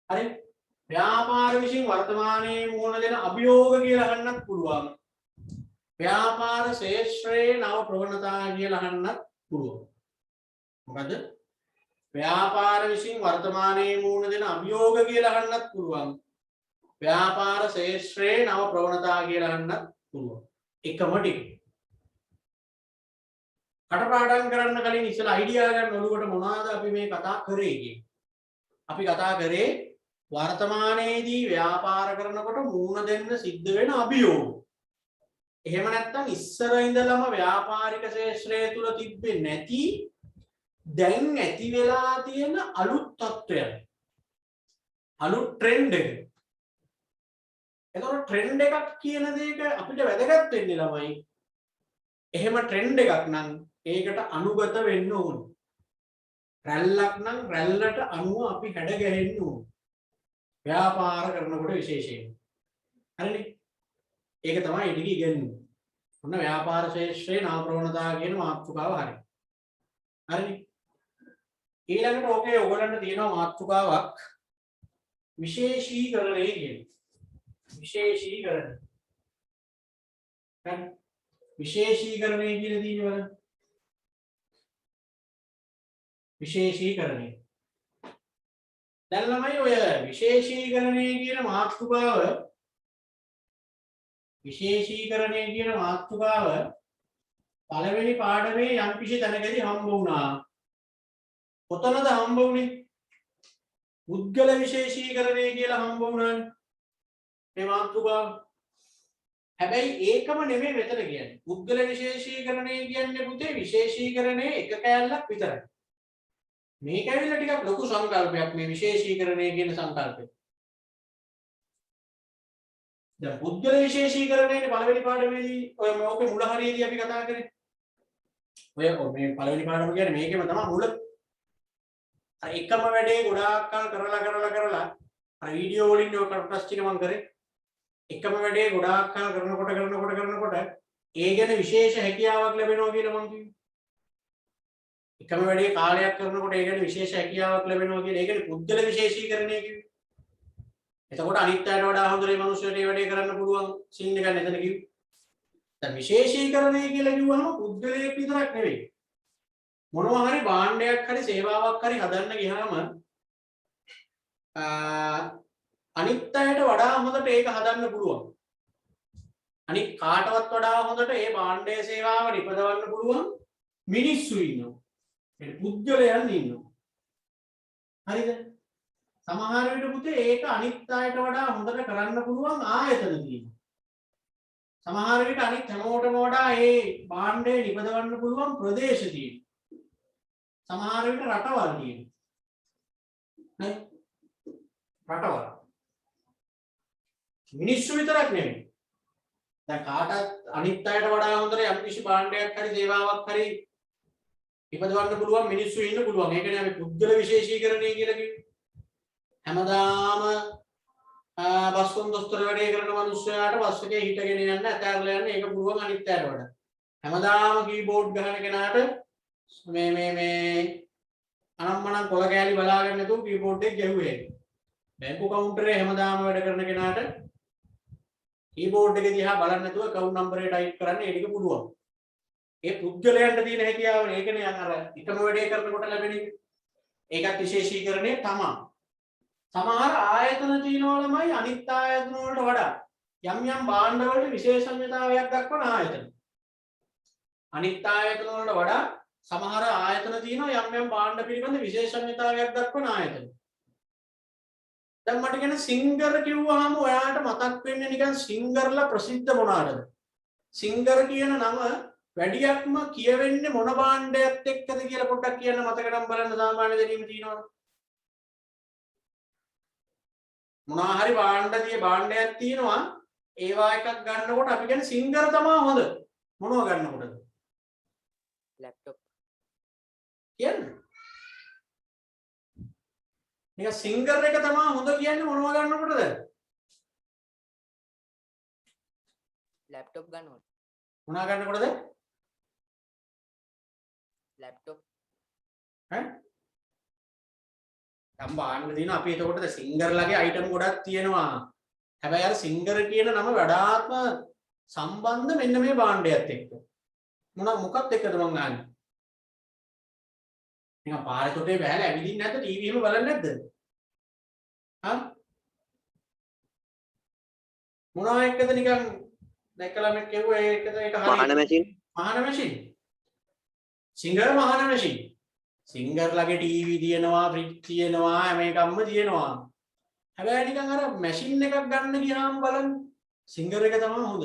හරි. ව්‍යාපාර විසින් වර්තමානයේ මුහුණ දෙන අභියෝග කියලා අහන්නත් පුළුවන්. ව්‍යාපාර ශේෂ්ත්‍රයේ නව ප්‍රවණතා කියලා අහන්නත් පුළුවන්. මොකද ව්‍යාපාර විසින් වර්තමානයේ මුහුණ දෙන අභියෝග කියලා අහන්නත් පුළුවන්. ව්‍යාපාර ශේෂ්ත්‍රයේ නව ප්‍රවණතා කියලා අහන්නත් පුළුවන්. එකම ටික. කටපාඩම් කරන්න කලින් ඉස්සෙල්ලා අයිඩියා ගන්න ඔළුවට මොනවාද අපි මේ කතා කරේ කියන්නේ. අපි කතා කරේ වර්තමානයේදී ව්‍යාපාර කරනකොට මුහුණ දෙන්න සිද්ධ වෙන අභියෝග. එහෙම නැත්නම් ඉස්සර ඉඳලම ව්‍යාපාරික ශේෂ්ත්‍රය තුල තිබෙන්නේ නැති දැන් ඇති වෙලා තියෙන අලුත් තත්ත්වයක්. අලුත් ට්‍රෙන්ඩ් එක. එතකොට ට්‍රෙන්ඩ් එකක් කියන දෙයක අපිට වැදගත් වෙන්නේ ළමයි. එහෙම ට්‍රෙන්ඩ් එකක් නම් ඒකට අනුගත වෙන්න ඕනේ. රැල්ලක් නම් රැල්ලට අනුව අපි හැඩ ගැහෙන්න ඕනේ. ව්‍යාපාර කරනකොට විශේෂයෙන්. හරිනේ? ඒක තමයි ඊට ඉගෙනුනේ. ඔන්න ව්‍යාපාර ශේෂ්ත්‍රයේ නාම ප්‍රවණතා කියන මාතෘකාව හරියි. හරිනේ? ඊළඟට ඕකේ ඔයගොල්ලන්ට තියෙනවා මාතෘකාවක් විශේෂීකරණය කියන්නේ. විශේෂීකරණ. හරි. විශේෂීකරණය කියලා තියෙන්නේ බලන්න. විශේෂීකරණය. දැන් ළමයි ඔය විශේෂීකරණය කියන මාතෘකාව පළවෙනි පාඩමේ යම්කිසි තැනකදී හම්බ වුණා. කොතනද හම්බ වුනේ? පුද්ගල විශේෂීකරණය කියලා හම්බ වුණානේ. මේ මාතෘකාව. හැබැයි ඒකම නෙමෙයි මෙතන කියන්නේ. පුද්ගල විශේෂීකරණය කියන්නේ පුතේ විශේෂීකරණයේ එක කෑල්ලක් විතරයි. මේක ඇවිල්ලා ටිකක් ලොකු සංකල්පයක් මේ විශේෂීකරණය කියන සංකල්පය. දැන් පුද්ගල විශේෂීකරණයේ පළවෙනි පාඩමේදී ඔය මොකේ මුල හරියේදී අපි කතා කරේ. ඔය මේ පළවෙනි පාඩම කියන්නේ මේකෙම තමයි මුල. අර එකම වැඩේ ගොඩාක් කල් කරලා අර වීඩියෝ වලින් ඔය කොටස් ටික මම කරේ. එකම වැඩේ ගොඩාක් කල් කරනකොට ඒ ගැන විශේෂ හැකියාවක් ලැබෙනවා කියලා මම කිව්වා. එකම වැඩේ කාලයක් කරනකොට ඒ කියන්නේ විශේෂ හැකියාවක් ලැබෙනවා කියන ඒකනේ පුද්ගල විශේෂීකරණය කිව්වේ. එතකොට අනිත් අයට වඩා හොඳට මේ මිනිස්සුන්ට මේ වැඩේ කරන්න පුළුවන් සීන් එකක් නේද කිව්වේ. දැන් විශේෂීකරණය කියලා කිව්වම පුද්ගලයෙක් විතරක් නෙවෙයි. මොනවා හරි භාණ්ඩයක් හරි සේවාවක් හරි හදන්න ගියාම අනිත් අයට වඩා හොඳට ඒක හදන්න පුළුවන්. අනිත් කාටවත් වඩා හොඳට ඒ භාණ්ඩයේ සේවාව නිපදවන්න පුළුවන් මිනිස්සු ඉන්නවා. ඒ පුද්ගලයන් ඉන්නවා. හරිද? සමහර විට පුතේ ඒක අනිත් අයට වඩා හොඳට කරන්න පුළුවන් ආයතන තියෙනවා. සමහර විට අනිත් හැමෝටම වඩා ඒ භාණ්ඩය නිපදවන්න පුළුවන් ප්‍රදේශ තියෙනවා. සමහර විට රටවල් තියෙනවා. නේ? රටවල්. මිනිස්සු විතරක් නෙමෙයි. දැන් කාටත් අනිත් අයට වඩා හොඳට යම් කිසි භාණ්ඩයක් හරි සේවාවක් හරි ඉපදවන්න පුළුවන් මිනිස්සු ඉන්න පුළුවන්. ඒකනේ අපි පුද්ගල විශේෂීකරණය කියලා කිව්වේ. හැමදාම බස් කොන්දොස්තර වැඩේ කරන මිනිස්සයාට බස් එකේ හිටගෙන යන්න ඇතැරලා යන්න ඒක පුළුවන් අනිත් අයට වඩා. හැමදාම කීබෝඩ් ගහන කෙනාට මේ අනම්මනම් කොල කෑලි බලාගෙන නැතුව කීබෝඩ් එක ගැහුවේ. බැංකු කවුන්ටරේ හැමදාම වැඩ කරන කෙනාට කීබෝඩ් එක දිහා බලන්න නැතුව account number එක type කරන්න ඒ ටික පුළුවන්. ඒ පුද්ගලයන්ට තියෙන හැකියාව ඒකනේ අර එකම වැඩේ කරනකොට ලැබෙන එක. ඒකත් විශේෂීකරණය තමයි. සමහර ආයතන තියෙනවා ළමයි අනිත් ආයතන වලට වඩා යම් යම් භාණ්ඩ වලට විශේෂඥතාවයක් දක්වන ආයතන. අනිත් ආයතන වලට වඩා සමහර ආයතන තියෙනවා යම් යම් භාණ්ඩ පිළිබඳ විශේෂඥතාවයක් දක්වන ආයතන. දැන් මට කියන සිංගර් කිව්වහම ඔයාලට මතක් වෙන්නේ නිකන් සිංගර්ලා ප්‍රසිද්ධ මොනවාටද? සිංගර් කියන නම වැඩියක්ම කියවෙන්නේ මොන භාණ්ඩයත් එක්කද කියලා පොඩ්ඩක් කියන්න මතක නම් බලන්න සාමාන්‍ය දැනීම තියෙනවද? මොනවා හරි භාණ්ඩයක් තියෙනවා ඒවා එකක් ගන්නකොට අපි කියන්නේ සිංගර් තමයි හොඳ. මොනවා ගන්නකොටද? ලැප්ටොප්. කියන්නේ නිකන් සිංගර් එක තමයි හොඳ කියන්නේ මොනවා ගන්නකොටද? ලැප්ටොප් ගන්නකොට. මොනවා ගන්නකොටද? ලැප්ටොප්. ඈ? සම්බාහන්න දින අපි එතකොට සිංගර්ලාගේ අයිටම් ගොඩක් තියෙනවා. හැබැයි අර සිංගර් කියන නම වඩාත්ම සම්බන්ධ මෙන්න මේ භාණ්ඩයත් එක්ක. මොකක්ද එක්කද මං අහන්නේ? නිකන් පාරේ තොටේ බැලලා ඇවිදින්නේ නැද්ද ටීවී එකම බලන්නේ නැද්ද? හා? මොනවා එක්කද නිකන් දැකලා මම කිව්වා ඒකද ඒක හරිය. මහාන මැෂින්. මහාන මැෂින්. සිංගර් මහාන මැෂින්. සිංගර්ලාගේ ටීවී තියෙනවා, ෆ්‍රිජ් තියෙනවා, හැම එකක්ම තියෙනවා. හැබැයි නිකන් අර මැෂින් එකක් ගන්න ගියාම බලන්න සිංගර් එක තමයි හොඳ.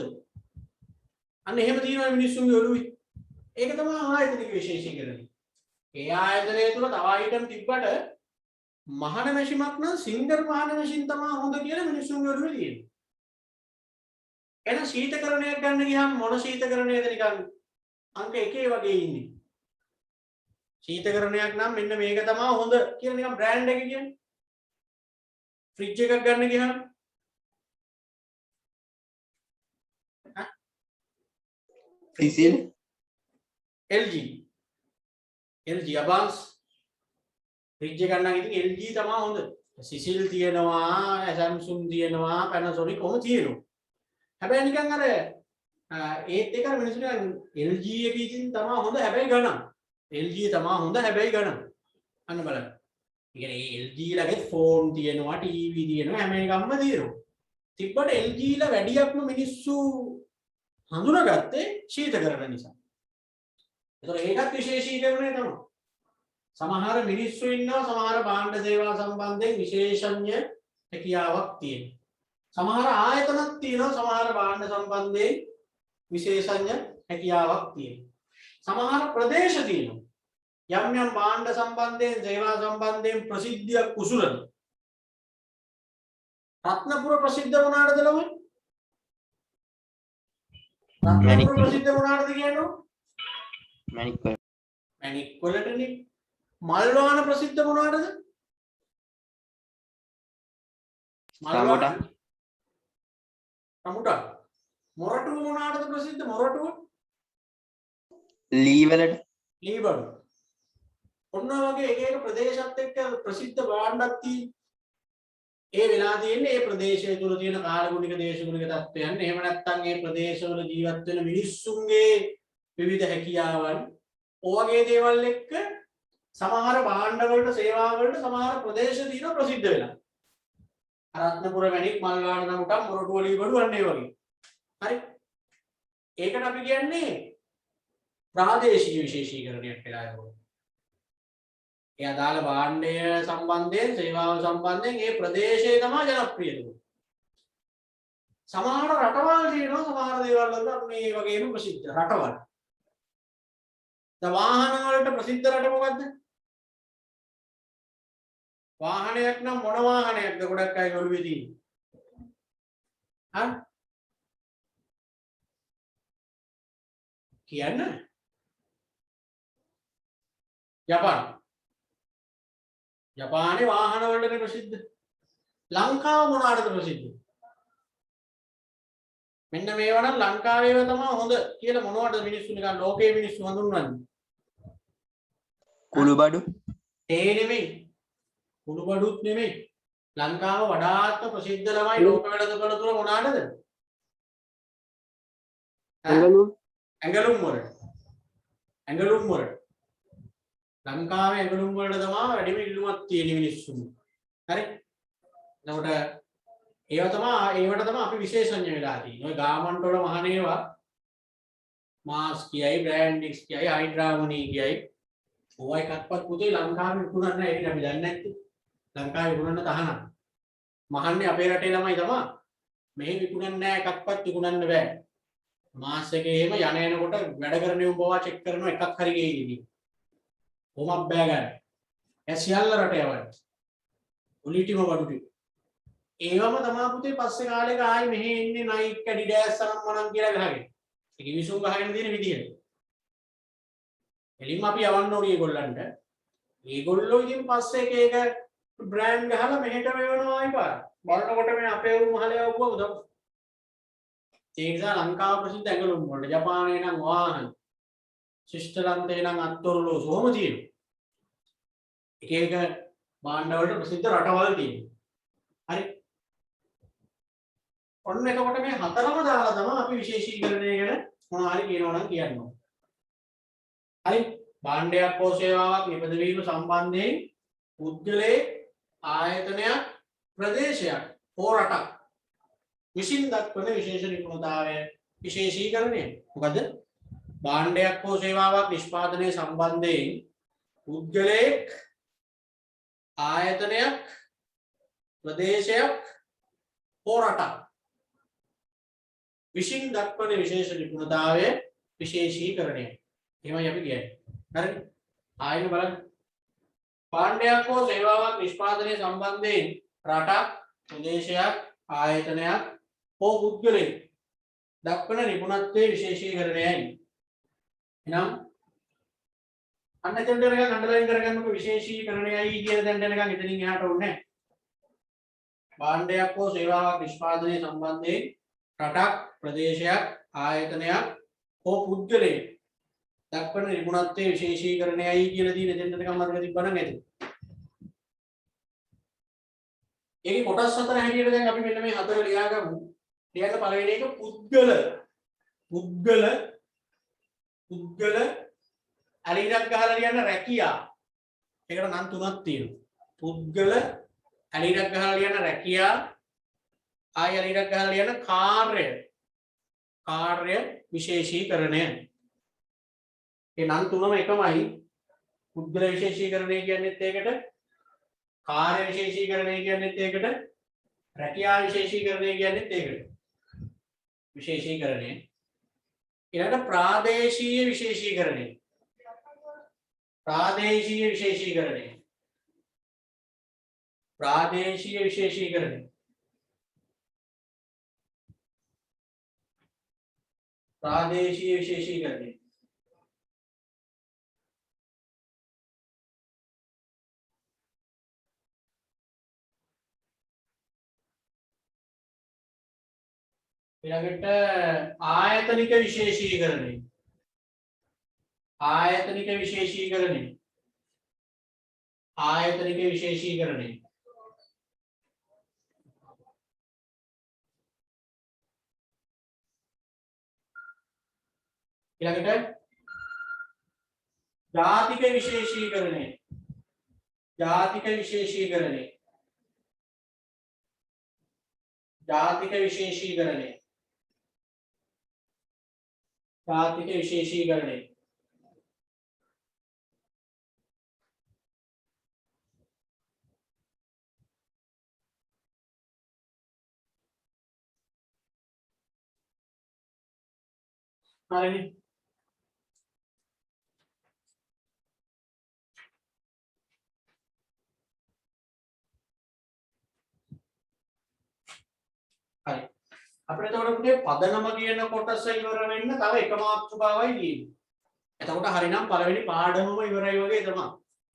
අන්න එහෙම තියෙනවා මිනිස්සුන්ගේ ඔළුවේ. ඒක තමයි ආයතනික විශේෂීකරණය. ඒ ආයතනය තුල තව අයිටම් තිබ්බට මහාන මැෂිමක් නම් සිංගර් මහාන මැෂින් තමයි හොඳ කියලා මිනිස්සුන්ගේ ඔළුවේ තියෙනවා. එහෙනම් ශීතකරණයක් ගන්න ගියාම මොන ශීතකරණයද නිකන් අංක 1 වගේ ඉන්නේ. ශීතකරණයක් නම් මෙන්න මේක තමයි හොඳ කියලා නිකන් බ්‍රෑන්ඩ් එක කියන්නේ. ෆ්‍රිජ් එකක් ගන්න ගියාම ෆ්‍රිසිල් LG අබාන්ස් ෆ්‍රිජ් එක ගන්න නම් ඉතින් LG තමයි හොඳ. සිසිල් තියෙනවා, Samsung තියෙනවා, Panasonic කොහොම තියෙනවා. හැබැයි නිකන් අර ඒත් එක මිනිස්සු නිකන් LG එක ඉතින් තමයි හොඳ හැබැයි ගණන්. LG තමයි හොඳ හැබැයි ගණන්. අන්න බලන්න. ඒ කියන්නේ LG ලගේ ෆෝන් තියෙනවා, ටීවී තියෙනවා, හැම එකක්ම තියෙනවා. තිබ්බට LG ලා වැඩියක්ම මිනිස්සු හඳුනාගත්තේ ශීතකරණ නිසා. ඒතර ඒකත් විශේෂීකරණය තමයි. සමහර මිනිස්සු ඉන්නවා සමහර භාණ්ඩ සේවා සම්බන්ධයෙන් විශේෂඥ හැකියාවක් තියෙනවා. සමහර ආයතනක් තියෙනවා සමහර භාණ්ඩ සම්බන්ධයෙන් විශේෂඥ හැකියාවක් තියෙනවා. සමහර ප්‍රදේශ තියෙනවා යම් යම් භාණ්ඩ සම්බන්ධයෙන් සේවා සම්බන්ධයෙන් ප්‍රසිද්ධියක් උසුලන. රත්නපුර ප්‍රසිද්ධ වුණාටද ළමයි? රත්නපුර ප්‍රසිද්ධ වුණාටද කියන්නේ? මැණික් වලටනේ. මල්වාන ප්‍රසිද්ධ වුණාටද? රමුටා. මොරටුව මොනවාටද ප්‍රසිද්ධ? මොරටුව? ලී වලට. ලී බඩු. ඔන්න වගේ එක එක ප්‍රදේශات එක්ක ප්‍රසිද්ධ භාණ්ඩක් තියෙනවා. ඒ වෙලා තියෙන්නේ ඒ ප්‍රදේශය තුල තියෙන කාලගුණික දේශගුණික තත්ත්වයන්. එහෙම නැත්නම් ඒ ප්‍රදේශවල ජීවත් වෙන මිනිස්සුන්ගේ විවිධ හැකියාවන් ඔයගේ දේවල් එක්ක සමහර භාණ්ඩ වලට සේවා වලට සමහර ප්‍රදේශ තියෙනවා ප්‍රසිද්ධ වෙලා. රත්නපුර වැනික් මල්වාන නමුටක් මොරටුවලී බඩු අන්න ඒ වගේ. හරි. ඒකට අපි කියන්නේ ප්‍රාදේශීය විශේෂීකරණයක් කියලා යනවා. ඒ අදාළ භාණ්ඩය සම්බන්ධයෙන් සේවාව සම්බන්ධයෙන් ඒ ප්‍රදේශයේ තමයි ජනප්‍රිය වෙන්නේ. සමහර රටවල් තියෙනවා සමහර දේවල් වල මේ වගේම ප්‍රසිද්ධ රටවල්. දැන් වාහන වලට ප්‍රසිද්ධ රට මොකද්ද? වාහනයක් නම් මොන වාහනයක්ද ගොඩක් අය ඔළුවේ තියෙන්නේ? හරි? කියන්න. ජපාන. ජපානයේ වාහන වලට ප්‍රසිද්ධ. ලංකාව මොනවාටද ප්‍රසිද්ධ? මෙන්න මේවා නම් ලංකාවේව තමයි හොඳ කියලා මොනවටද මිනිස්සු නිකන් ලෝකයේ මිනිස්සු හඳුන්වන්නේ? කුළුබඩු. ඒ නෙමෙයි. කුළුබඩුත් නෙමෙයි. ලංකාව වඩාත්ම ප්‍රසිද්ධ ළමයි ලෝක වෙළඳපොළ තුල මොනවාටද? ඇඟලුම්. ඇඟලුම් වලට. ඇඟලුම් වලට. ලංකාවේ ඇඟලුම් වලට තමයි වැඩිම ඉල්ලුමක් තියෙන මිනිස්සුන්. හරි? එතකොට ඒවට තමයි අපි විශේෂඥ වෙලා තියෙන්නේ. ඔය ගාමන්ට් වල මහන ඒවා මාස් කියයි, බ්‍රෑන්ඩික්ස් කියයි, හයිඩ්‍රාමනි කියයි. ඕවා එකක්වත් පුතේ ලංකාවේ විකුණන්නේ නැහැ. ඒක අපි දන්නේ නැත්තේ. ලංකාවේ විකුණන්න තහනම්. මහන්නේ අපේ රටේ ළමයි තමයි. මෙහෙ විකුණන්නේ නැහැ එකක්වත් විකුණන්න බෑ. මාස් එකේ එහෙම යන එනකොට වැඩ කරන උඹවා චෙක් කරනවා එකක් හරි ගේයිද. කොහොමද බෑ ගන්න. ඒ සියල්ල රට යවන්න. උලිටිම වඩු ටික. ඒවම තමයි පුතේ පස්සේ කාලෙක ආයි මෙහෙ ඉන්නේ නයික් ඇඩිඩාස් අනම් මනම් කියලා ගහගෙන. ඒක විසුම් ගහගෙන තියෙන විදියට. එලින්ම අපි යවන්න ඕනේ ඒගොල්ලන්ට. ඒගොල්ලෝ ඉතින් පස්සේ එක එක බ්‍රෑන්ඩ් ගහලා මෙහෙට වෙවනවා අයිපා. බලනකොට මේ අපේ උන් මහලේ ආවුවද? ඒ නිසා ලංකාව ප්‍රසිද්ධ ඇඟලුම් වලට. ජපානයේ නම් වාහන. ශිෂ්ටලන්තේ නම් අත්තරලෝ සෝම තියෙනවා. එක එක භාණ්ඩ වලට ප්‍රසිද්ධ රටවල් තියෙනවා. හරි. ඔන්න එතකොට මේ හතරම දාලා තමයි අපි විශේෂීකරණය ගැන මොනවා හරි කියනවා නම් කියන්න ඕනේ. හරි. භාණ්ඩයක් හෝ සේවාවක් නිපදවීම සම්බන්ධයෙන් පුද්ගලයේ ආයතනයක් ප්‍රදේශයක් හෝ රටක් විසින් දක්වන විශේෂ නිපුණතාවය විශේෂීකරණය. මොකද භාණ්ඩයක් හෝ සේවාවක් නිෂ්පාදනය සම්බන්ධයෙන් පුද්ගලයෙක් ආයතනයක් ප්‍රදේශයක් හෝ රටක් විසින් දක්වන විශේෂ නිපුණතාවය විශේෂීකරණය. එහෙමයි අපි කියන්නේ. හරි. ආයෙත් බලන්න. භාණ්ඩයක් හෝ සේවාවක් නිෂ්පාදනය සම්බන්ධයෙන් රටක් ප්‍රදේශයක් ආයතනයක් හෝ පුද්ගලයෙක් දක්වන නිපුණත්වයේ විශේෂීකරණයයි. එහෙනම් අන්න එතෙන් දෙනකන් අන්ඩර්ලයින් කරගන්නකො විශේෂීකරණයයි කියන දැන් දෙනකන් එතනින් එහාට ඕනේ නැහැ. භාණ්ඩයක් හෝ සේවාවක් නිෂ්පාදනය සම්බන්ධයෙන් රටක් ප්‍රදේශයක් ආයතනයක් හෝ පුද්ගලයෙක් දක්වන නිපුණත්වයේ විශේෂීකරණයයි කියලා තියෙන එතෙන් දෙනකන් මතක තිබ්බනම් ඇති. ඒකේ කොටස් හතර හැටියට දැන් අපි මෙන්න මේ හතර ලියාගමු. ලියන්න පළවෙනි එක පුද්ගල ඇලිරක් ගහලා ලියන්න රැකියා. ඒකට නම් තුනක් තියෙනවා. පුද්ගල ඇලිරක් ගහලා ලියන්න රැකියා. ආය ඇලිරක් ගහලා ලියන්න කාර්ය විශේෂීකරණය. ඒ නම් තුනම එකමයි. පුද්ගල විශේෂීකරණය කියන්නේත් ඒකට, කාර්ය විශේෂීකරණය කියන්නේත් ඒකට, රැකියා විශේෂීකරණය කියන්නේත් ඒකට. විශේෂීකරණය. ඊළඟට ප්‍රාදේශීය විශේෂීකරණය. ප්‍රාදේශීය විශේෂීකරණය. ප්‍රාදේශීය විශේෂීකරණය. ප්‍රාදේශීය විශේෂීකරණය. ඊළඟට ආයතනික විශේෂීකරණය. ආයතනික විශේෂීකරණය. ආයතනික විශේෂීකරණය ඊළඟට ජාතික විශේෂීකරණය ජාතික විශේෂීකරණය ජාතික විශේෂීකරණය ජාතික විශේෂීකරණය හරිනේ හරි අපිට එතකොට පුතේ පදනම කියන කොටස ඉවර වෙන්න තව එක මාතෘකාවයි තියෙන්නේ. එතකොට හරිනම් පළවෙනි පාඩමම ඉවරයි වගේ තමයි.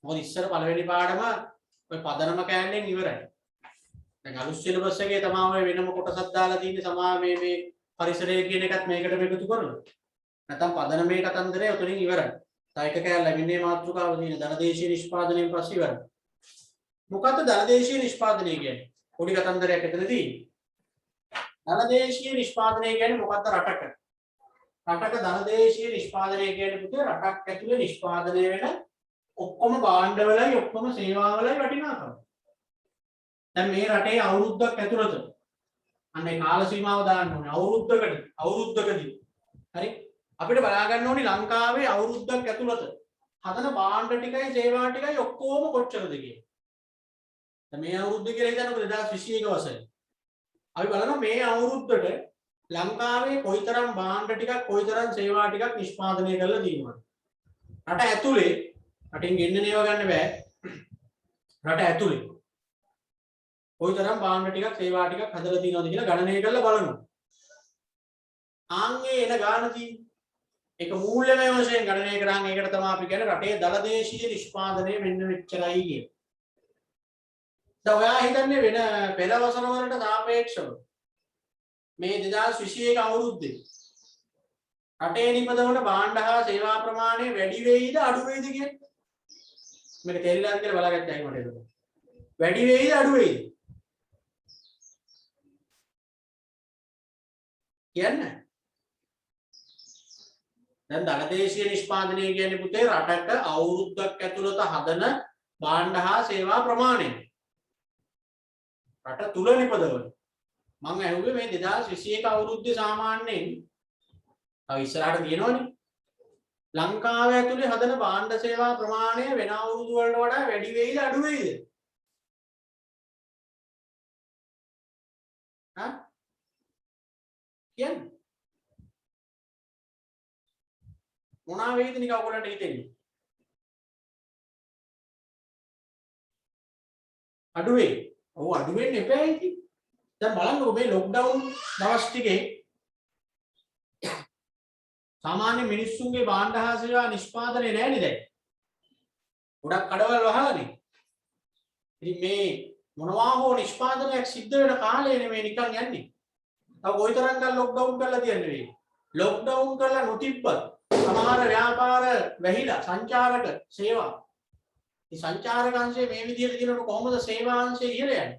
මොකද ඉස්සර පළවෙනි පාඩම ඔය පදනම කෑල්ලෙන් ඉවරයි. දැන් අලුත් සිලබස් එකේ තමයි ඔය වෙනම කොටසක් දාලා තියෙන්නේ සමා මේ පරිසරය කියන එකත් මේකට එකතු කරලා. නැත්නම් පදනමේ කතන්දරය උතනින් ඉවරයි. තව එක කෑල්ල මෙන්නේ මාතෘකාව තියෙන ධනදේශීය නිෂ්පාදනයෙන් පස්සේ ඉවරයි. මොකද්ද ධනදේශීය නිෂ්පාදනය කියන්නේ? පොඩි කතන්දරයක් එතනදී. ධනදේශීය නිෂ්පාදනය කියන්නේ මොකක්ද රටක? රටක ධනදේශීය නිෂ්පාදනය කියන්නේ පුතේ රටක් ඇතුලේ නිෂ්පාදනය වෙන ඔක්කොම භාණ්ඩවලයි ඔක්කොම සේවාවලයි වටිනාකම. දැන් මේ රටේ අවුරුද්දක් ඇතුළත අන්නේ කාල සීමාව දාන්න ඕනේ අවුරුද්දකදී. හරි? අපිට බලා ගන්න ඕනේ ලංකාවේ අවුරුද්දක් ඇතුළත හදන භාණ්ඩ ටිකයි සේවා ටිකයි ඔක්කොම කොච්චරද කියලා. දැන් මේ අවුරුද්ද කියලා හිතන්නකො 2021 වසරේ. අපි බලනවා මේ අවුරුද්දට ලංකාවේ කොයිතරම් භාණ්ඩ ටිකක් කොයිතරම් සේවා ටිකක් නිෂ්පාදනය කරලා තියෙනවද? රට ඇතුලේ රටින් ගෙන්නනේව ගන්න බෑ. රට ඇතුලේ කොයිතරම් භාණ්ඩ ටිකක් සේවා ටිකක් හදලා තියෙනවද කියලා ගණනය කරලා බලනවා. ආන්ගේ එන ගාන තියෙන්නේ. ඒක මූල්‍යමය වශයෙන් ගණනය කරාම ඒකට තමයි අපි කියන්නේ රටේ දලදේශීය නිෂ්පාදනය මෙන්න මෙච්චරයි කියන්නේ. දැන් ඔයා හිතන්නේ වෙන පෙර වසර වලට සාපේක්ෂව මේ 2021 අවුරුද්දේ රටේ නිපදවන භාණ්ඩ හා සේවා ප්‍රමාණය වැඩි වෙයිද අඩු වෙයිද කියන්නේ? මේක තේරිලාද කියලා බලාගත්තයි මට ඒක. වැඩි වෙයිද අඩු වෙයිද? කියන්නේ දැන් දලදේශීය නිෂ්පාදනය කියන්නේ පුතේ රටක අවුරුද්දක් ඇතුළත හදන භාණ්ඩ හා සේවා ප්‍රමාණය. රට තුල නිපදවන. මම ඇහුවේ මේ 2021 අවුරුද්දේ සාමාන්‍යයෙන් තව ඉස්සරහට තියෙනවනේ. ලංකාව ඇතුලේ හදන භාණ්ඩ සේවා ප්‍රමාණය වෙන අවුරුදු වලට වඩා වැඩි වෙයිද අඩු වෙයිද? හා? කියන්නේ මොනවා වෙයිද නිකන් ඔයගොල්ලන්ට හිතෙන්නේ? අඩු වෙයි. ඔව් අඩු වෙන්න එපා ඉතින්. දැන් බලන්නකො මේ ලොක්ඩවුන් දවස් ටිකේ සාමාන්‍ය මිනිස්සුන්ගේ භාණ්ඩ හා සේවා නිෂ්පාදනය නැහැනේ දැන්. ගොඩක් කඩවල් වහලානේ. ඉතින් මේ මොනවා හෝ නිෂ්පාදනයක් සිද්ධ වෙන කාලේ නෙමෙයි නිකන් යන්නේ. තව කොයිතරම් කල් ලොක්ඩවුන් කරලා තියන්නේ මේ. ලොක්ඩවුන් කරලා නොතිබ්බත් සමහර ව්‍යාපාර වැහිලා සංචාරක සේවා. මේ සංචාරක අංශය මේ විදිහට දිනනකොට කොහොමද සේවා අංශය ඉහළ යන්නේ?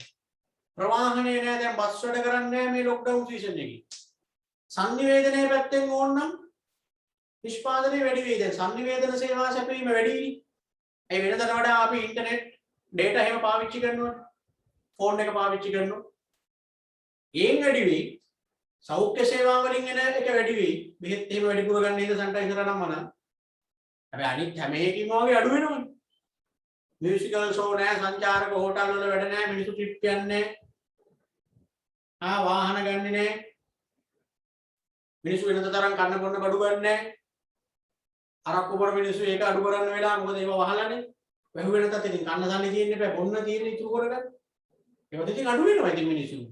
ප්‍රවාහණය නෑ දැන් බස් වැඩ කරන්නේ නෑ මේ ලොක්ඩවුන් සීසන් එකේ. සංනිවේදනයේ පැත්තෙන් ඕනනම් නිෂ්පාදනය වැඩි වෙයි. දැන් සංනිවේදන සේවා සැපීම වැඩි වෙයි. ඒ වෙනදට වඩා අපි ඉන්ටර්නෙට් ඩේටා එහෙම පාවිච්චි කරනවා. ෆෝන් එක පාවිච්චි කරනවා. ඒන් වැඩි වෙයි. සෞඛ්‍ය සේවා වලින් එන එක වැඩි වෙයි. බෙහෙත් එහෙම වැඩිපුර ගන්න නේද සැනිටයිසර් නම් මන. හැබැයි අනිත් හැම එකකින්ම වගේ අඩු වෙනවනේ. මියුසිකල් ෂෝ නෑ සංචාරක හෝටල් වල වැඩ නෑ මිනිස්සු ට්‍රිප් යන්නේ නෑ වාහන ගන්නේ නෑ මිනිස්සු වෙනද තරම් කන්න බොන්න බඩු ගන්න නෑ අරක්කු බොන මිනිස්සු ඒක අඩු කරන්න වෙලා මොකද ඒව වහලානේ වැහුව වෙනතත් ඉතින් කන්න දන්නේ තියෙන්නේ බෑ බොන්න තියෙන්නේ ඉතුරු කරගන්න ඒවත් ඉතින් අඩු වෙනවා ඉතින් මිනිස්සු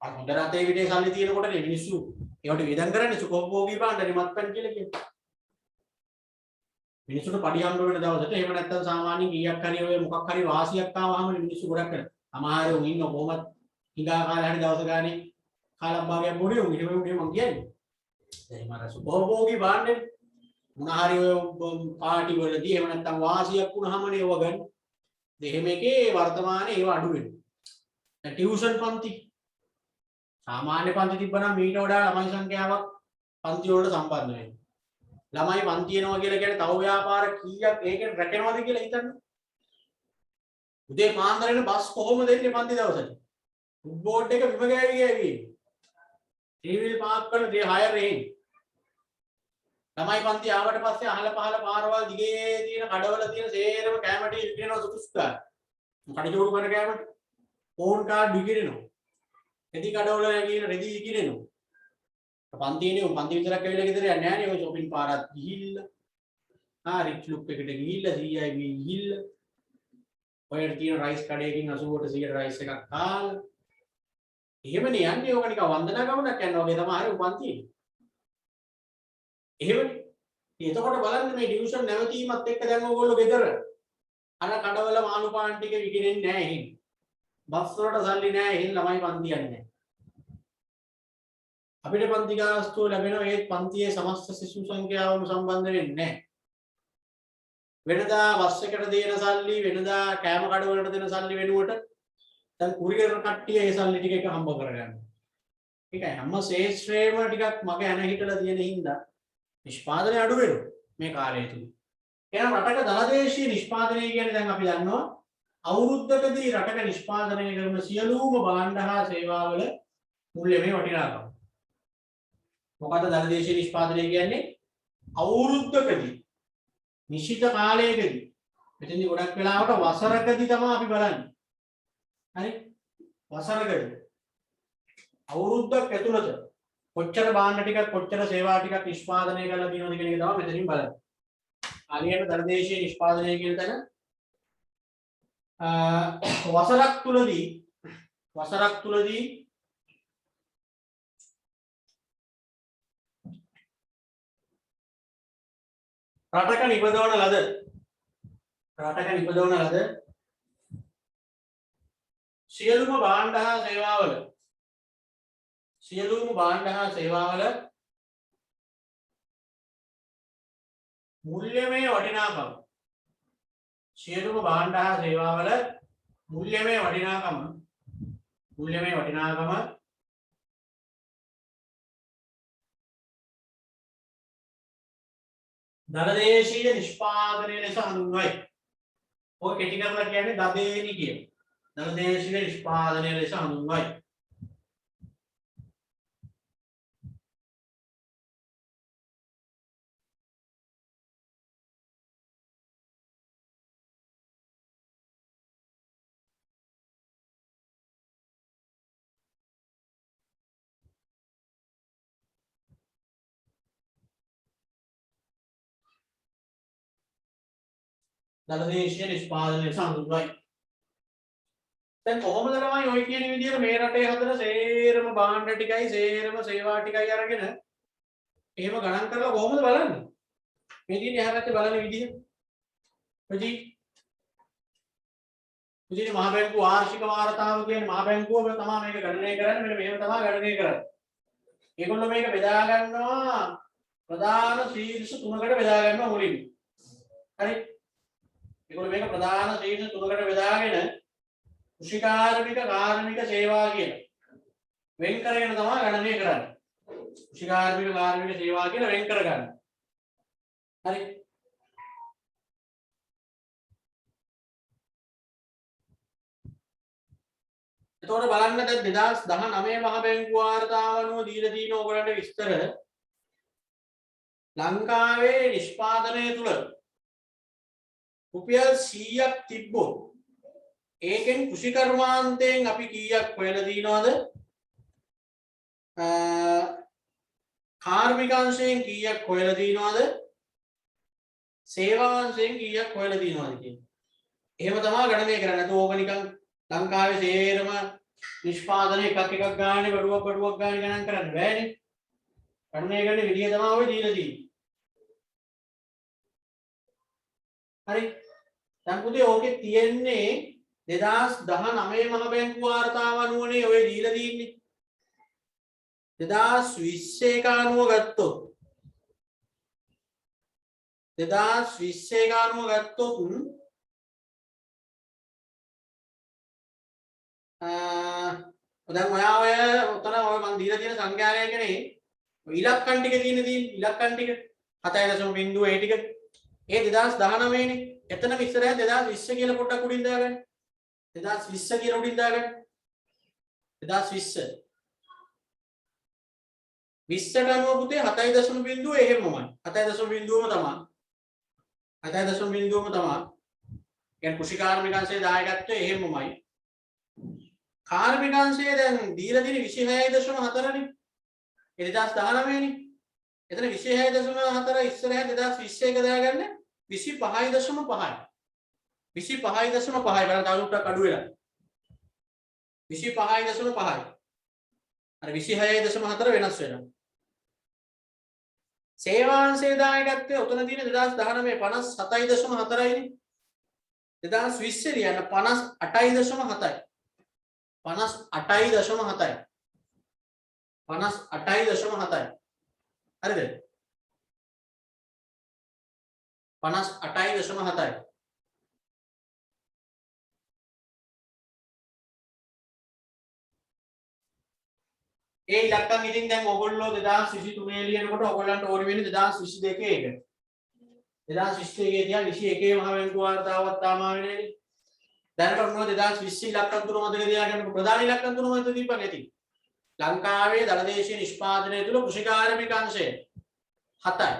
අර හොඳ රටේ විදිහේ සල්ලි තියෙනකොටනේ මිනිස්සු ඒවට වේදම් කරන්නේ සුඛෝපභෝගී භාණ්ඩ මත්පැන් කියලා කියන්නේ මිනිස්සුන්ට පඩි හම්බ වෙන දවසට එහෙම නැත්නම් සාමාන්‍යයෙන් කීයක් හරි ඔය මොකක් හරි වාසියක් ආවම මිනිස්සු ගොඩක් කරා. අමාරු උන් ඉන්න කොහොමද හිඟා කාලේ හරි දවස ගානේ කාලක් භාගයක් බොනේ උන් එහෙම මම කියන්නේ. දැන් මර සුභෝභෝගී භාණ්ඩේ මොන හරි ඔය පාටි වලදී එහෙම නැත්නම් වාසියක් වුණාමනේ ඔය ගන්න. දෙහෙම එකේ වර්තමානයේ ඒව අඩු වෙනවා. දැන් ටියුෂන් පන්ති සාමාන්‍ය පන්ති තිබ්බනම් මීට වඩා ළමයි සංඛ්‍යාවක් පන්ති වලට සම්බන්ධ වෙනවා. ළමයි පන්ති එනවා කියලා කියන්නේ තව ව්‍යාපාර කීයක් ඒකෙන් රැකෙනවද කියලා හිතන්න. උදේ පාන්දර එන බස් කොහොමද එන්නේ පන්ති දවසට? ෆුට්බෝඩ් එක බිම ගෑවි ගෑවි. ටීවී පාක් කරන දේ හයර් එහෙන්. ළමයි පන්ති ආවට පස්සේ අහල පහල පාරවල් දිගේ තියෙන කඩවල තියෙන සේරම කැමටි විකිරෙනවා සුසුස්කා. කඩජෝඩු කරන කැමටි. Phone card විකිරෙනවා. රෙදි කඩවල නැගින රෙදි විකිරෙනවා. පන්තිනේ පන්ති විතරක් ඇවිල්ලා ගෙදර යන්නේ නැහැ නේ ඔය shopping පාරක් ගිහිල්ලා. rich look එකට ගිහිල්ලා CIB ගිහිල්ලා. ඔයර තියෙන රයිස් කඩේකින් 80ට 100ට රයිස් එකක් කාලා. එහෙමනේ යන්නේ ඕක නිකන් වන්දනා ගමනක් යනවා වගේ තමයි හරි උපන්තියේ. එහෙමනේ. එතකොට බලන්න මේ ටියුෂන් නැවතීමත් එක්ක දැන් ඕගොල්ලෝ ගෙදර අර කඩවල මාළු පාන් ටික විකිරෙන්නේ නැහැ එහෙන්. බස් වලට සල්ලි නැහැ එහෙන් ළමයි පන්ති යන්නේ නැහැ. අපිට පන්ති ගාස්තුව ලැබෙනවා ඒත් පන්තියේ සමස්ත ශිෂ්‍ය සංඛ්‍යාවම සම්බන්ධ වෙන්නේ නැහැ. වෙනදා බස් එකට දෙන සල්ලි වෙනදා කෑම කඩවලට දෙන සල්ලි වෙනුවට දැන් කුරියර් කට්ටිය ඒ සල්ලි ටික එක හම්බ කරගන්නවා. ඒකයි හැම ශේෂ්ත්‍රේම ටිකක් මග ඇන හිටලා තියෙන හින්දා නිෂ්පාදනය අඩු වෙනවා මේ කාලය තුල. එහෙනම් රටක දලදේශීය නිෂ්පාදනය කියන්නේ දැන් අපි දන්නවා අවුරුද්දකදී රටක නිෂ්පාදනය කරන සියලුම භාණ්ඩ හා සේවාවල මුල්‍යමය වටිනාකම. මොකද දලදේශීය නිෂ්පාදනය කියන්නේ අවුරුද්දකදී නිශ්චිත කාලයකදී මෙතනදී ගොඩක් වෙලාවට වසරකදී තමයි අපි බලන්නේ. හරි? වසරකදී අවුරුද්දක් ඇතුළත කොච්චර භාණ්ඩ ටිකක් කොච්චර සේවා ටිකක් නිෂ්පාදනය කරලා තියෙනවද කියන එක තමයි මෙතනින් බලන්නේ. හරියට දලදේශීය නිෂ්පාදනය කියන තැන වසරක් තුලදී රටක නිපදවන ලද සියලුම භාණ්ඩ හා සේවාවල මුල්‍යමය වටිනාකම දලදේශීය නිෂ්පාදනය ලෙස හඳුන්වයි. ඔය කෙටි කරලා කියන්නේ දදේනි කියන. දලදේශීය නිෂ්පාදනය ලෙස හඳුන්වයි. දලදේශීය නිෂ්පාදනය ලෙස හඳුන්වයි. දැන් කොහොමද ළමයි ඔය කියන විදිහට මේ රටේ හදන සේරම භාණ්ඩ ටිකයි සේරම සේවා ටිකයි අරගෙන එහෙම ගණන් කරලා කොහොමද බලන්නේ? මේ දිනේ එහා පැත්තේ බලන විදිහ. පුජි මහ බැංකුව වාර්ෂික වාර්තාව කියන්නේ මහ බැංකුවම තමයි මේක ගණනය කරන්නේ. මෙන්න මෙහෙම තමයි ගණනය කරන්නේ. ඒගොල්ලෝ මේක බෙදා ගන්නවා ප්‍රධාන ශීර්ෂ තුනකට බෙදා ගන්නවා මුලින්ම. හරි? ඒගොල්ලෝ මේක ප්‍රධාන ශීර්ෂ තුනකට බෙදාගෙන කෘෂිකාර්මික කාර්මික සේවා කියලා වෙන් කරගෙන තමයි ගණනය කරන්නේ. කෘෂිකාර්මික කාර්මික සේවා කියලා වෙන් කරගන්න. හරි? එතකොට බලන්න දැන් 2019 මහ බැංකුව වාර්තාව අනුව දීලා තියෙන ඕගොල්ලන්ට විස්තර ලංකාවේ නිෂ්පාදනය තුල රුපියල් 100ක් තිබ්බොත් ඒකෙන් කෘෂිකර්මාන්තයෙන් අපි කීයක් හොයලා දිනවද? කාර්මිකාංශයෙන් කීයක් හොයලා දිනවද? සේවාංශයෙන් කීයක් හොයලා දිනවද කියන්නේ. එහෙම තමයි ගණනය කරන්නේ. නැත්නම් ඕක නිකන් ලංකාවේ සේරම නිෂ්පාදනය එකක් ගානේ බඩුවක් ගානේ ගණන් කරන්න බෑනේ. ගණනය කරන විදිය තමයි ඔය දීලා තියෙන්නේ. හරි. දැන් පුතේ ඕකේ තියෙන්නේ 2019 මහ බැංකුව වාර්තාව අනුවනේ ඔය දීලා තියෙන්නේ. 2020 එක අනුව ගත්තොත් 2020 එක අනුව ගත්තොත් දැන් ඔයා ඔය උතන ඔය මන් දීලා තියෙන සංඛ්‍යාලයකනේ ඉලක්කම් ටික තියෙනදී ඉලක්කම් ටික 7.0 ඒ ටික ඒ 2019 නේ. එතනම ඉස්සරහ 2020 කියලා පොඩ්ඩක් උඩින් දාගන්න. 2020 කියලා උඩින් දාගන්න. 2020 20ට අනුව පුතේ 7.0 එහෙමමයි. 7.0ම තමයි. 7.0ම තමයි. කියන්නේ කෘෂිකාර්මික අංශයේ දායකත්වය එහෙමමයි. කාර්මික අංශය දැන් දීලා තියෙන 26.4 නේ. 2019 නේ. එතන 26.4 ඉස්සරහ 2020 එක දාගන්න 25.5. 25.5 බලන්න තව ටිකක් අඩු වෙලා. 25.5. අර 26.4 වෙනස් වෙනවා. සේවාංශයේ දායකත්වය උතන තියෙන 2019 57.4යි නේ. 2020 ලියන්න 58.7යි. 58.7යි. 58.7යි. හරිද? 58.7යි. ඒ ඉලක්කම් ඉතින් දැන් ඔයගොල්ලෝ 2023 ලියනකොට ඔයගොල්ලන්ට ඕනි වෙන්නේ 2022 එක. 2021 තියා 21 මහ බැංකුව වාර්තාවක් තාම ආවේ නෑනේ. දැනට මොනවද 2020 ඉලක්කම් තුන මතක තියාගන්න ප්‍රධාන ඉලක්කම් තුන මතක තියපන් ඇති. ලංකාවේ දළදේශීය නිෂ්පාදනය තුළ කෘෂිකාර්මික අංශය 7යි.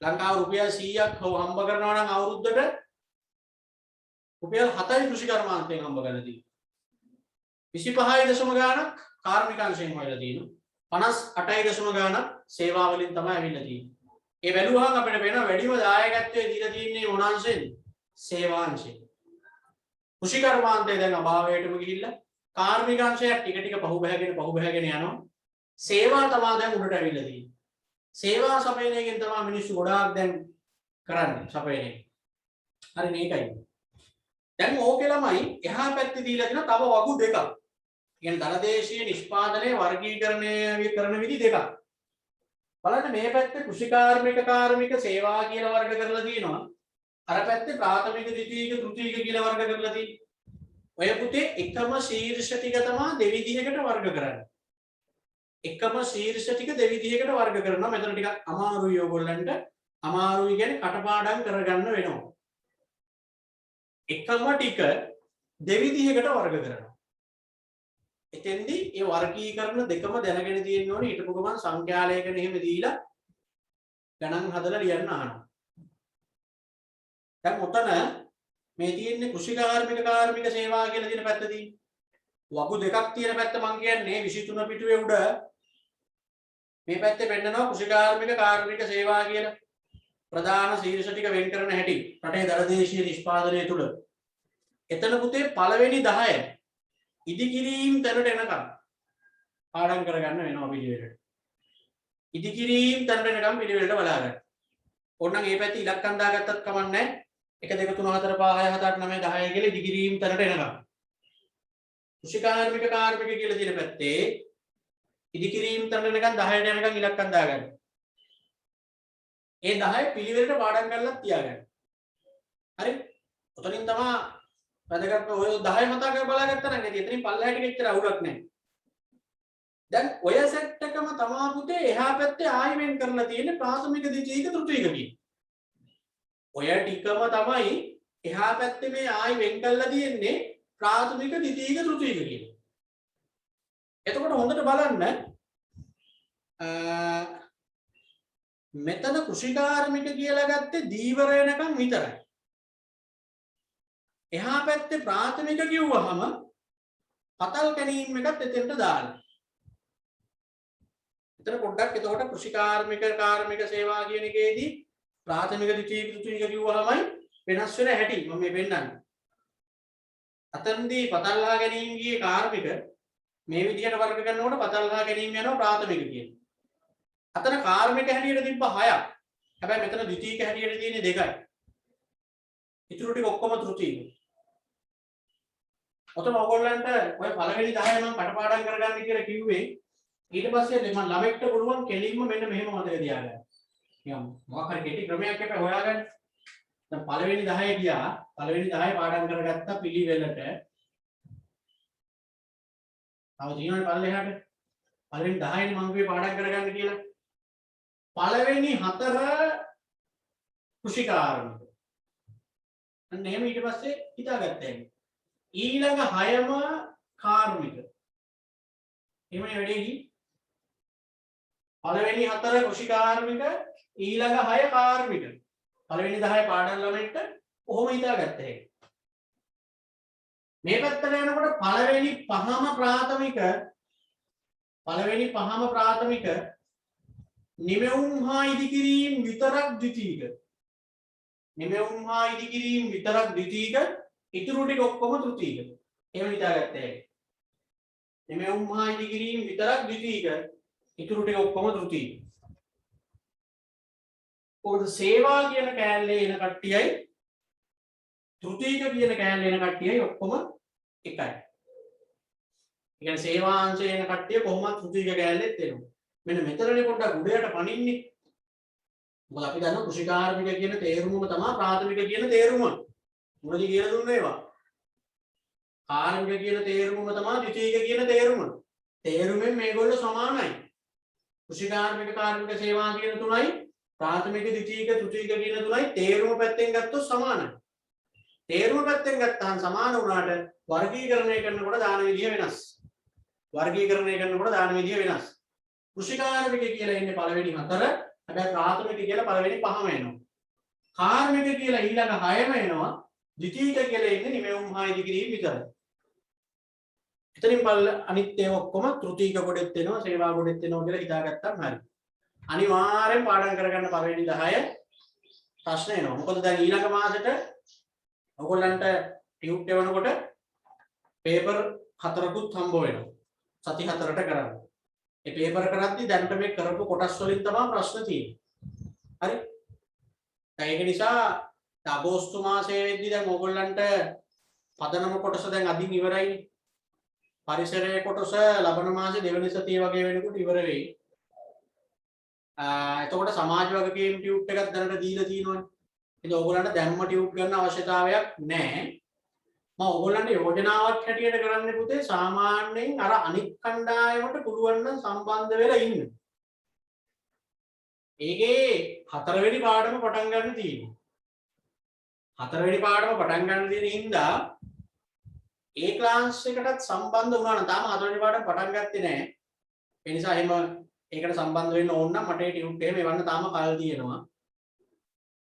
ලංකාව රුපියල් 100ක් හම්බ කරනවා නම් අවුරුද්දට රුපියල් 7යි කෘෂිකර්මාන්තයෙන් හම්බ කරලා තියෙනවා. 25 ගාණක් කාර්මික අංශයෙන් හොයලා තියෙනවා. 58 ගාණක් සේවා වලින් තමයි ඇවිල්ලා තියෙන්නේ. ඒ බැලුවහම අපිට වෙන වැඩිම දායකත්වයේ දීලා තියෙන්නේ මොන අංශෙන්ද? සේවා අංශයෙන්. කෘෂිකර්මාන්තය දැන් අභාවයටම ගිහිල්ලා කාර්මික අංශයක් ටික ටික පහුබැහැගෙන යනවා. සේවා තමයි දැන් උඩට ඇවිල්ලා තියෙන්නේ. සේවා සපයන එකෙන් තමයි මිනිස්සු ගොඩාක් දැන් කරන්නේ සපයන එක. හරි මේකයි. දැන් ඕකේ ළමයි එහා පැත්තේ දීලා තියෙන තව වගු දෙකක්. කියන්නේ දළදේශීය නිෂ්පාදනයේ වර්ගීකරණය කරන විදි දෙකක්. බලන්න මේ පැත්තේ කෘෂිකාර්මික කාර්මික සේවා කියලා වර්ග කරලා තියෙනවා. අර පැත්තේ ප්‍රාථමික ද්විතීයික තෘතීයික කියලා වර්ග කරලා තියෙනවා. ඔය පුතේ එකම ශීර්ෂ ටික තමයි දෙවිධයකට වර්ග කරන්නේ. එකම ශීර්ෂ ටික දෙවිධයකට වර්ග කරනවා. මෙතන ටිකක් අමාරුයි ඔයගොල්ලන්ට. අමාරුයි කියන්නේ කටපාඩම් කරගන්න වෙනවා. එකම ටික දෙවිධයකට වර්ග කරනවා. එතෙන්දී ඒ වර්ගීකරණ දෙකම දැනගෙන තියෙන්න ඕනේ. ඊටපු ගමන් සංඛ්‍යාලයකට එහෙම දීලා ගණන් හදලා ලියන්න අහනවා. දැන් උතන මේ තියෙන්නේ කෘෂිකාර්මික කාර්මික සේවා කියලා තියෙන පැත්ත තියෙන්නේ. වගු දෙකක් තියෙන පැත්ත මම කියන්නේ 23 පිටුවේ උඩ මේ පැත්තේ පෙන්නනවා කෘෂිකාර්මික කාර්මික සේවා කියලා ප්‍රධාන ශීර්ෂ ටික වෙන් කරන හැටි රටේ දළදේශීය නිෂ්පාදනය තුල. එතන පුතේ පළවෙනි 10 ඉදිකිරීම් තැනට එනකම් පාඩම් කරගන්න වෙනවා පිළිවෙලට. ඉදිකිරීම් තැනට එනකම් පිළිවෙලට බලා ගන්න. ඕනනම් මේ පැත්තේ ඉලක්කම් දාගත්තත් කමක් නැහැ. 1 2 3 4 5 6 7 8 9 10 කියලා ඉදිකිරීම් තැනට එනකම්. කෘෂිකාර්මික කාර්මික කියලා තියෙන පැත්තේ ඉදිකිරීම් තැනට එනකම් 10ට එනකම් ඉලක්කම් දාගන්න. ඒ 10 පිළිවෙලට පාඩම් කරලා තියාගන්න. හරි? ඔතනින් තමයි වැදගත් ඔය 10 මතක බලාගත්තා නම් ඉතින් එතනින් පල්ලෙහාට ගෙච්චර අවුලක් නැහැ. දැන් ඔය සෙට් එකම තමා පුතේ එහා පැත්තේ ආයෙ වෙන් කරලා තියෙන්නේ ප්‍රාථමික ද්විතීයික තෘතීයික කියන. ඔය ටිකම තමයි එහා පැත්තේ මේ ආයෙ වෙන් කරලා තියෙන්නේ ප්‍රාථමික ද්විතීයික තෘතීයික කියන. එතකොට හොඳට බලන්න මෙතන කෘෂිකාර්මික කියලා ගත්තේ දීවර වෙනකන් විතරයි. එහා පැත්තේ ප්‍රාථමික කිව්වහම පතල් කැණීම් එකත් එතෙන්ට දාලා. එතන පොඩ්ඩක් එතකොට කෘෂිකාර්මික කාර්මික සේවා කියන එකේදී ප්‍රාථමික ද්විතීයික තෘතීයික කිව්වහමයි වෙනස් වෙන හැටි මම මේ පෙන්නන්නේ. අතනදී පතල්ලා ගැනීම ගියේ කාර්මික මේ විදිහට වර්ග කරනකොට පතල්ලා ගැනීම යනවා ප්‍රාථමික කියන. අතන කාර්මික හැටියට තිබ්බ 6ක්. හැබැයි මෙතන ද්විතීයික හැටියට තියෙන්නේ 2යි. ඉතුරු ටික ඔක්කොම තෘතීයික. ඔතන ඔයගොල්ලන්ට ඔය පළවෙනි 10 මම කටපාඩම් කරගන්න කියලා කිව්වේ. ඊට පස්සේ මම ළමෙක්ට පුළුවන් කෙලින්ම මෙන්න මෙහෙම මතක තියාගන්න. නිකන් මොකක් හරි කෙටි ක්‍රමයක් එක්ක හොයාගන්න. දැන් පළවෙනි 10 ගියා. පළවෙනි 10 පාඩම් කරගත්ත පිළිවෙලට තව තියෙනවනේ පල්ලෙහාට. පළවෙනි 10 මම කිව්වේ පාඩම් කරගන්න කියලා. පළවෙනි 4 කෘෂිකාර්මික. අන්න එහෙම ඊට පස්සේ හිතාගත්තා. ඊළඟ 6ම කාර්මික. එහෙමනේ වැඩේ ගියේ. පළවෙනි 4 කෘෂිකාර්මික ඊළඟ 6 කාර්මික. පළවෙනි 10 පාඩම් ළමෙක්ට කොහොම හිතාගත්තා. මේ පැත්තට යනකොට පළවෙනි 5ම ප්‍රාථමික නිමෙවුම් හා ඉදිකිරීම විතරක් ද්විතීක. නිමෙවුම් හා ඉදිකිරීම විතරක් ද්විතීක, ඉතුරු ටික ඔක්කොම තෘතීක. එහෙම හිතාගත්තා. නිමෙවුම් හා ඉදිකිරීම විතරක් ද්විතීක, ඉතුරු ටික ඔක්කොම තෘතීක. ඔකද සේවා කියන කෑල්ලේ එන කට්ටියයි තෘතීක කියන කෑල්ලේ එන කට්ටියයි ඔක්කොම එකයි. ඒ කියන්නේ සේවාංශයේ එන කට්ටිය කොහොමද තෘතීක කෑල්ලෙත් එනවා. මෙන්න මෙතනනේ පොඩ්ඩක් උඩයට පනින්නේ. මොකද අපි දන්නවා කෘෂිකාර්මික කියන තේරුමම තමයි ප්‍රාථමික කියන තේරුම. මොනවද කියලා දුන්නේ ඒවා. කාර්මික කියන තේරුමම තමයි ද්විතීක කියන තේරුම. තේරුමෙන් මේගොල්ලෝ සමානයි. කෘෂිකාර්මික කාර්මික සේවා කියන තුනයි ප්‍රාථමික ද්විතීක තෘතීක කියන තුනයි තේරුම පැත්තෙන් ගත්තොත් සමානයි. තේරුම පැත්තෙන් ගත්තාම සමාන වුණාට වර්ගීකරණය කරනකොට දාන විදිය වෙනස්. වර්ගීකරණය කරනකොට දාන විදිය වෙනස්. කෘෂිකාර්මික කියලා ඉන්නේ පළවෙනි 4, හැබැයි ප්‍රාථමික කියලා පළවෙනි 5ම එනවා. කාර්මික කියලා ඊළඟ 6ම එනවා. ද්විතීක කියලා ඉන්නේ නිමෙවුම් හා ඉදිකිරීම විතරයි. එතනින් පල්ල අනිත් ඒවා ඔක්කොම තෘතීක කොටෙත් එනවා, සේවා කොටෙත් එනවා කියලා හිතාගත්තාම හරි. අනිවාර්යෙන් පාඩම් කරගන්න පළවෙනි 10 ප්‍රශ්න එනවා. මොකද දැන් ඊළඟ මාසෙට ඔයගොල්ලන්ට ටියුට් එවනකොට පේපර් 4කුත් හම්බ වෙනවා. සති 4ට කරන්න. ඒ පේපර් කරද්දි දැන්ට මේ කරපු කොටස් වලින් තමයි ප්‍රශ්න තියෙන්නේ. හරි? දැන් ඒක නිසා අගෝස්තු මාසයේ වෙද්දි දැන් ඕගොල්ලන්ට පදනම කොටස දැන් අදින් ඉවරයිනේ. පරිසරයේ කොටස ලබන මාසේ දෙවෙනි සතිය වගේ වෙනකොට ඉවර වෙයි. එතකොට සමාජ වගකීම් ටියුට් එකක් දැනට දීලා තියෙනවනේ. ඉතින් ඕගොල්ලන්ට දැම්ම ටියුට් ගන්න අවශ්‍යතාවයක් නැහැ. මම ඕගොල්ලන්ට යෝජනාවක් හැටියට කරන්න පුතේ සාමාන්‍යයෙන් අර අනිත් කණ්ඩායමට පුළුවන් නම් සම්බන්ධ වෙලා ඉන්න. ඒකේ 4 වෙනි පාඩම පටන් ගන්න තියෙනවා. 4 වෙනි පාඩම පටන් ගන්න තියෙන හින්දා ඒ ක්ලාස් එකටත් සම්බන්ධ වුණා නම් තාම 4 වෙනි පාඩම පටන් ගත්තේ නැහැ. ඒ නිසා එහෙම ඒකට සම්බන්ධ වෙන්න ඕන නම් මට ඒ ටියුට් එහෙම එවන්න තාම කල් තියෙනවා.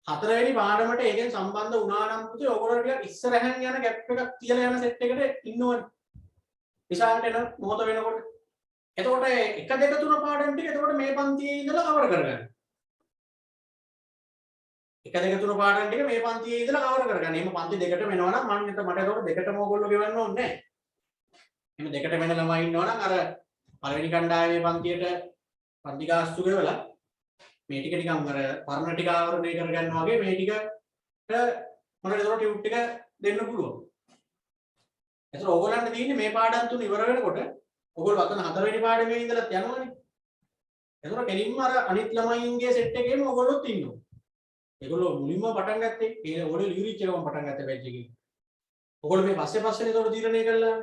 4 වෙනි පාඩමට ඒකෙන් සම්බන්ධ වුණා නම් පුතේ ඔයගොල්ලෝ ටිකක් ඉස්සරහින් යන ગેප් එකක් තියලා යන සෙට් එකට ඉන්නවනේ. විශාලට එන මොහොත වෙනකොට. එතකොට 1 2 3 පාඩම් ටික එතකොට මේ පන්තියේ ඉඳලා කවර් කරගන්න. 1 2 3 පාඩම් ටික මේ පන්තියේ ඉඳලා කවර් කරගන්න. එහෙම පන්ති දෙකටම එනවා නම් මට එතකොට දෙකටම ඔයගොල්ලෝ ගෙවන්න ඕනේ නැහැ. එහෙම දෙකටම එන ළමයි ඉන්නවා නම් අර පළවෙනි කණ්ඩායමේ පන්තියට පන්ති ගාස්තු ගෙවලා මේ ටික නිකන් අර පරණ ටික ආවරණය කරගන්නවා වගේ මේ ටිකට මොනවද ඒතකොට ටියුට් ටික දෙන්න පුළුවන්. ඒතර ඕගොල්ලන්ට තියෙන්නේ මේ පාඩම් තුන ඉවර වෙනකොට ඕගොල්ලෝ අතන 4 වෙනි පාඩමේ ඉඳලා යනවනේ. ඒතර කෙලින්ම අර අනිත් ළමයින්ගේ සෙට් එකේම ඕගොල්ලොත් ඉන්නවා. ඒගොල්ලෝ මුලින්ම පටන් ගත්තේ ඒ ඕගොල්ලෝ ලියුරිච් එකම පටන් ගත්ත බැච් එකේ. ඕගොල්ලෝ මේ පස්සේ ඒතකොට තීරණය කළා.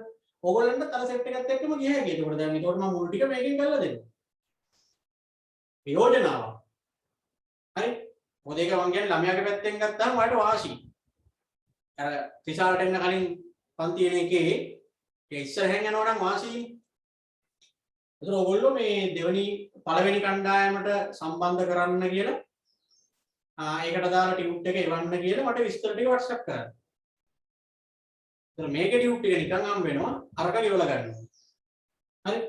ඕගොල්ලන්ට අර සෙට් එකත් එක්කම ගියා හැකියි. ඒතකොට දැන් ඒතකොට මම මුල් ටික මේකෙන් කරලා දෙනවා. යෝජනාව. හරි? මොකද ඒක මම කියන්නේ ළමයාගේ පැත්තෙන් ගත්තාම ඔයාලට වාසි. අර ත්‍රිශාලට එන්න කලින් පන්ති එන එකේ ඒ ඉස්සරහෙන් යනවා නම් වාසියි. ඒතර ඔයගොල්ලෝ මේ පළවෙනි කණ්ඩායමට සම්බන්ධ කරන්න කියලා ඒකට දාලා ටියුට් එක එවන්න කියලා මට විස්තර ටික WhatsApp කරන්න. ඒතර මේකේ ටියුට් එක නිකන් හම් වෙනවා අරක ලියවලා ගන්නවා. හරි?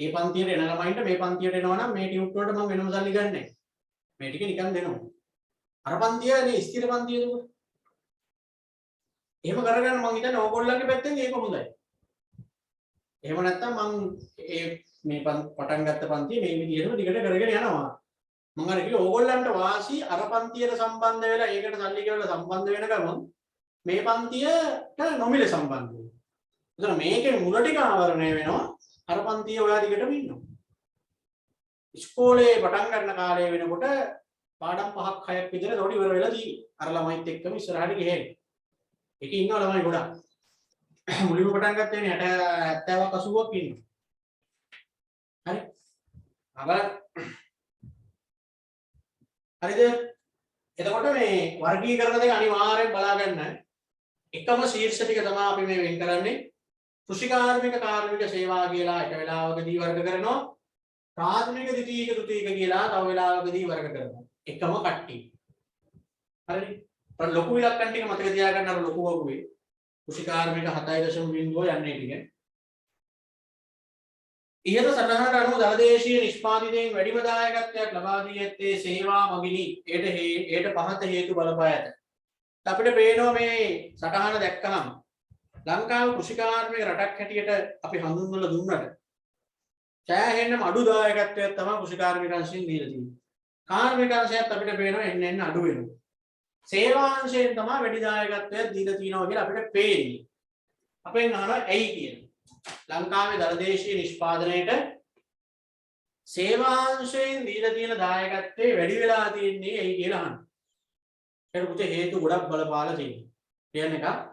මේ පන්තියට එන ළමයින්ට මේ පන්තියට එනවා නම් මේ ටියුට් වලට මම වෙනම සල්ලි ගන්නෑ. මේ ටික නිකන් දෙනවා. අර පන්තියනේ ස්ථිර පන්තියද උඹ. එහෙම කරගන්න මම හිතන්නේ ඕගොල්ලන්ගේ පැත්තෙන් ඒක හොඳයි. එහෙම නැත්නම් මම මේ පටන් ගත්ත පන්තිය මේ විදිහටම දිගට කරගෙන යනවා. මම අර කිව්වා ඕගොල්ලන්ට වාසි අර පන්තියට සම්බන්ධ වෙලා ඒකට සල්ලි ගෙවලා සම්බන්ධ වෙන ගමන් මේ පන්තියට නොමිලේ සම්බන්ධ වෙනවා. එතන මේකේ මුල ටික ආවරණය වෙනවා. අර පන්තිය ඔයා දිගටම ඉන්නවා. ඉස්කෝලේ පටන් ගන්න කාලය වෙනකොට පාඩම් 5ක් 6ක් විතර ඒකට ඉවර වෙලා තියෙනවා. අර ළමයිත් එක්කම ඉස්සරහට ගිහින්. ඒකේ ඉන්නවා ළමයි ගොඩක්. මුලින්ම පටන් ගත්තේ 60 70ක් 80ක් ඉන්නවා. හරි. අපල හරිද? එතකොට මේ වර්ගීකරණ දෙක අනිවාර්යෙන් බලා ගන්න. එකම ශීර්ෂ ටික තමයි අපි මේ වෙන් කරන්නේ. කෘෂිකාර්මික කාර්මික සේවා කියලා එක වෙලාවකදී වර්ග කරනවා. ප්‍රාථමික ද්විතීයික තෘතීයික කියලා තව වෙලාවකදී වර්ග කරනවා. එකම කට්ටිය. හරිද? ලොකු ඉලක්කම් ටික මතක තියාගන්න අර ලොකු වගුවේ. කෘෂිකාර්මික 7.0 යන්නේ ටික. ඉහත සටහනට අනුව දලදේශීය නිෂ්පාදිතයෙන් වැඩිම දායකත්වයක් ලබා දී ඇත්තේ සේවා මගිනි. ඒට පහත හේතු බලපා ඇත. අපිට පේනවා මේ සටහන දැක්කහම ලංකාව කෘෂිකාර්මික රටක් හැටියට අපි හඳුන්වලා දුන්නට සෑහෙන්නම අඩු දායකත්වයක් තමයි කෘෂිකාර්මික අංශයෙන් දීලා තියෙන්නේ. කාර්මික අංශයත් අපිට පේනවා එන්න අඩු වෙනවා. සේවාංශයෙන් තමයි වැඩි දායකත්වයක් දීලා තියෙනවා කියලා අපිට පේන්නේ. අපෙන් අහනවා ඇයි කියලා. ලංකාවේ දලදේශීය නිෂ්පාදනයේට සේවාංශයෙන් දීලා තියෙන දායකත්වයේ වැඩි වෙලා තියෙන්නේ ඇයි කියලා අහනවා. ඒක පුතේ හේතු ගොඩක් බලපාලා තියෙනවා. කියන එක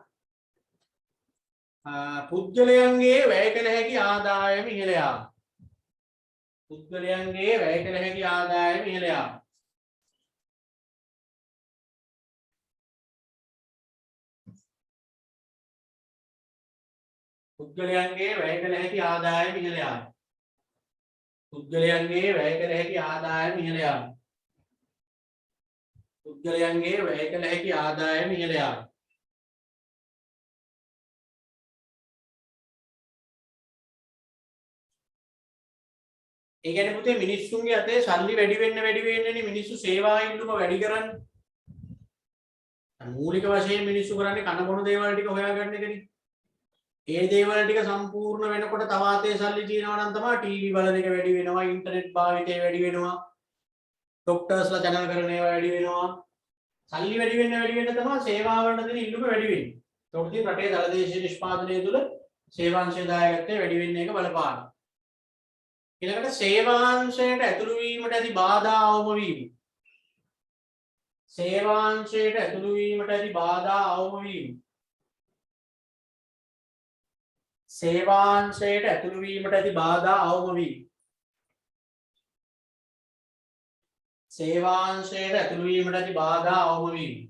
පුද්ගලයන්ගේ වැය කළ හැකි ආදායම ඉහළ යාම. පුද්ගලයන්ගේ වැය කළ හැකි ආදායම ඉහළ යාම. පුද්ගලයන්ගේ වැය කළ හැකි ආදායම ඉහළ යාම. පුද්ගලයන්ගේ වැය කළ හැකි ආදායම ඉහළ යාම. පුද්ගලයන්ගේ වැය කළ හැකි ආදායම ඉහළ යාම. ඒ කියන්නේ පුතේ මිනිස්සුන්ගේ අතේ සල්ලි වැඩි වෙන්නනේ මිනිස්සු සේවා ඉල්ලුම වැඩි කරන්නේ. මූලික වශයෙන් මිනිස්සු කරන්නේ කන බොන දේවල් ටික හොයාගන්න එකනේ. ඒ දේවල් ටික සම්පූර්ණ වෙනකොට තව අතේ සල්ලි තියනවා නම් තමයි ටීවී බලන එක වැඩි වෙනවා, ඉන්ටර්නෙට් භාවිතය වැඩි වෙනවා, ડોක්ටර්ස්ලා channel කරන ඒවා වැඩි වෙනවා. සල්ලි වැඩි වෙන්න තමයි සේවා වලට දෙන ඉල්ලුම වැඩි වෙන්නේ. ඒකට තියෙන රටේ දලදේශීය නිෂ්පාදනය තුළ සේවාංශය දායකත්වය වැඩි වෙන්න එක බලපානවා. ඊළඟට සේවාංශයට ඇතුළු වීමට ඇති බාධා අවම වීම. සේවාංශයට ඇතුළු වීමට ඇති බාධා අවම වීම. සේවාංශයට ඇතුළු වීමට ඇති බාධා අවම වීම. සේවාංශයට ඇතුළු වීමට ඇති බාධා අවම වීම.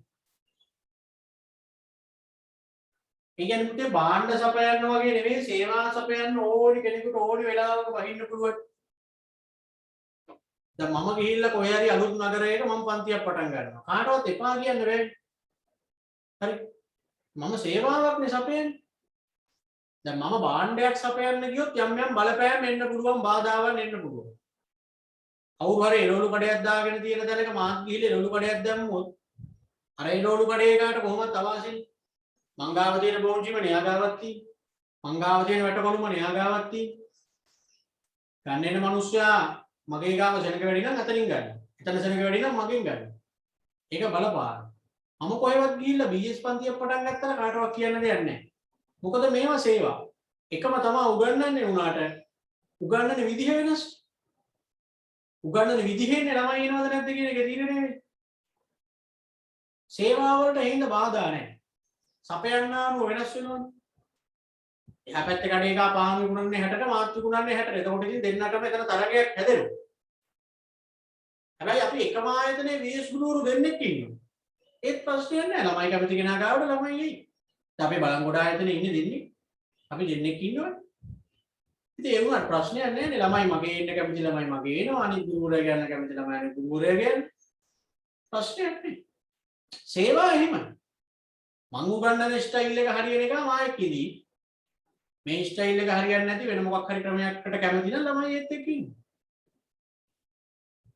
ඒ කියන්නේ පුතේ භාණ්ඩ සපයන්න වගේ නෙවෙයි සේවා සපයන්න ඕනි කෙනෙකුට ඕනි වෙලාවක වහින්න පුළුවන්. දැන් මම ගිහිල්ලා කොහේ හරි අලුත් නගරයක මම පන්තියක් පටන් ගන්නවා. කාටවත් එපා කියන්න බෑ. හරි. මම සේවාවක් නේ සපයන්නේ. දැන් මම භාණ්ඩයක් සපයන්න ගියොත් යම් යම් බලපෑම් එන්න පුළුවන්, බාධාවන් එන්න පුළුවන්. කවුරු හරි එළවලු කඩයක් දාගෙන තියෙන තැනක මාත් ගිහිල්ලා එළවලු කඩයක් දැම්මොත් අර එළවලු කඩේ කාට කොහොමද අවාසියි? මංගාව තියෙන බෝන්චිම න්‍යාගාවක් තියෙන්නේ. මංගාව තියෙන වැටකොළුම න්‍යාගාවක් තියෙන්නේ. ගන්න එන මිනිස්සයා මගේ ගාව සෙනඟ වැඩි නම් අතනින් ගන්න. එතන සෙනඟ වැඩි නම් මගෙන් ගන්න. ඒක බලපාන. මම කොහෙවත් ගිහිල්ලා BS පන්තියක් පටන් ගත්තා කාටවත් කියන්න දෙයක් නැහැ. මොකද මේවා සේවා. එකම තමයි උගන්වන්නේ උනාට උගන්වන විදිහ වෙනස්. උගන්වන විදිහෙන්නේ ළමයි එනවද නැද්ද කියන එක තීරණය වෙන්නේ. සේවා වලට හිඳ බාධා නැහැ. සපයන්නාම වෙනස් වෙනවනේ. එහා පැත්තේ කඩේ එකා පාන් විකුණන්නේ 60ට මාත් විකුණන්නේ 60ට. එතකොට ඉතින් දෙන්නටම එතන තරගයක් හැදෙනවා. හැබැයි අපි එකම ආයතනයේ VS ගුරුවරු දෙන්නෙක් ඉන්නවා. ඒත් ප්‍රශ්නයක් නැහැ. ළමයි කැමති කෙනා ගාවට ළමයි එයි. දැන් අපි බලංගොඩ ආයතනයේ ඉන්නේ දෙන්නේ. අපි දෙන්නෙක් ඉන්නවනේ. ඉතින් ඒ වුණාට ප්‍රශ්නයක් නැහැ නේ. ළමයි මගේ ඉන්න කැමති ළමයි මගේ එනවා. අනිත් ගුරුවරයා ගන්න කැමති ළමයි අනිත් ගුරුවරයා ගන්න. ප්‍රශ්නයක් නැහැ. සේවා එහෙමයි. මං උගන්වන ස්ටයිල් එක හරියන එක මායෙක් ඉදී මේ ස්ටයිල් එක හරියන්නේ නැති වෙන මොකක් හරි ක්‍රමයකට කැමති නම් ළමයි ඒත් එක්ක ඉන්න.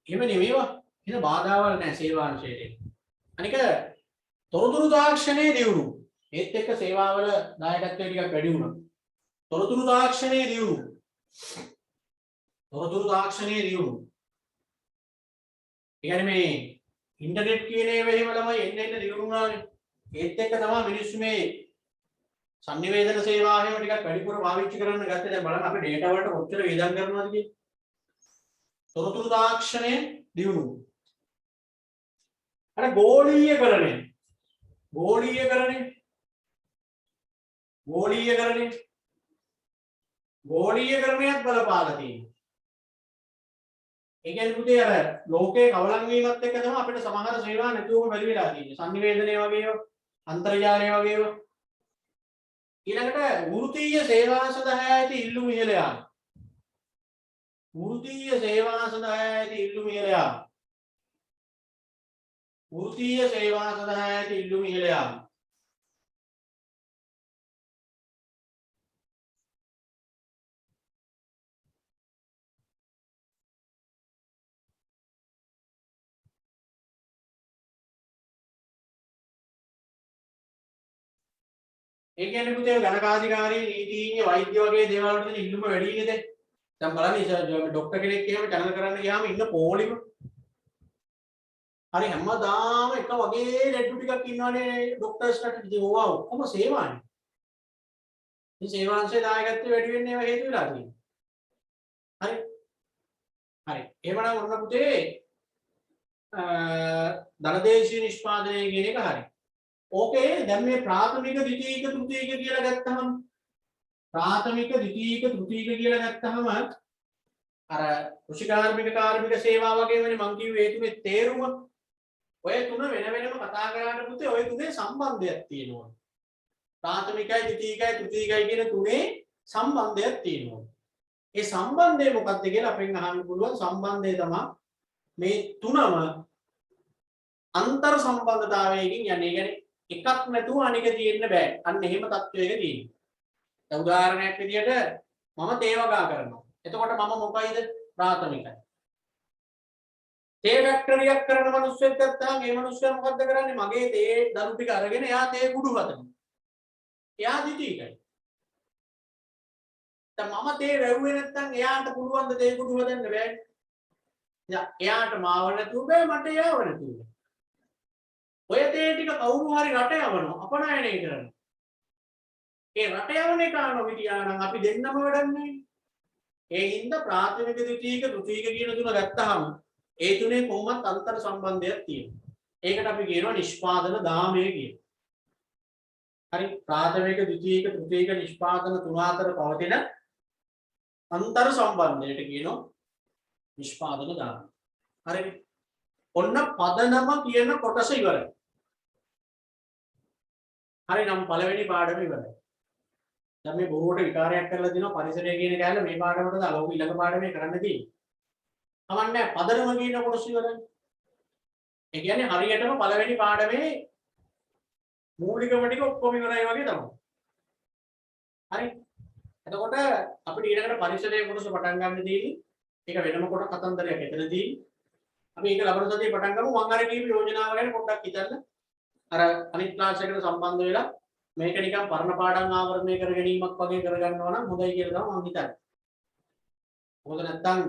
එහෙම නෙමෙයිවා. එහෙනම් බාධාවල් නැහැ සේවාංශයට. අනික තොරතුරු තාක්ෂණයේ දියුණුව. ඒත් එක්ක සේවාවල දායකත්වය ටිකක් වැඩි වුණා. තොරතුරු තාක්ෂණයේ දියුණුව. තොරතුරු තාක්ෂණයේ දියුණුව. ඒ කියන්නේ මේ ඉන්ටර්නෙට් කියන ඒවා එහෙම ළමයි එන්න දියුණුවානේ. ඒත් එක්ක තමයි මිනිස්සු මේ සංනිවේදන සේවා එහෙම ටිකක් වැඩිපුර පාවිච්චි කරන්න ගත්තේ. දැන් බලන්න අපි data වලට කොච්චර වේදම් කරනවද කියන්නේ. තොරතුරු තාක්ෂණය දියුණුව. අර ගෝලීයකරණය. ගෝලීයකරණය. ගෝලීයකරණය ගෝලීයකරණයත් බලපාලා තියෙනවා. ඒ කියන්නේ පුතේ අර ලෝකේ කවලම් වීමත් එක්ක තමයි අපිට සමහර සේවා නැතුවම බැරි වෙලා තියෙන්නේ. sannivedanaya වගේ ඒවා, අන්තර්ජාලය වගේ ඒවා. ඊළඟට වෘත්තීය සේවා සඳහා ඇති ඉල්ලුම ඉහළ යාම. වෘත්තීය සේවා සඳහා ඇති ඉල්ලුම ඉහළ යාම. වෘත්තීය සේවා සඳහා ඇති ඉල්ලුම ඉහළ යාම. ඒ කියන්නේ පුතේ ගණකාධිකාරී නීතිඥ වෛද්‍ය වගේ දේවල් වලට ඉල්ලුම වැඩි නේද? දැන් බලන්න ડોක්ටර් කෙනෙක් එහෙම චැනල් කරන්න ගියාම ඉන්න පොලිම හරි හැමදාම එක වගේ ලෙඩු ටිකක් ඉන්නවනේ ડોක්ටර්ස්ලාට. ඉතින් ඕවා ඔක්කොම සේවානේ. මේ සේවාංශයේ දායකත්වය වැඩි වෙන්නේ ඒවා හේතු වෙලා තියෙනවා. හරි. හරි. එහෙමනම් ඔන්න පුතේ ධනදේශීය නිෂ්පාදනය කියන එක හරි. ඕකේ දැන් මේ ප්‍රාථමික ද්විතීයික තෘතීයික කියලා ගත්තහම ප්‍රාථමික ද්විතීයික තෘතීයික කියලා ගත්තහම අර කෘෂිකාර්මික කාර්මික සේවා වගේමනේ මං කිව්වේ ඒ තුනේ තේරුම ඔය තුන වෙන වෙනම කතා කරාට පුතේ ඔය තුනේ සම්බන්ධයක් තියෙනවා. ප්‍රාථමිකයි ද්විතීයිකයි තෘතීයිකයි කියන තුනේ සම්බන්ධයක් තියෙනවා. ඒ සම්බන්ධය මොකක්ද කියලා අපෙන් අහන්න පුළුවන්. සම්බන්ධය තමයි මේ තුනම අන්තර් සම්බන්ධතාවයකින් යන්නේ. ඒ කියන්නේ එකක් නැතුව අනික තියෙන්න බෑ. අන්න එහෙම තත්වයක තියෙනවා. දැන් උදාහරණයක් විදියට මම තේ වගා කරනවා. එතකොට මම මොකයිද? ප්‍රාථමිකයි. තේ ෆැක්ටරියක් කරන මිනිස්සෙක් ගත්තාම මේ මිනිස්සයා මොකද්ද කරන්නේ? මගේ තේ දරු ටික අරගෙන එයා තේ කුඩු හදනවා. එයා ද්විතීයිකයි. දැන් මම තේ වැව්වේ නැත්නම් එයාට පුළුවන් ද තේ කුඩු හදන්න බෑ. එයාට මාව නැතුව බෑ මට එයාව නැතුව බෑ. ඔය තේ ටික කවුරු හරි රට යවනවා අපනයනය කරනවා. ඒ රට යවන එක අනුව හිටියා නම් අපි දෙන්නම වැඩක් නෑ. ඒ හින්දා ප්‍රාථමික ද්විතීයික තෘතීයික කියන තුන ගත්තාම ඒ තුනේ කොහොමත් අන්තර් සම්බන්ධයක් තියෙනවා. ඒකට අපි කියනවා නිෂ්පාදන දාමය කියලා. හරි. ප්‍රාථමික ද්විතීයික තෘතීයික නිෂ්පාදන තුන අතර පවතින අන්තර් සම්බන්ධයට කියනවා නිෂ්පාදන දාමය. හරි. ඔන්න පදනම කියන කොටස ඉවරයි. හරි නම් පළවෙනි පාඩම ඉවරයි. දැන් මේ බොරුවට විකාරයක් කරලා දිනවා පරිසරය කියන කැලේ මේ පාඩමට දාලා ඔක ඊළඟ පාඩමේ කරන්න තියෙන්නේ. කමන්නේ පදනම කියන කොටස ඉවරයි. ඒ කියන්නේ හරියටම පළවෙනි පාඩමේ මූලිකම ටික ඔක්කොම ඉවරයි වගේ තමයි. හරි. එතකොට අපිට ඊළඟට පරිසරයේ කොටස පටන් ගන්න තියෙන්නේ. ඒක වෙනම කොට කතන්දරයක් එතනදී. අපි ඒක ලබන සතියේ පටන් ගමු. මම අර කියපු යෝජනාව ගැන පොඩ්ඩක් හිතන්න. අර අනිත් ක්ලාස් එකට සම්බන්ධ වෙලා මේක නිකන් පරණ පාඩම් ආවරණය කර ගැනීමක් වගේ කරගන්නවා නම් හොඳයි කියලා තමයි මම හිතන්නේ. මොකද නැත්තම්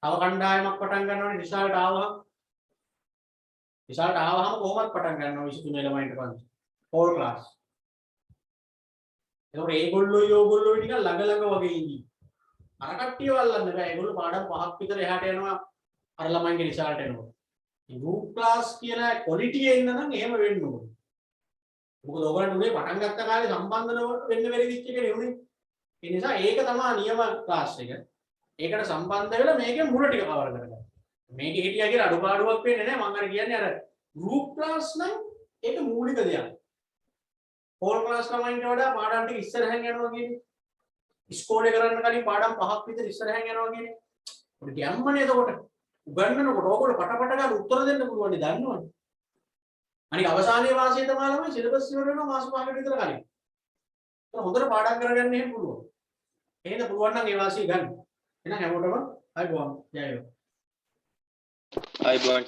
තව කණ්ඩායමක් පටන් ගන්නවනේ රිසල්ට් ආවහම කොහොමද පටන් ගන්නවා 23 ළමයින්ට පන්ති. All class. ඒකෝර ඕගොල්ලෝ නිකන් ළඟ වගේ ඉන්නේ. අර කට්ටිය වල්ලන්න බෑ. ඒගොල්ලෝ පාඩම් 5ක් විතර එහාට යනවා. අර ළමයින්ගේ රිසල්ට් එනවා. මේ ගෲප් ක්ලාස් කියලා ක්වොලිටි එන්න නම් එහෙම වෙන්න ඕනේ. මොකද ඔයගොල්ලන්ට උනේ පටන් ගත්ත කාලේ සම්බන්ධන වෙන්න බැරි විච් එකනේ උනේ. ඒ නිසා ඒක තමයි නියම ක්ලාස් එක. ඒකට සම්බන්ධ වෙලා මේකේ මුල ටික කවර් කරගන්න. මේකේ හිටියා කියලා අඩුපාඩුවක් වෙන්නේ නැහැ. මම අර කියන්නේ අර ගෲප් ක්ලාස් නම් ඒක මූලික දෙයක්. ඕල් ක්ලාස් ළමයින්ට වඩා පාඩම් ටික ඉස්සරහින් යනවා කියන්නේ. ඉස්කෝලේ කරන්න කලින් පාඩම් 5ක් විතර ඉස්සරහින් යනවා කියන්නේ. ඔය ගැම්මනේ එතකොට. උගන්වනකොට ඕගොල්ලෝ පටපට ගාලා උත්තර දෙන්න පුළුවන් නේ දන්නවනේ. අනික අවසානයේ වාසිය තමයි ළමයි සිලබස් ඉවර වෙනවා මාස 5කට විතර කලින්. ඒක හොඳට පාඩම් කරගන්න එහෙම පුළුවන්. එහෙනම් පුළුවන් නම් ඒ වාසිය ගන්න. එහෙනම් හැමෝටම ආයිබෝන් ජය වේවා. ආයිබෝන්